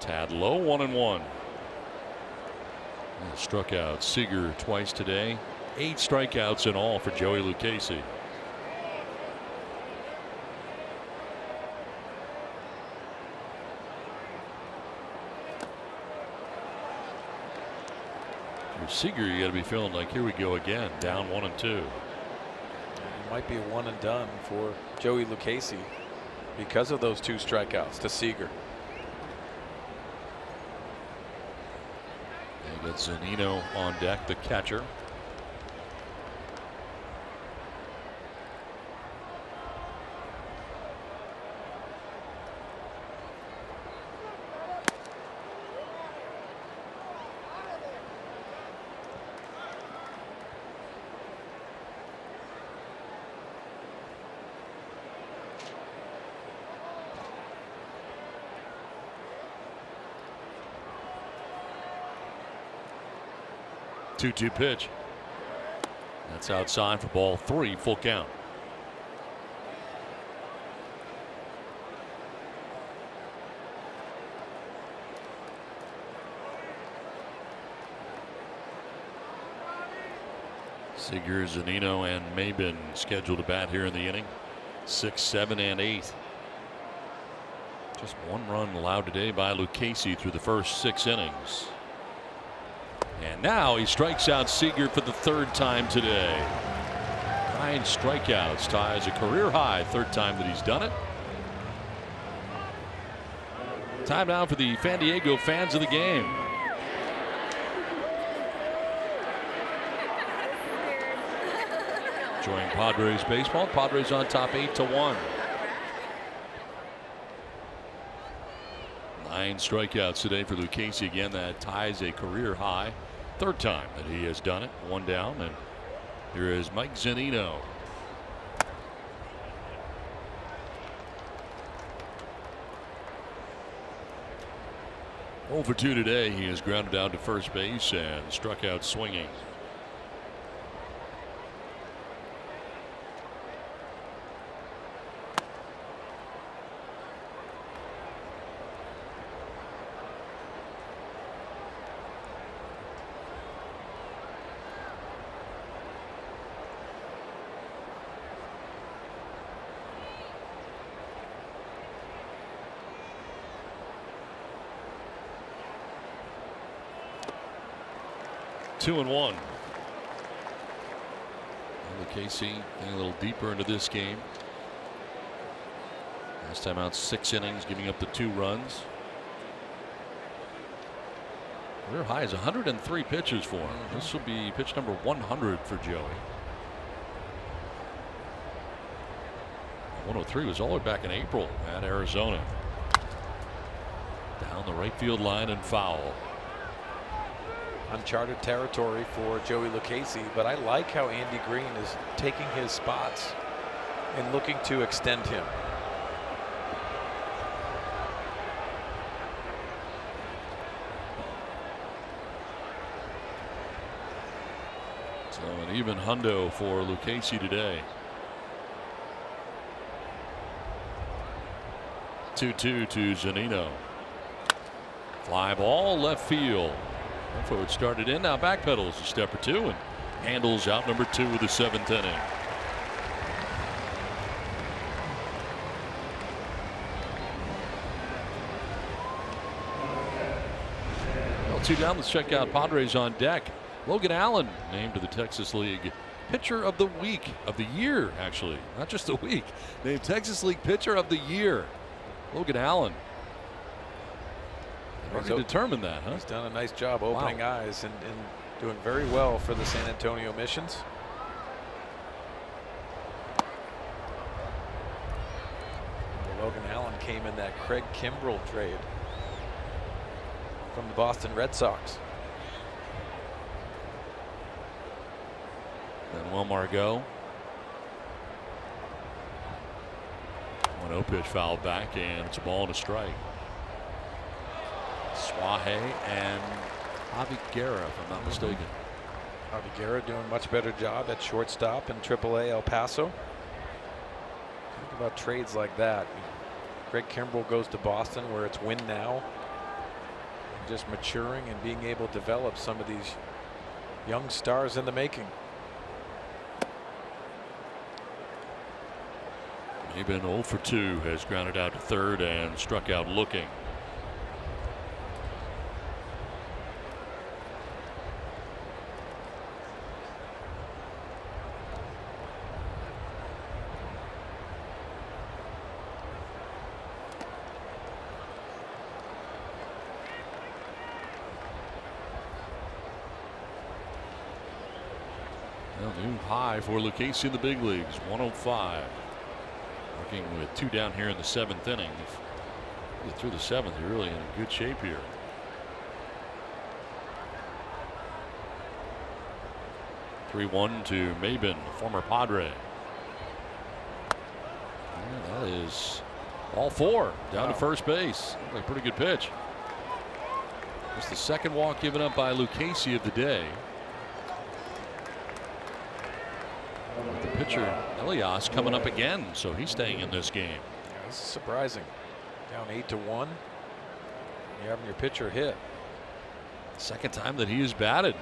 Tad low, 1-1. Struck out Seager twice today. 8 strikeouts in all for Joey Lucchesi. For Seager, you got to be feeling like, here we go again, down 1-2. It might be a one and done for Joey Lucchesi because of those 2 strikeouts to Seager. They got Zunino on deck, the catcher. Two pitch. That's outside for ball 3, full count. Seager, Zunino, and Maben scheduled to bat here in the inning. 6, 7, and 8. Just 1 run allowed today by Lucchesi through the first 6 innings. And now he strikes out Seager for the 3rd time today. 9 strikeouts, ties a career high, 3rd time that he's done it. Time now for the San Diego fans of the game. Enjoying Padres baseball. Padres on top 8-1. 9 strikeouts today for Lucchesi. Again, that ties a career high. 3rd time that he has done it. 1 down, and here is Mike Zunino. Over 2 today. He has grounded out to first base and struck out swinging. Two and 1. Lucchesi getting a little deeper into this game. Last time out 6 innings, giving up the 2 runs. Career high is 103 pitches for him. This will be pitch number 100 for Joey. 103 was all the way back in April at Arizona. Down the right field line and foul. Uncharted territory for Joey Lucchesi, but I like how Andy Green is taking his spots and looking to extend him. So an even hundo for Lucchesi today. 2-2 to Zunino. Fly ball left field. Manfred started in, now backpedals a step or 2 and handles out number 2 of the 7th inning. Well, 2 down. Let's check out Padres on deck. Logan Allen named to the Texas League Pitcher of the Week, of the year, actually, not just the week. Named Texas League Pitcher of the Year, Logan Allen. Already determined that, huh? He's done a nice job opening eyes and doing very well for the San Antonio Missions. Logan Allen came in that Craig Kimbrell trade from the Boston Red Sox. Manuel Margot. 1-0 pitch fouled back, and it's a ball and a strike. Swahe and Javi Guerra, if I'm not mistaken. Javi Guerra doing a much better job at shortstop in AAA El Paso. Think about trades like that. Craig Kimbrell goes to Boston, where it's win now. And just maturing and being able to develop some of these young stars in the making. Maben 0 for 2 has grounded out to third and struck out looking. New high for Lucchesi in the big leagues, 105. Working with 2 down here in the 7th inning. Through the 7th, you're really in good shape here. (3-1) to Maben, former Padre. Yeah, that is all 4 down to first base. A pretty good pitch. It's the second walk given up by Lucchesi of the day. The pitcher Elias coming up again, so he's staying in this game. Yeah, this is surprising. Down 8-1. You're having your pitcher hit. Second time that he has batted.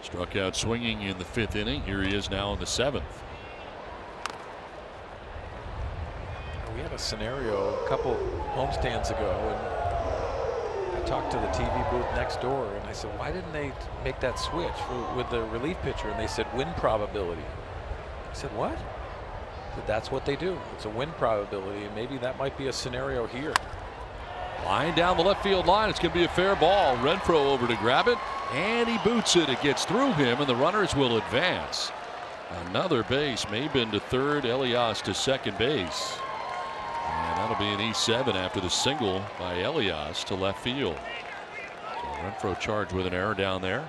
Struck out swinging in the 5th inning. Here he is now in the 7th. We had a scenario a couple homestands ago, and I talked to the TV booth next door, and I said, why didn't they make that switch with the relief pitcher? And they said win probability. I said, what? I said, that's what they do. It's a win probability, and maybe that might be a scenario here. Line down the left field line. It's going to be a fair ball. Renfroe over to grab it, and he boots it. It gets through him, and the runners will advance. Another base. Maben to third, Elias to second base. And that'll be an E7 after the single by Elias to left field. So Renfroe charged with an error down there.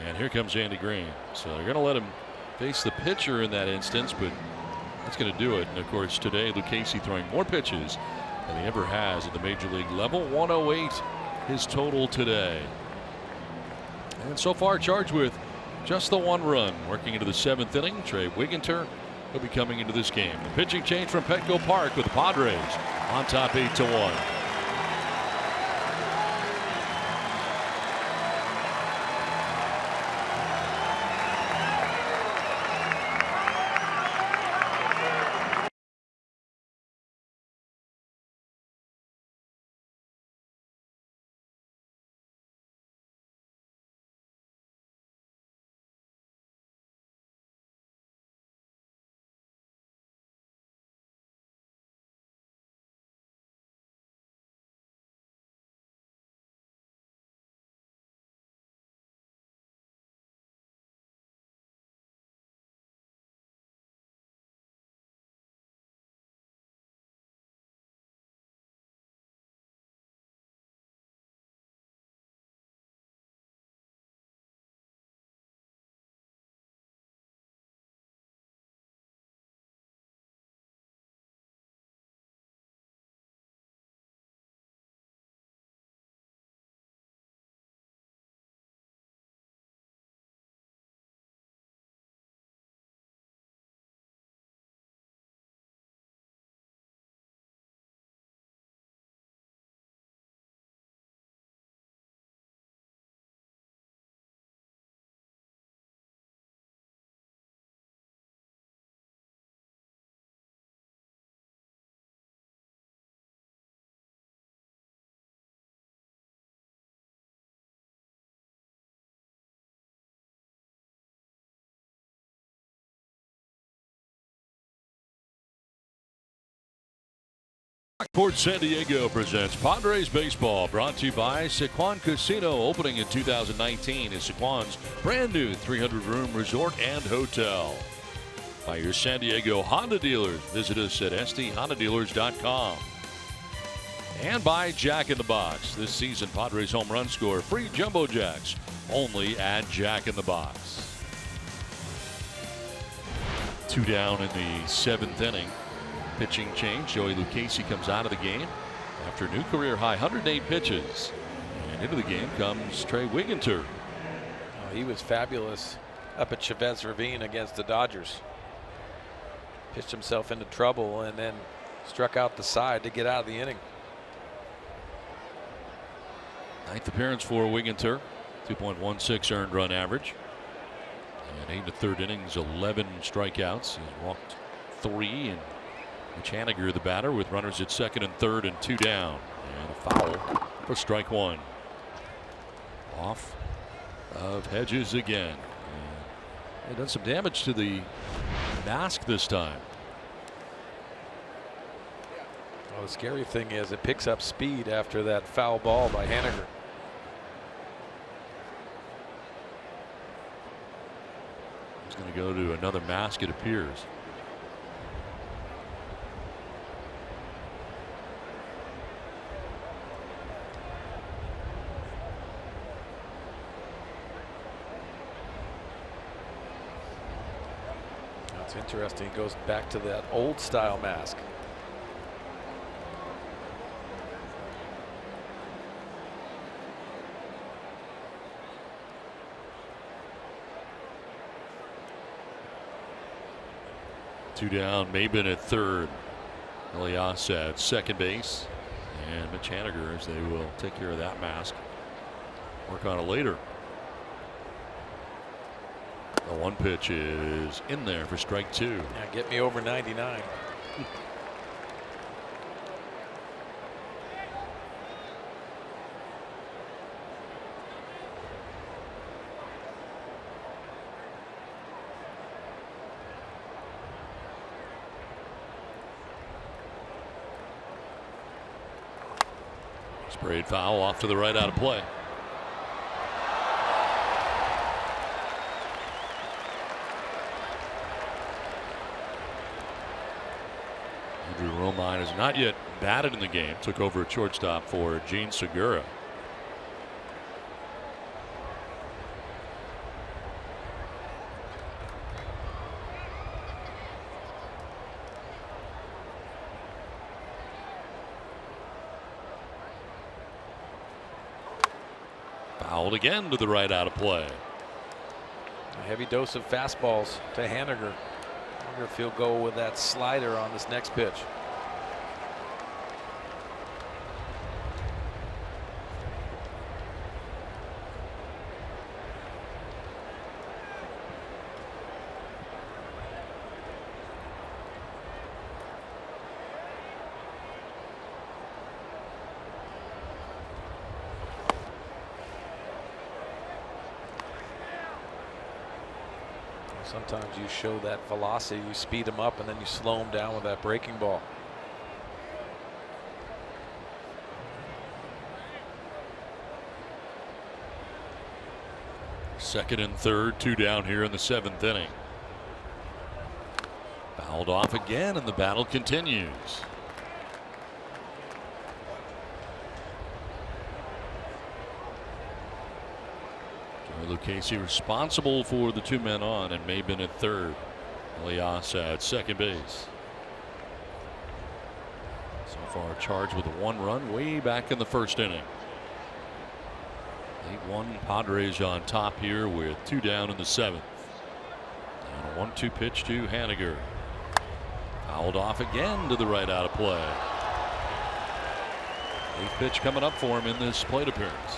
And here comes Andy Green. So they're going to let him face the pitcher in that instance, but that's going to do it. And of course, today, Lucchesi throwing more pitches than he ever has at the major league level. 108 his total today. And so far, charged with just the 1 run. Working into the 7th inning, Trey Wigginter will be coming into this game. The pitching change from Petco Park with the Padres on top 8-1. Port San Diego presents Padres Baseball, brought to you by Sequan Casino, opening in 2019 is Sequan's brand new 300-room resort and hotel. By your San Diego Honda dealers. Visit us at sthondadealers.com. And by Jack in the Box. This season, Padres home run score, free Jumbo Jacks, only at Jack in the Box. 2 down in the 7th inning. Pitching change. Joey Lucchesi comes out of the game after a new career high 108 pitches. And into the game comes Trey Wigginton. Oh, he was fabulous up at Chavez Ravine against the Dodgers. Pitched himself into trouble and then struck out the side to get out of the inning. 9th appearance for Wigginton. 2.16 earned run average. And 8 1/3 innings, 11 strikeouts. He's walked 3, and Hanniger, the batter, with runners at 2nd and 3rd and 2 down. And a foul for strike 1. Off of Hedges again. And done some damage to the mask this time. Well, the scary thing is it picks up speed after that foul ball by Hanniger. He's going to go to another mask, it appears. It's interesting. He goes back to that old style mask. Two down, Maben at 3rd. Elias at 2nd base. And Mitch Haniger, as they will take care of that mask. Work on it later. The 1 pitch is in there for strike 2. Yeah, get me over 99. Sprayed foul off to the right, out of play. Andrew Romine has not yet batted in the game. Took over at shortstop for Gene Segura. Fouled again to the right, out of play. A heavy dose of fastballs to Haniger. I wonder if he'll go with that slider on this next pitch. Sometimes you show that velocity, you speed them up, and then you slow them down with that breaking ball. Second and 3rd, 2 down here in the 7th inning. Fouled off again, and the battle continues. Lucchesi responsible for the 2 men on, and Maben at 3rd. Elias at 2nd base. So far charged with a 1 run way back in the 1st inning. 8-1 Padres on top here with 2 down in the 7th. And a 1-2 pitch to Haniger. Fouled off again to the right, out of play. 8th pitch coming up for him in this plate appearance.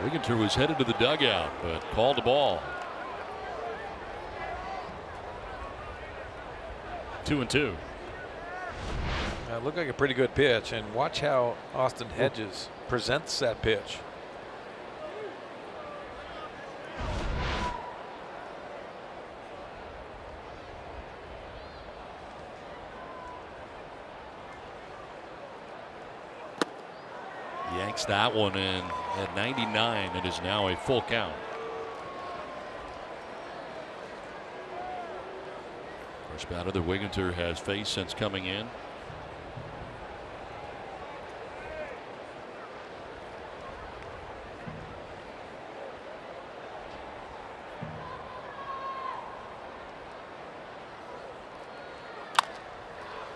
Wigginton was headed to the dugout, but called the ball. 2-2. Looked like a pretty good pitch, and watch how Austin Hedges presents that pitch. Yanks that one in at 99. It is now a full count. First batter that Wigginter has faced since coming in.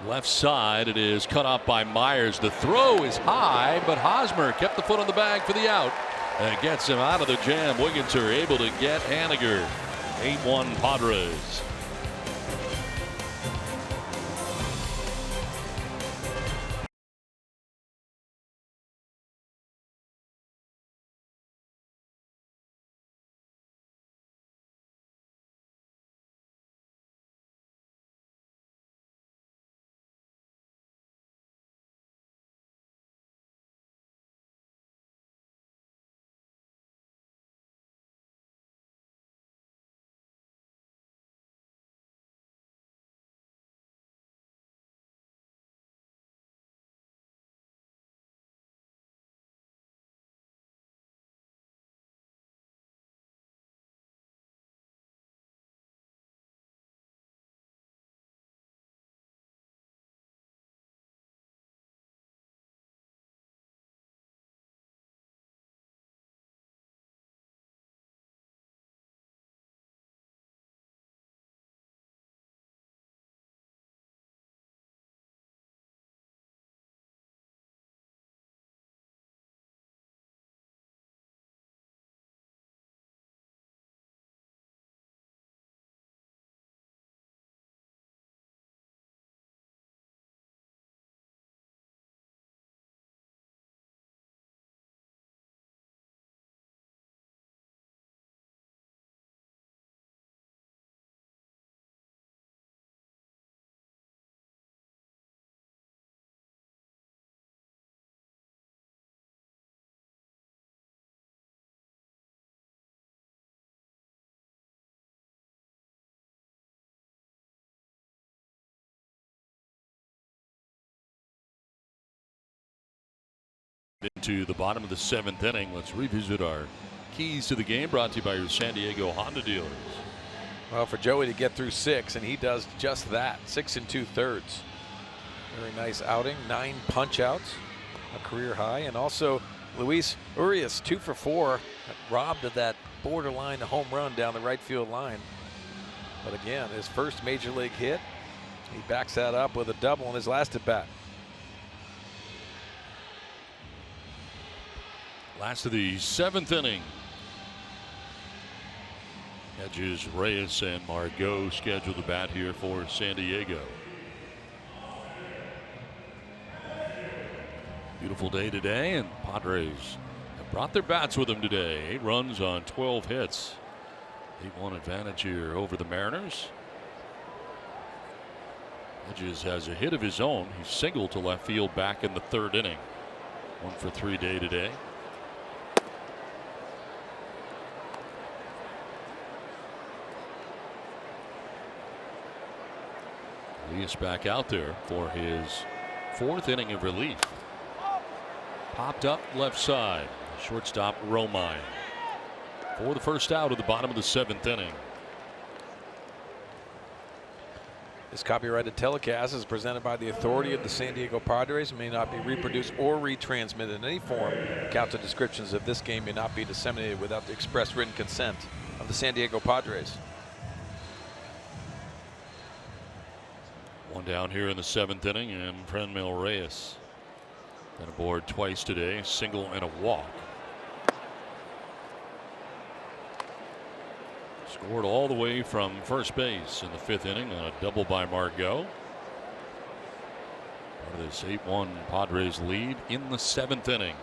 Left side, it is cut off by Myers. The throw is high, but Hosmer kept the foot on the bag for the out and gets him out of the jam. Wigginter able to get Haniger. 8-1 Padres. Into the bottom of the 7th inning. Let's revisit our keys to the game, brought to you by your San Diego Honda dealers. Well, for Joey to get through 6, and he does just that. 6 2/3. Very nice outing. 9 punch outs, a career high. And also Luis Urias 2 for 4, robbed of that borderline home run down the right field line. But again, his first major league hit, he backs that up with a double in his last at bat. Last of the 7th inning. Hedges, Reyes, and Margot scheduled to bat here for San Diego. Beautiful day today, and Padres have brought their bats with them today. 8 runs on 12 hits. 8-1 advantage here over the Mariners. Hedges has a hit of his own. He singled to left field back in the 3rd inning. 1 for 3 day today. Urias back out there for his 4th inning of relief. Popped up left side. Shortstop Romine for the first out of the bottom of the 7th inning. This copyrighted telecast is presented by the authority of the San Diego Padres and may not be reproduced or retransmitted in any form. Accounts and descriptions of this game may not be disseminated without the express written consent of the San Diego Padres. One down here in the 7th inning, and Franmil Reyes been aboard twice today, a single and a walk. Scored all the way from first base in the 5th inning on a double by Margot. Part of this 8-1 Padres lead in the 7th inning.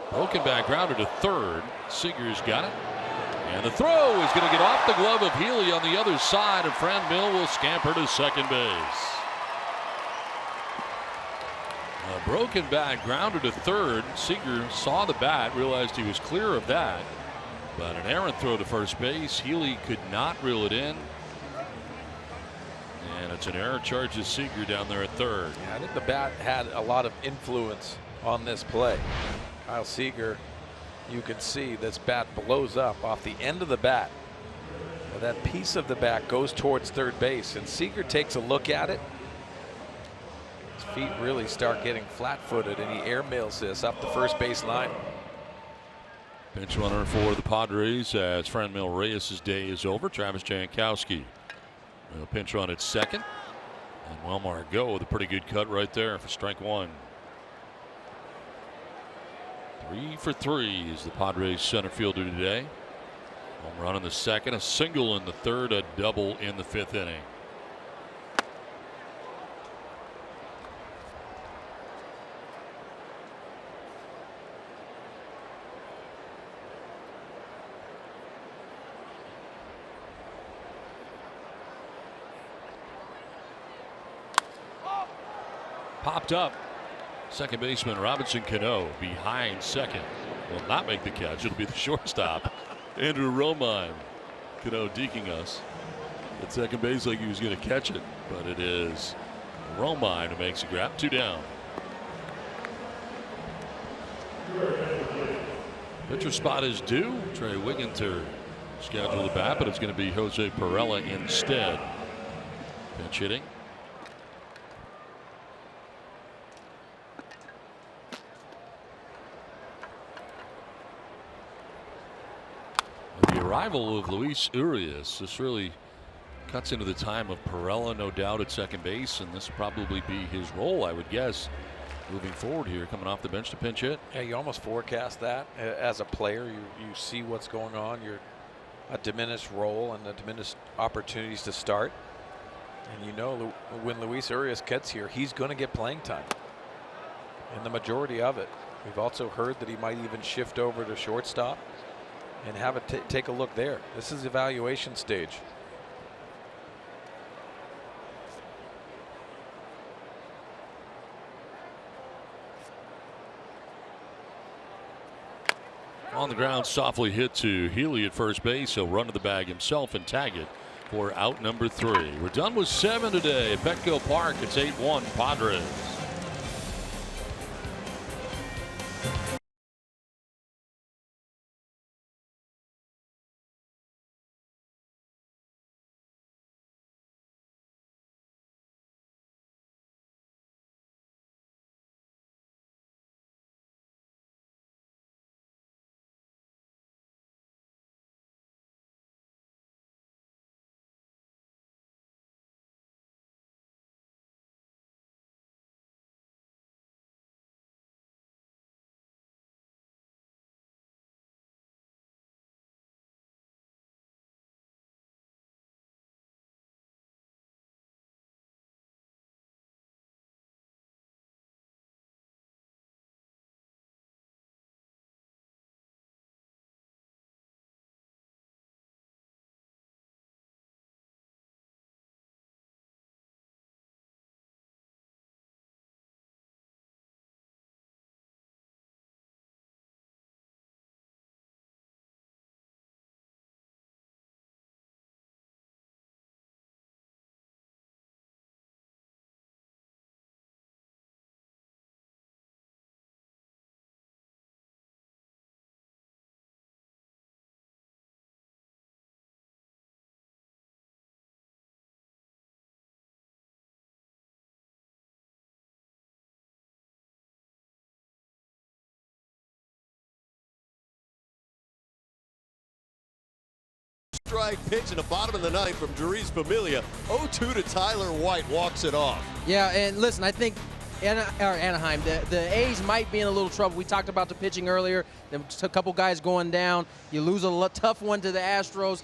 Broken back grounder to 3rd. Seager's got it. And the throw is going to get off the glove of Healy on the other side, and Franmil will scamper to second base. A broken bat grounded to third. Seager saw the bat, realized he was clear of that. But an errant throw to first base. Healy could not reel it in. And it's an error, charges Seager down there at third. Yeah, I think the bat had a lot of influence on this play. Kyle Seager, you can see this bat blows up off the end of the bat. Well, that piece of the bat goes towards third base, and Seager takes a look at it. His feet really start getting flat-footed, and he airmails this up the first base line. Pinch runner for the Padres as Franmil Reyes' day is over. Travis Jankowski. A pinch run at second. And Wilmar go with a pretty good cut right there for strike one. 3 for 3 is the Padres center fielder today. Home run in the second, a single in the third, a double in the fifth inning. Popped up. Second baseman Robinson Cano behind second. Will not make the catch. It'll be the shortstop, Andrew Romine. Cano deking us at second base like he was going to catch it, but it is Romine who makes a grab. 2 down. Pitcher spot is due. Trey Wigginter scheduled the bat, but it's going to be Jose Perella instead. Pinch hitting. The arrival of Luis Urias, this really cuts into the time of Perella, no doubt, at second base, and this will probably be his role, I would guess, moving forward here, coming off the bench to pinch hit. Yeah, you almost forecast that as a player. You see what's going on. You're a diminished role and the diminished opportunities to start, and you know when Luis Urias gets here, he's going to get playing time, and the majority of it. We've also heard that he might even shift over to shortstop and have a take a look there. This is evaluation stage. On the ground, softly hit to Healy at first base. He'll run to the bag himself and tag it for out number 3. We're done with 7 today at Petco Park. It's 8-1 Padres. Strike pitch in the bottom of the ninth from Jeurys Familia. 0-2 to Tyler White, walks it off. Yeah, and listen, I think Anaheim, the A's might be in a little trouble. We talked about the pitching earlier. There's a couple guys going down. You lose a tough one to the Astros.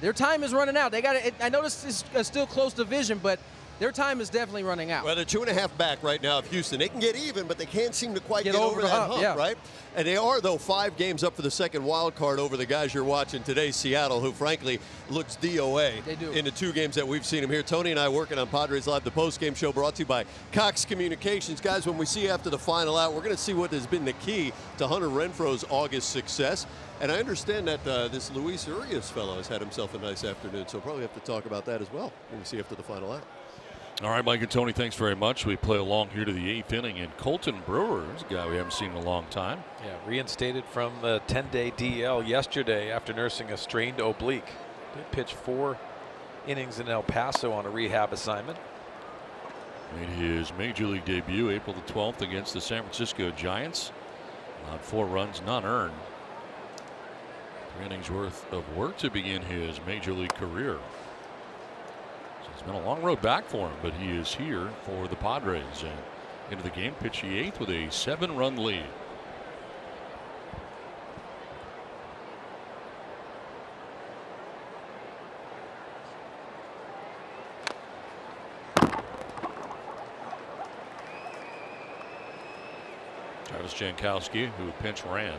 Their time is running out. They got it. I know this is a still close division, but their time is definitely running out. Well, they're 2.5 back right now of Houston. They can get even, but they can't seem to quite get over that hump, yeah. right? And they are, though, 5 games up for the second wild card over the guys you're watching today, Seattle, who frankly looks DOA in the 2 games that we've seen them here. Tony and I working on Padres Live, the post-game show brought to you by Cox Communications. Guys, when we see after the final out, we're going to see what has been the key to Hunter Renfroe's August success. And I understand that this Luis Urias fellow has had himself a nice afternoon, so probably have to talk about that as well when we see after the final out. All right, Mike and Tony, thanks very much. We play along here to the 8th inning, and Colton Brewer is a guy we haven't seen in a long time. Yeah, reinstated from the 10-day DL yesterday after nursing a strained oblique. Did pitch 4 innings in El Paso on a rehab assignment. Made his major league debut April the 12th against the San Francisco Giants. Allowed 4 runs, none earned. 3 innings worth of work to begin his major league career. It's been a long road back for him, but he is here for the Padres. And into the game, pitch the 8th with a 7-run lead. Travis Jankowski, who pinch ran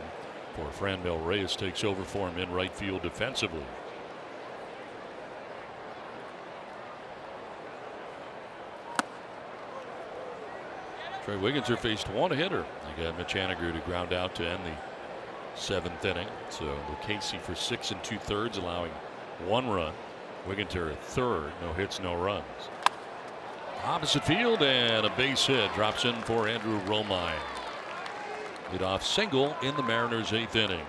for Franmil Reyes, takes over for him in right field defensively. Trey Wigginser faced 1 hitter. They got Mitch Haniger to ground out to end the 7th inning. So Lucchesi for 6 2/3, allowing 1 run. Wigginser at 3rd, no hits, no runs. Opposite field, and a base hit drops in for Andrew Romine. Leadoff single in the Mariners' 8th inning.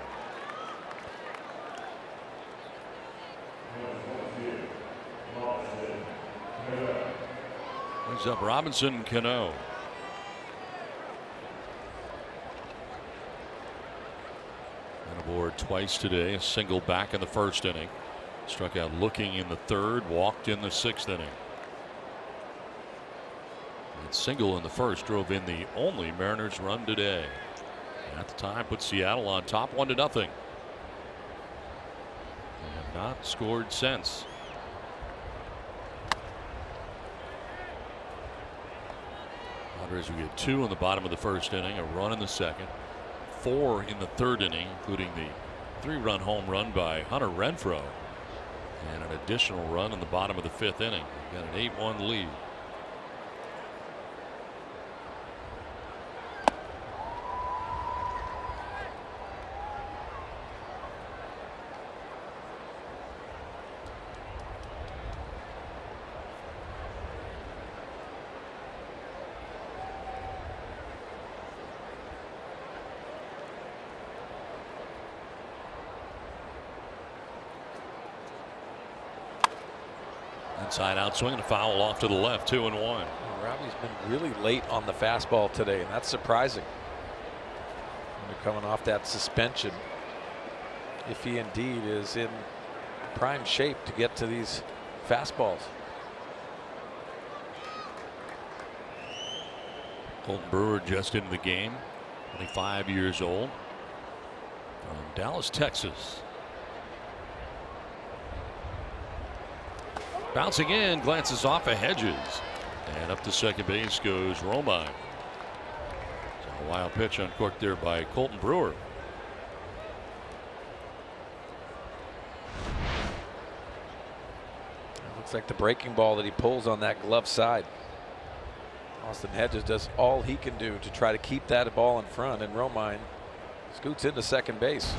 Brings up Robinson Cano. Aboard twice today, a single back in the 1st inning. Struck out looking in the 3rd, walked in the 6th inning. That single in the 1st drove in the only Mariners run today. And at the time, put Seattle on top 1-0. They have not scored since. Padres will get 2 in the bottom of the 1st inning, a run in the 2nd. 4 in the 3rd inning, including the 3-run home run by Hunter Renfroe, and an additional run in the bottom of the 5th inning. We've got an 8-1 lead. Inside out swing and a foul off to the left, 2-1. Robbie's been really late on the fastball today, and that's surprising. When they're coming off that suspension, if he indeed is in prime shape to get to these fastballs. Colton Brewer just into the game, 25 years old, from Dallas, Texas. Bouncing in, glances off of Hedges, and up to second base goes Romine. So a wild pitch uncorked there by Colton Brewer. Looks like the breaking ball that he pulls on that glove side. Austin Hedges does all he can do to try to keep that ball in front, and Romine scoots into second base.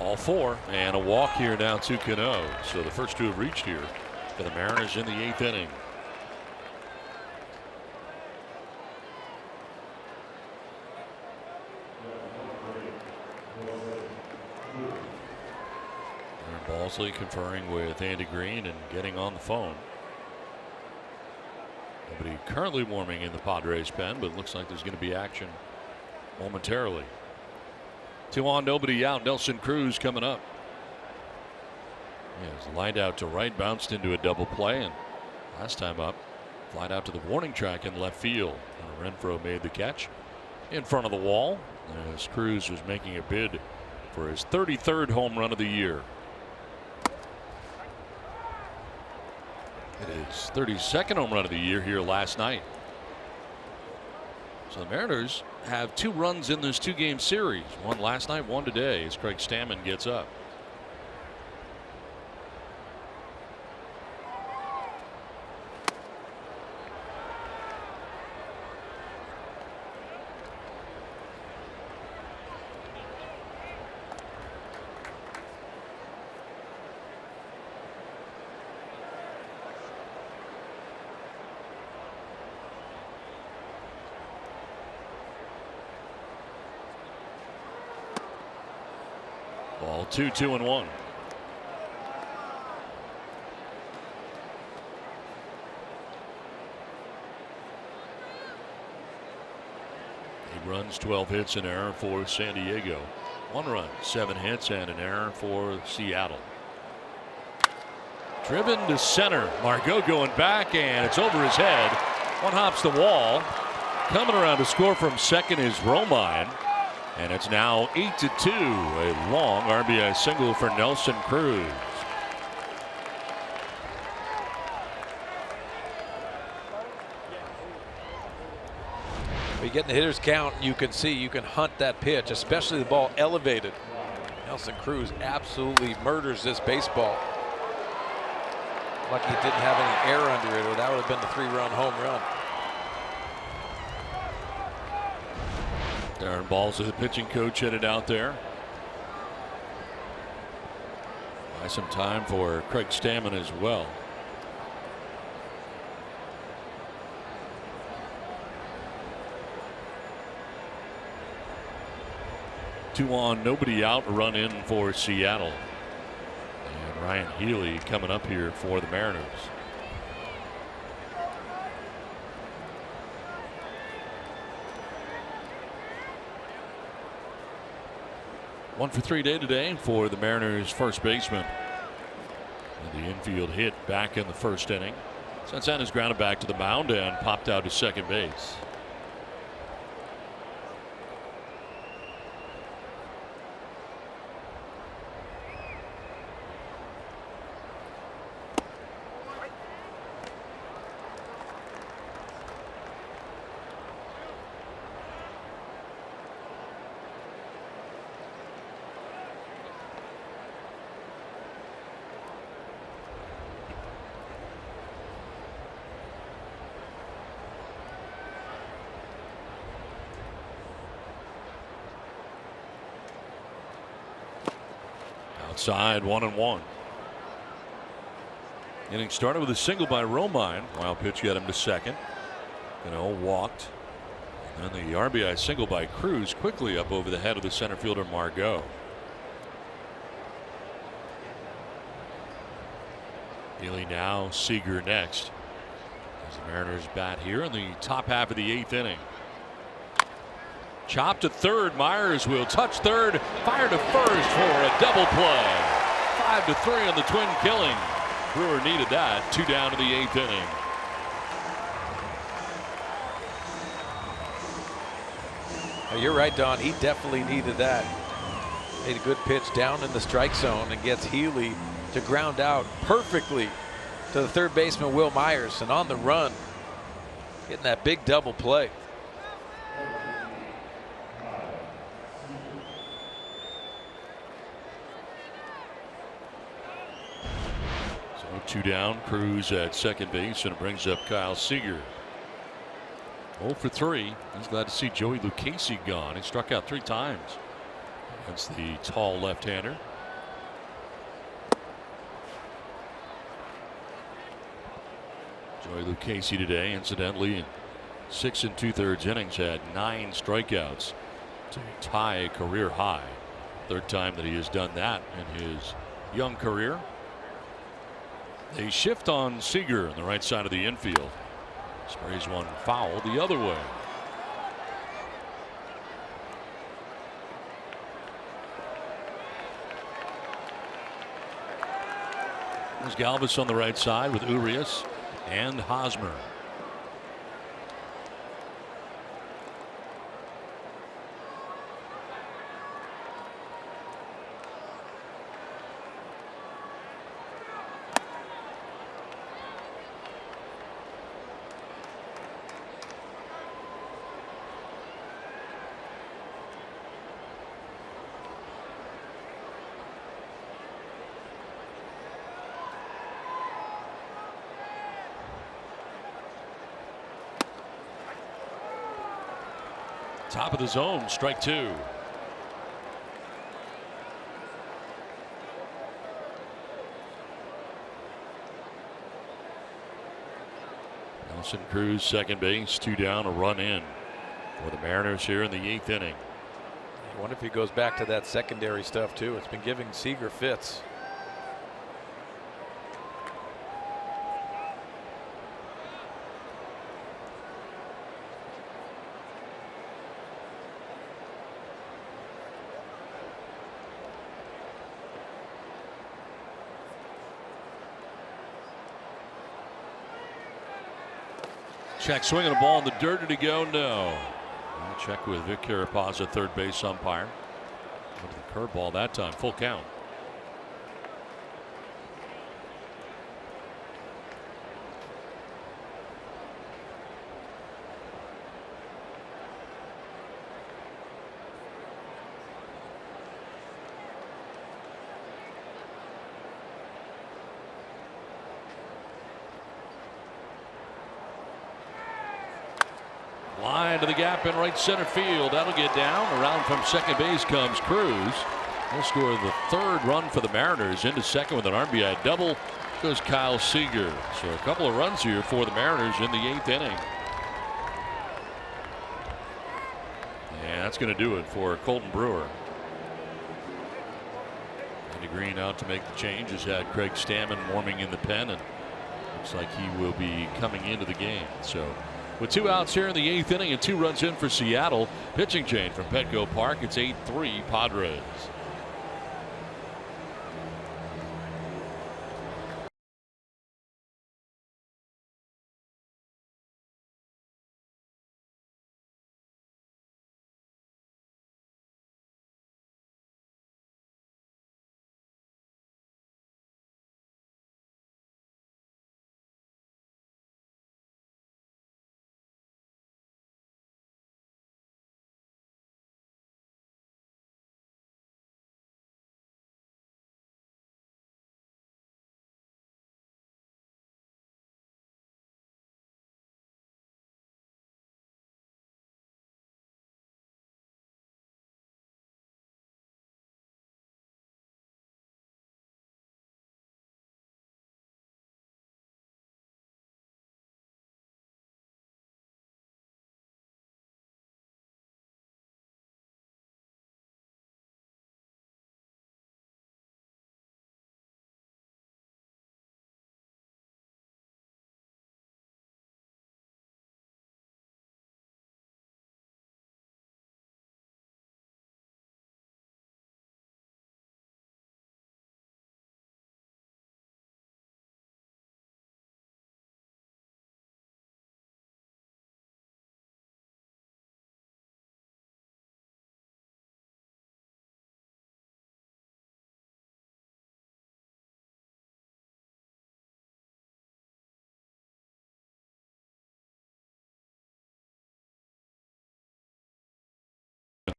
All 4, and a walk here now to Cano. So the first 2 have reached here for the Mariners in the 8th inning. Aaron Balsley conferring with Andy Green and getting on the phone. Nobody currently warming in the Padres pen, but it looks like there's going to be action momentarily. 2 on, nobody out. Nelson Cruz coming up. He was lined out to right, bounced into a double play, and last time up Flied out to the warning track in left field. Renfroe made the catch in front of the wall as Cruz was making a bid for his 33rd home run of the year. It is 32nd home run of the year here last night. So the Mariners have 2 runs in this 2-game series. One last night, one today as Craig Stammen gets up. Ball 2, 2-1. He runs 12 hits, an error for San Diego. 1 run, 7 hits, and an error for Seattle. Driven to center. Margot going back, and it's over his head. One hops the wall. Coming around to score from second is Romine. And it's now 8-2. A long RBI single for Nelson Cruz. When you get in the hitter's count, you can see you can hunt that pitch, especially the ball elevated. Nelson Cruz absolutely murders this baseball. Lucky it didn't have any air under it, or that would have been the 3-run home run. Darren Balls, the pitching coach, headed out there. Buy some time for Craig Stammen as well. Two on, nobody out, run in for Seattle. And Ryan Healy coming up here for the Mariners. One for 3 day today for the Mariners first baseman. And the infield hit back in the first inning. Since then is grounded back to the mound and popped out to second base. Outside, 1-1. Inning started with a single by Romine. Wild pitch got him to second. Walked. And then the RBI single by Cruz quickly up over the head of the center fielder Margot. Healy now, Seager next. As the Mariners bat here in the top half of the 8th inning. Chop to third. Myers will touch third. Fire to first for a double play. 5-3 on the twin killing. Brewer needed that. 2 down to the 8th inning. Oh, you're right, Don. He definitely needed that. Made a good pitch down in the strike zone and gets Healy to ground out perfectly to the third baseman Will Myers, and on the run, getting that big double play. So 2 down, Cruz at second base, and it brings up Kyle Seager. 0 for 3. He's glad to see Joey Lucchesi gone. He struck out 3 times against the tall left-hander. Joey Lucchesi today, incidentally, in 6 2/3 innings, had 9 strikeouts to tie a career high. 3rd time that he has done that in his young career. They shift on Seager on the right side of the infield. Sprays one foul the other way. There's Galvis on the right side with Urias and Hosmer. Top of the zone, strike 2. Nelson Cruz, second base, 2 down, a run in for the Mariners here in the 8th inning. I wonder if he goes back to that secondary stuff too. It's been giving Seager fits. Check swinging a ball in the dirt. Did he go? No. We'll check with Vic Carapazza, third base umpire. Went to the curveball that time. Full count. Line to the gap in right center field. That'll get down. Around from second base comes Cruz. He'll score the 3rd run for the Mariners. Into second with an RBI double goes Kyle Seager. So a couple of runs here for the Mariners in the 8th inning. And that's going to do it for Colton Brewer. Andy Green out to make the change. Has had Craig Stammen warming in the pen, and looks like he will be coming into the game. So with 2 outs here in the 8th inning and 2 runs in for Seattle, pitching change from Petco Park. It's 8-3 Padres.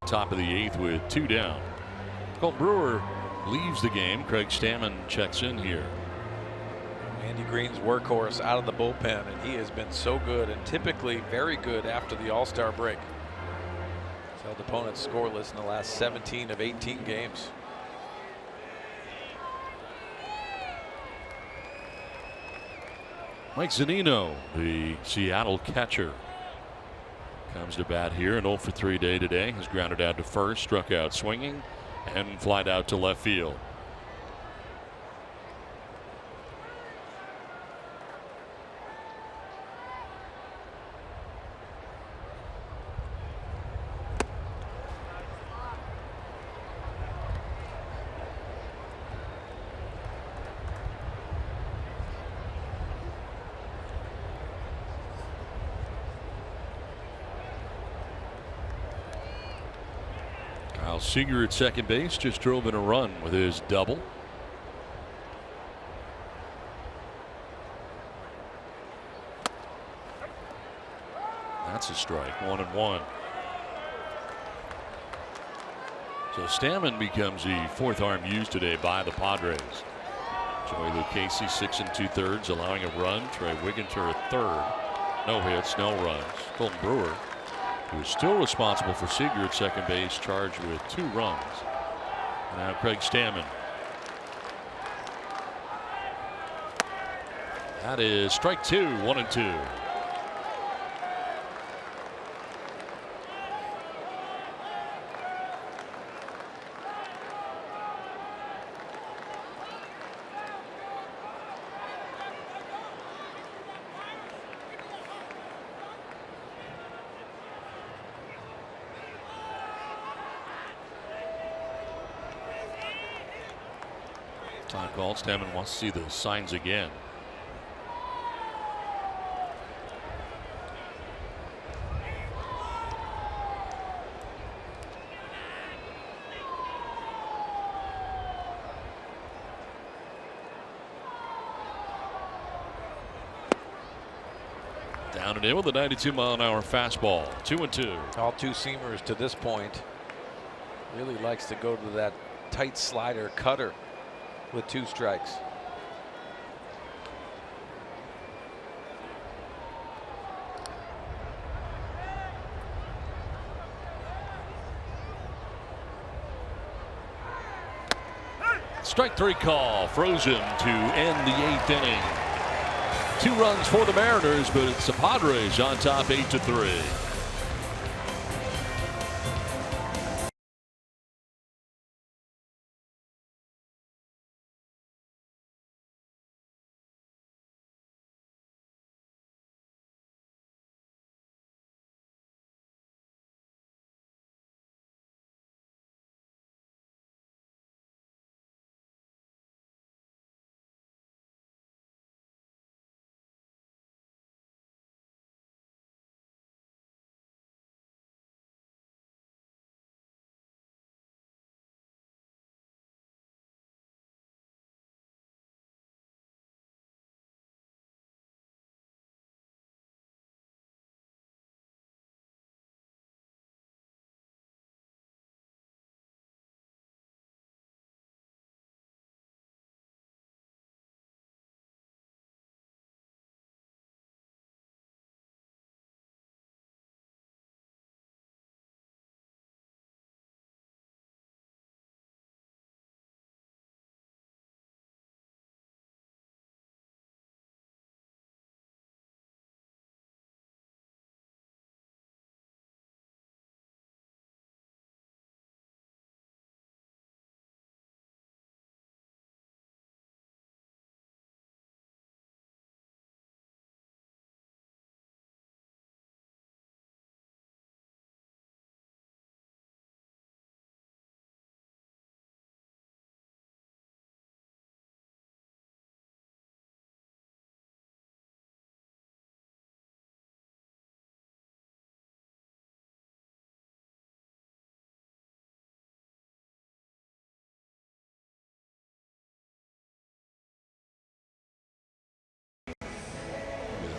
Top of the 8th with 2 down. Colton Brewer leaves the game. Craig Stammen checks in here. Andy Green's workhorse out of the bullpen, and he has been so good and typically very good after the All-Star break. He's held opponents scoreless in the last 17 of 18 games. Mike Zunino, the Seattle catcher, comes to bat here. An 0 for 3 day today. He's grounded out to first, struck out swinging, and flied out to left field. Seager at second base just drove in a run with his double. That's a strike. 1-1. So Stammen becomes the 4th arm used today by the Padres. Joey Lucchesi 6 2/3, allowing a run. Trey Wigginter a 3rd. No hits, no runs. Colton Brewer He was still responsible for Seager at second base, charged with 2 runs. Now Craig Stammen. That is strike 2, 1-2. Time called. Stammen wants to see the signs again. Down and in with a 92-mile-an-hour fastball. 2-2. All 2 seamers to this point. Really likes to go to that tight slider cutter with 2 strikes. Strike 3 call, frozen to end the 8th inning. 2 runs for the Mariners, but it's the Padres on top 8-3.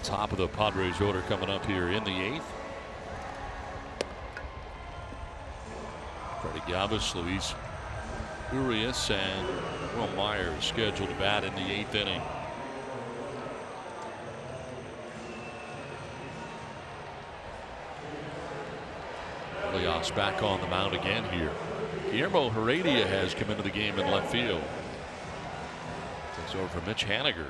Top of the Padres order coming up here in the 8th. Freddie Galvis, Luis Urias, and Will Myers scheduled to bat in the 8th inning. Leos back on the mound again here. Guillermo Heredia has come into the game in left field. Takes over for Mitch Haniger.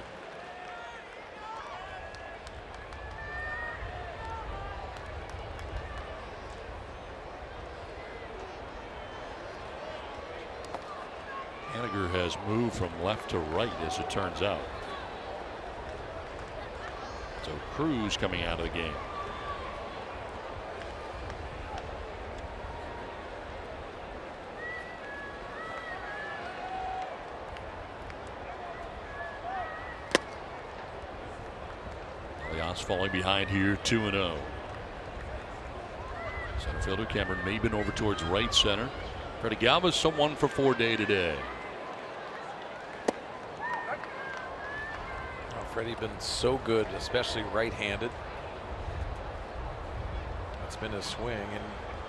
Haniger has moved from left to right, as it turns out. So Cruz coming out of the game. Leos falling behind here, 2-0. Center fielder Cameron Maben over towards right center. Freddie Galvis, some 1 for 4 day today. Freddie been so good, especially right-handed. That's been his swing, and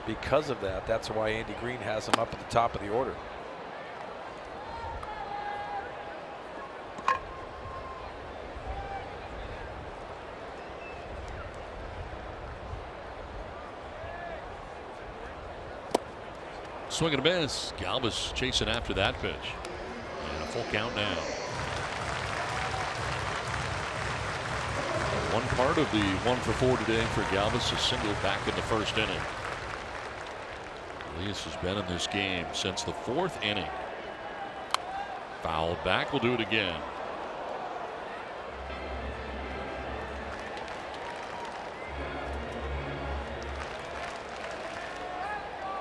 because of that, that's why Andy Green has him up at the top of the order. Swing and a miss. Galvis chasing after that pitch. And a full count now. One part of the 1 for 4 today for Galvis, a single back in the first inning. Elias has been in this game since the 4th inning. Fouled back, will do it again.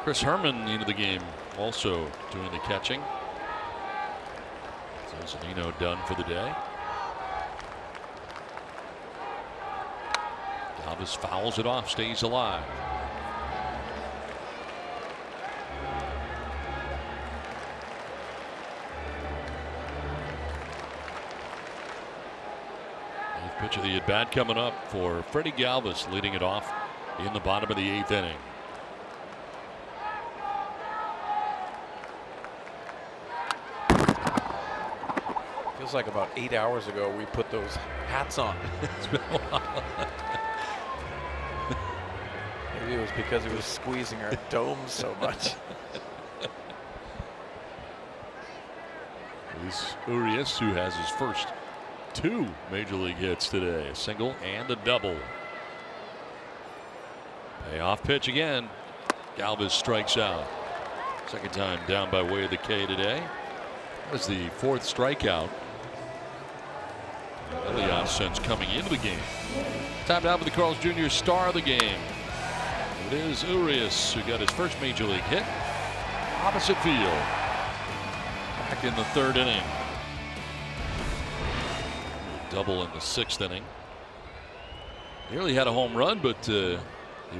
Chris Herman into the game, also doing the catching. So Zunino done for the day. Galvis fouls it off, stays alive. Eighth pitch of the at bat coming up for Freddie Galvis, leading it off in the bottom of the 8th inning. Feels like about 8 hours ago we put those hats on. It's been a while. Maybe it was because it was squeezing our domes so much. Luis Urias, who has his first 2 major league hits today, a single and a double. Payoff pitch again. Galvis strikes out. Second time down by way of the K today. That was the 4th strikeout Elias since coming into the game. Time now for the Carl's Jr. star of the game. It is Urias, who got his first major league hit opposite field back in the 3rd inning. Double in the 6th inning. Nearly had a home run, but he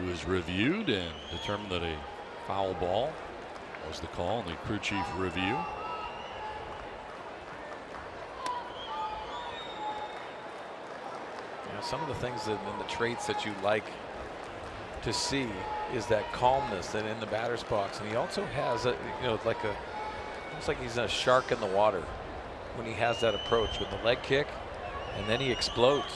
was reviewed and determined that a foul ball was the call in the crew chief review. Some of the things that and the traits that you like to see is that calmness that in the batter's box, and he also has a like a almost like he's a shark in the water when he has that approach with the leg kick, and then he explodes.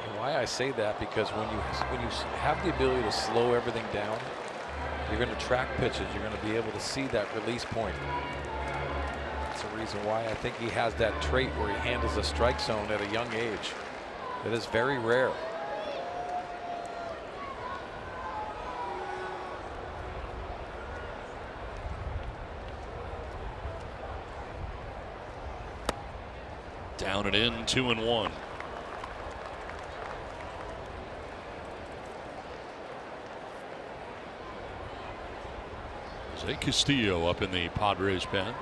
And why I say that, because when you have the ability to slow everything down, you're going to track pitches. You're going to be able to see that release point. That's the reason why I think he has that trait where he handles a strike zone at a young age. That is very rare. Down and in, 2-1. Jose Castillo up in the Padres pen.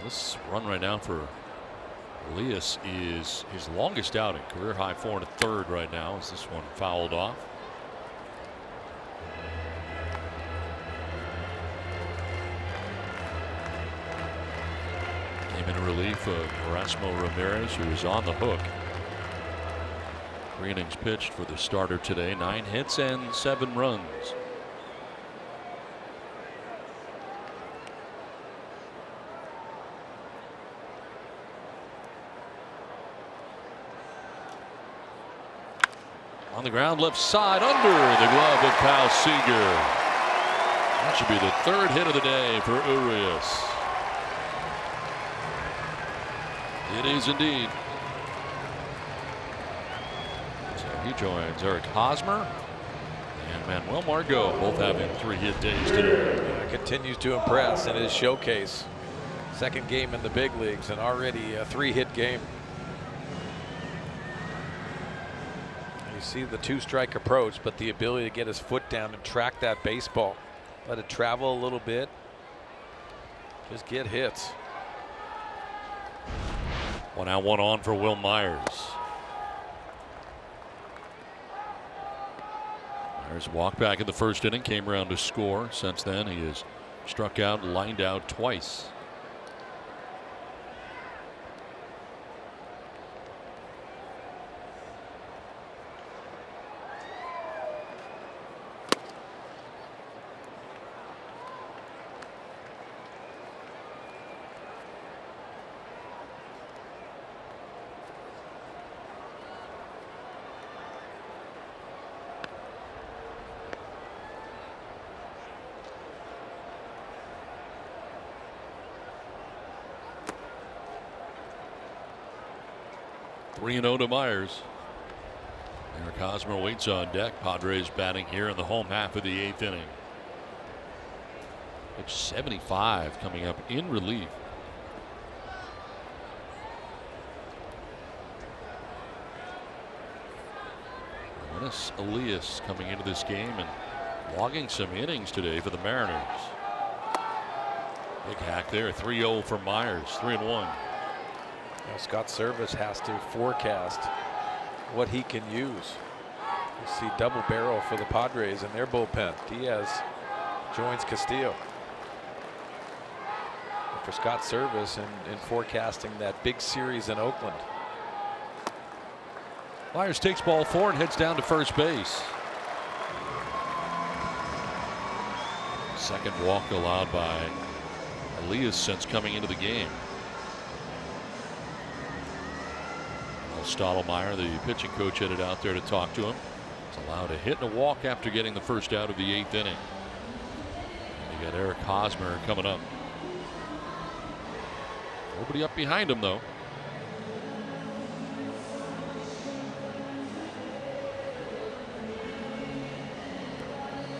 This run right now for Elias is his longest outing. Career high 4 1/3 right now as this one fouled off. Came in relief of Erasmo Ramirez, who is on the hook. 3 innings pitched for the starter today. 9 hits and 7 runs. On the ground, left side, under the glove of Kyle Seager. That should be the 3rd hit of the day for Urias. It is indeed. So he joins Eric Hosmer and Manuel Margot, both having 3-hit days today. Continues to impress in his showcase. 2nd game in the big leagues and already a 3-hit game. You see the 2-strike approach, but the ability to get his foot down and track that baseball. Let it travel a little bit. Just get hits. 1 out, 1 on for Will Myers. Myers walked back in the 1st inning, came around to score. Since then, he has struck out, lined out twice. 3-0 to Myers. Eric Hosmer waits on deck. Padres batting here in the home half of the 8th inning. Pitch 75 coming up in relief. Dennis Elias coming into this game and logging some innings today for the Mariners. Big hack there. 3-0 for Myers. 3-1. Scott Service has to forecast what he can use. You see double barrel for the Padres in their bullpen. Diaz joins Castillo. But for Scott Service in forecasting that big series in Oakland. Myers takes ball 4 and heads down to first base. Second walk allowed by Elias since coming into the game. Stottlemyre, the pitching coach, headed out there to talk to him. It's allowed a hit and a walk after getting the first out of the 8th inning. And you got Eric Hosmer coming up. Nobody up behind him, though.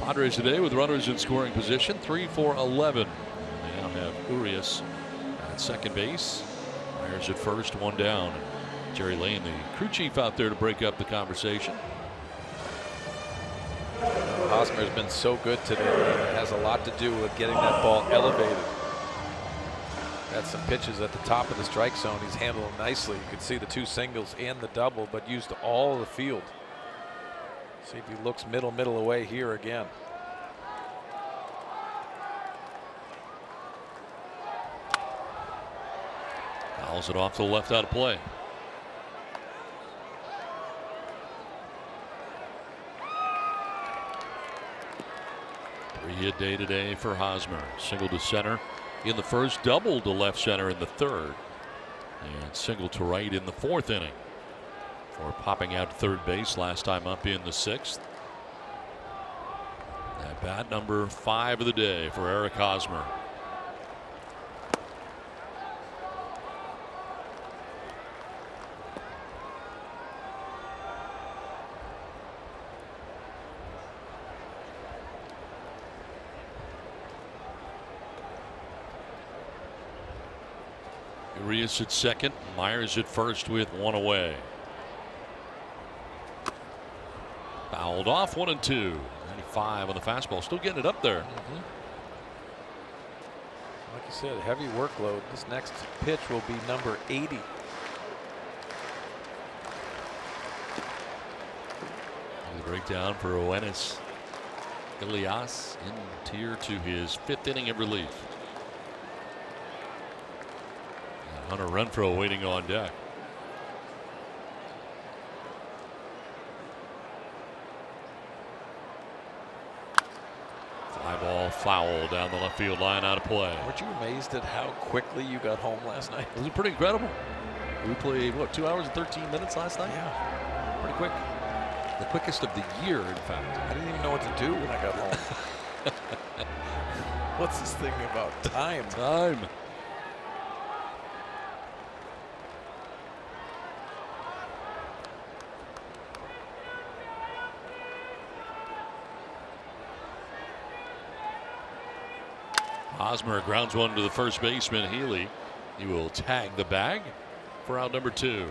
Padres today with runners in scoring position, 3 for 11. They now have Urias at second base. Myers at first, 1 down. Jerry Lane, the crew chief, out there to break up the conversation. Hosmer's been so good today. It has a lot to do with getting that ball elevated. Had some pitches at the top of the strike zone. He's handled them nicely. You could see the 2 singles and the double, but used all the field. See if he looks middle away here again. Fouls it off to the left out of play. Hit day today for Hosmer. Single to center in the first, double to left center in the third, and single to right in the 4th inning. For popping out to third base last time up in the 6th. At bat number 5 of the day for Eric Hosmer. Urias at second, Myers at first with 1 away. Fouled off, 1-2. 95 on the fastball, still getting it up there. Like you said, heavy workload. This next pitch will be number 80. The breakdown for Oenis Elias in tier to his 5th inning of relief. Hunter Renfroe waiting on deck. Fly ball foul down the left field line, out of play. Weren't you amazed at how quickly you got home last night? It was pretty incredible. We played, what, 2 hours and 13 minutes last night? Yeah. Pretty quick. The quickest of the year, in fact. I didn't even know what to do when I got home. What's this thing about time? Time. Hosmer grounds one to the first baseman, Healy. He will tag the bag for out number 2.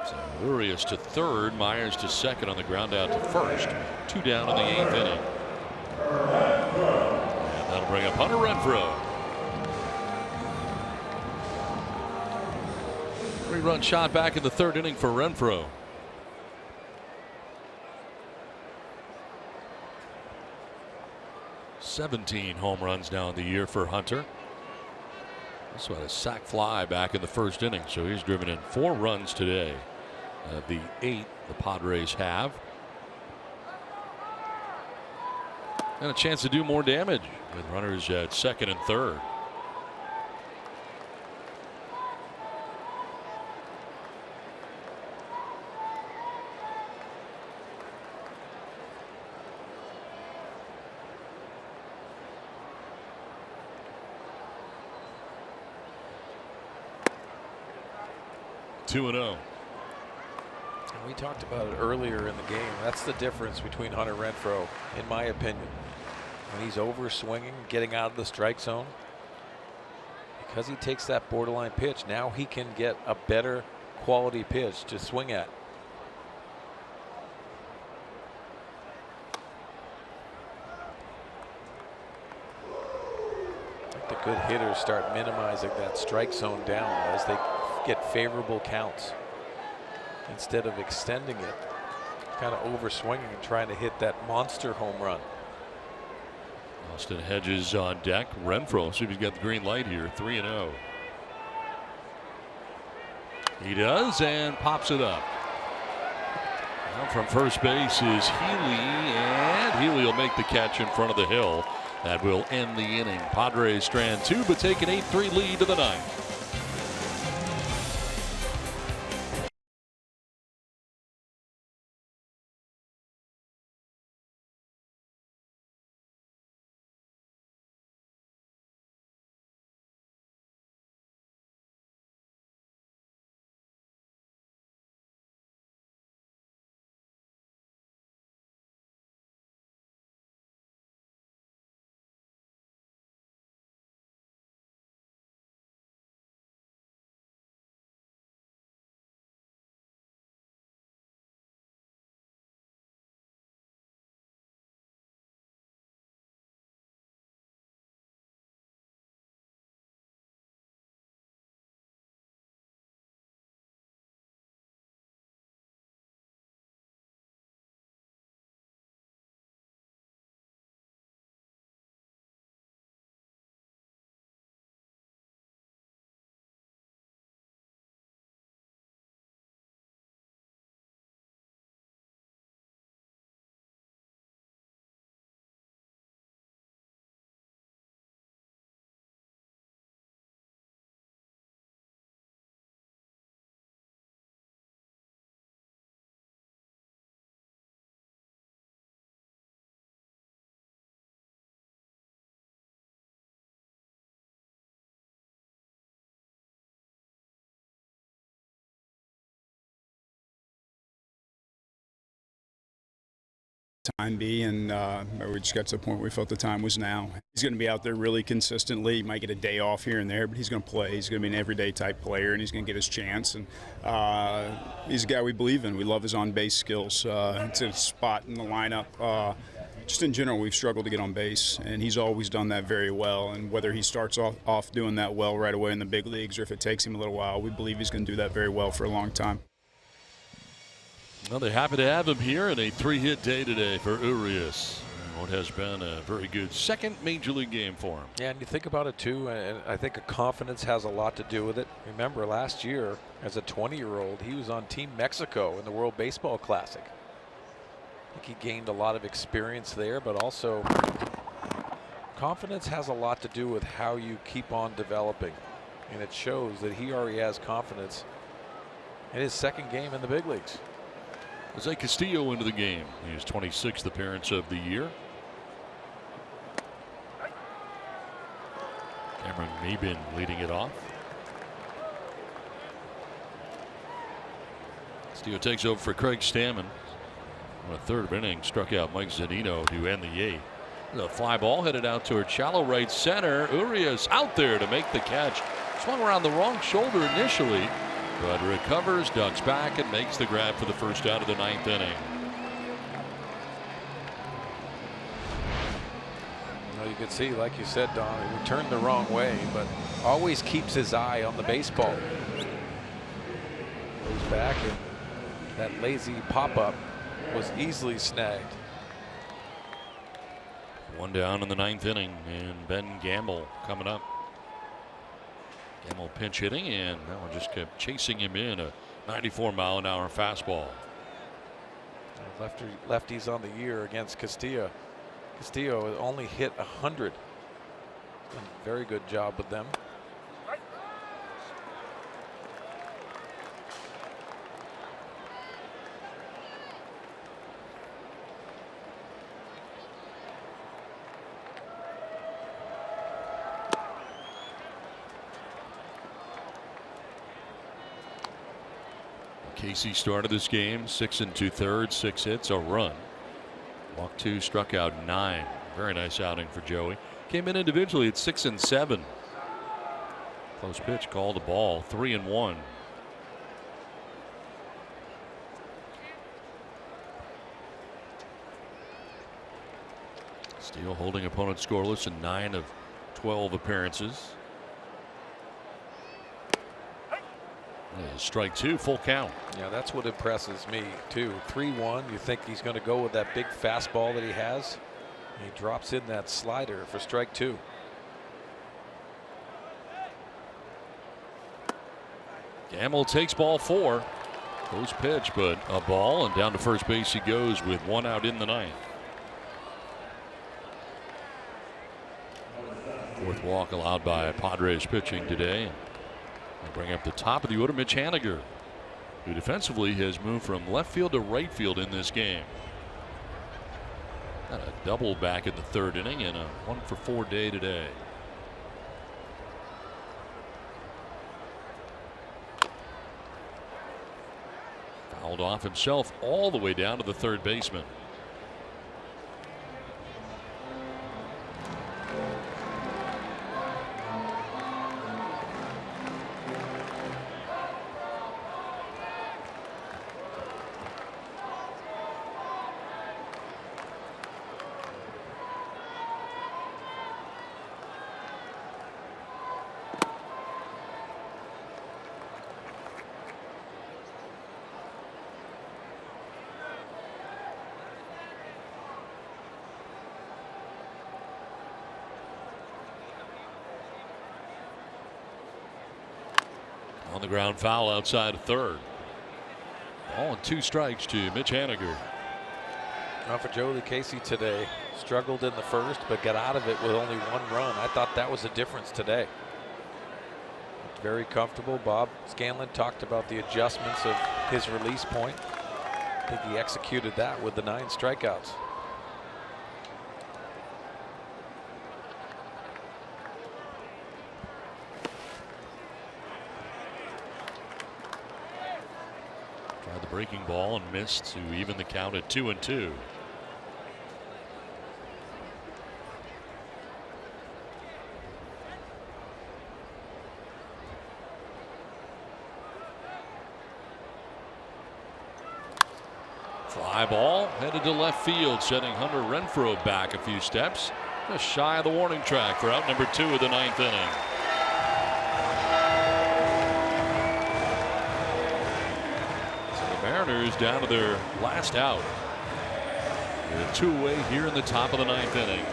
So Urias to third, Myers to second on the ground out to first. 2 down in the 8th inning. And that'll bring up Hunter Renfroe. 3-run shot back in the 3rd inning for Renfroe. '17 home runs now in the year for Hunter. Also had a sac fly back in the 1st inning, so he's driven in 4 runs today. The 8 the Padres have. And a chance to do more damage with runners at second and third. 2-0. And we talked about it earlier in the game. That's the difference between Hunter Renfroe, in my opinion. When he's over swinging, getting out of the strike zone, because he takes that borderline pitch, now he can get a better quality pitch to swing at. I think the good hitters start minimizing that strike zone down as they get favorable counts instead of extending it, kind of over swinging and trying to hit that monster home run. Austin Hedges on deck. Renfroe, see if he's got the green light here. 3-0. He does and pops it up. Now from first base is Healy, and Healy will make the catch in front of the hill. That will end the inning. Padres strand 2, but take an 8-3 lead to the 9th. Time be, and we just got to the point where we felt the time was now. He's going to be out there really consistently. He might get a day off here and there, but he's going to play. He's going to be an everyday type player, and he's going to get his chance. And he's a guy we believe in. We love his on-base skills. It's a spot in the lineup. Just in general, we've struggled to get on base, and he's always done that very well. And whether he starts off doing that well right away in the big leagues, or if it takes him a little while, we believe he's going to do that very well for a long time. Well, they're happy to have him here in a 3-hit day today for Urias. What has been a very good second major league game for him. Yeah, and you think about it too, and I think a confidence has a lot to do with it. Remember last year, as a 20-year-old, he was on Team Mexico in the World Baseball Classic. I think he gained a lot of experience there, but also confidence has a lot to do with how you keep on developing. And it shows that he already has confidence in his second game in the big leagues. Jose Castillo into the game. His 26th appearance of the year. Cameron Maben leading it off. Castillo takes over for Craig Stammen. On a third inning, struck out Mike Zunino to end the 8th. The fly ball headed out toward shallow right center. Urias out there to make the catch. Swung around the wrong shoulder initially, but recovers, ducks back, and makes the grab for the first out of the 9th inning. Well, you can see, like you said, Don, he turned the wrong way, but always keeps his eye on the baseball. Goes back, and that lazy pop-up was easily snagged. One down in the 9th inning, and Ben Gamble coming up. Gamble pinch hitting, and that one just kept chasing him in. A 94-mile-an-hour fastball. Lefties on the year against Castillo. Castillo only hit 100. Done a very good job with them. Casey started this game 6 2/3, 6 hits, a run. Walked 2, struck out 9. Very nice outing for Joey. Came in individually at 6 7. Close pitch, called the ball, 3-1. Steele holding opponent scoreless in 9 of 12 appearances. Strike 2, full count. Yeah, that's what impresses me too. 3-1. You think he's going to go with that big fastball that he has. He drops in that slider for strike 2. Gamble takes ball 4. Close pitch, but a ball, and down to first base he goes with 1 out in the 9th. 4th walk allowed by Padres pitching today. They bring up the top of the order, Mitch Haniger, who defensively has moved from left field to right field in this game. Got a double back in the 3rd inning and a 1-for-4 day today. Fouled off himself all the way down to the 3rd baseman. On the ground, foul outside of 3rd. Ball and 2 strikes to Mitch Haniger. Now for Joe Lucchesi today, struggled in the 1st, but got out of it with only 1 run. I thought that was the difference today. Very comfortable. Bob Scanlon talked about the adjustments of his release point. I think he executed that with the 9 strikeouts. Tried the breaking ball and missed to even the count at 2-2. Fly ball headed to left field, sending Hunter Renfroe back a few steps, just shy of the warning track for out number 2 of the 9th inning. Mariners down to their last out. They're 2 away here in the top of the 9th inning.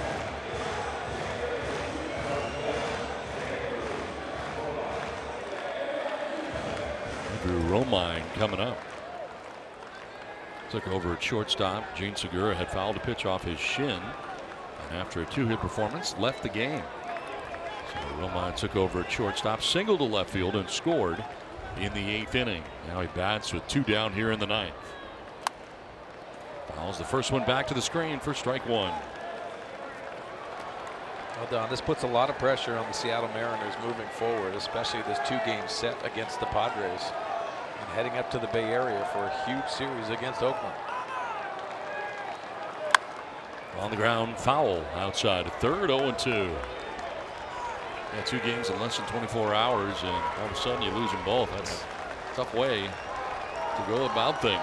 Andrew Romine coming up. Took over at shortstop. Gene Segura had fouled a pitch off his shin, and after a 2-hit performance left the game. So Romine took over at shortstop, singled to left field, and scored in the 8th inning. Now he bats with 2 down here in the 9th. Fouls the first one back to the screen for strike 1. Well done. This puts a lot of pressure on the Seattle Mariners moving forward, especially this 2-game set against the Padres and heading up to the Bay Area for a huge series against Oakland. On the ground, foul outside of 3rd, 0-2. Yeah, 2 games in less than 24 hours, and all of a sudden you lose them both. That's a tough way to go about things.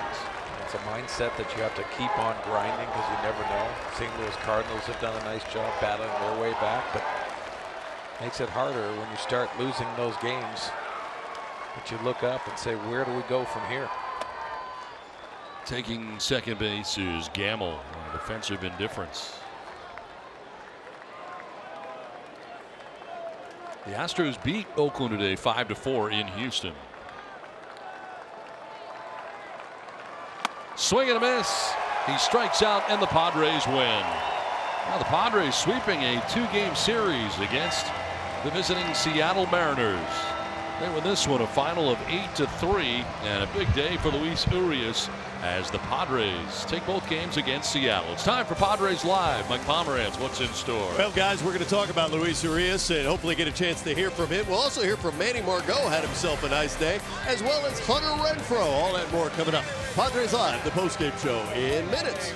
It's a mindset that you have to keep on grinding because you never know. St. Louis Cardinals have done a nice job battling their way back, but makes it harder when you start losing those games. But you look up and say, where do we go from here? Taking second base is Gamble on defensive indifference. The Astros beat Oakland today 5-4 in Houston. Swing and a miss. He strikes out and the Padres win. Now the Padres sweeping a 2-game series against the visiting Seattle Mariners. They win this one a final of 8-3, and a big day for Luis Urias as the Padres take both games against Seattle. It's time for Padres Live. Mike Pomeranz, what's in store? Well, guys, we're going to talk about Luis Urias and hopefully get a chance to hear from him. We'll also hear from Manny Margot, had himself a nice day, as well as Hunter Renfroe. All that more coming up. Padres Live, the postgame show in minutes.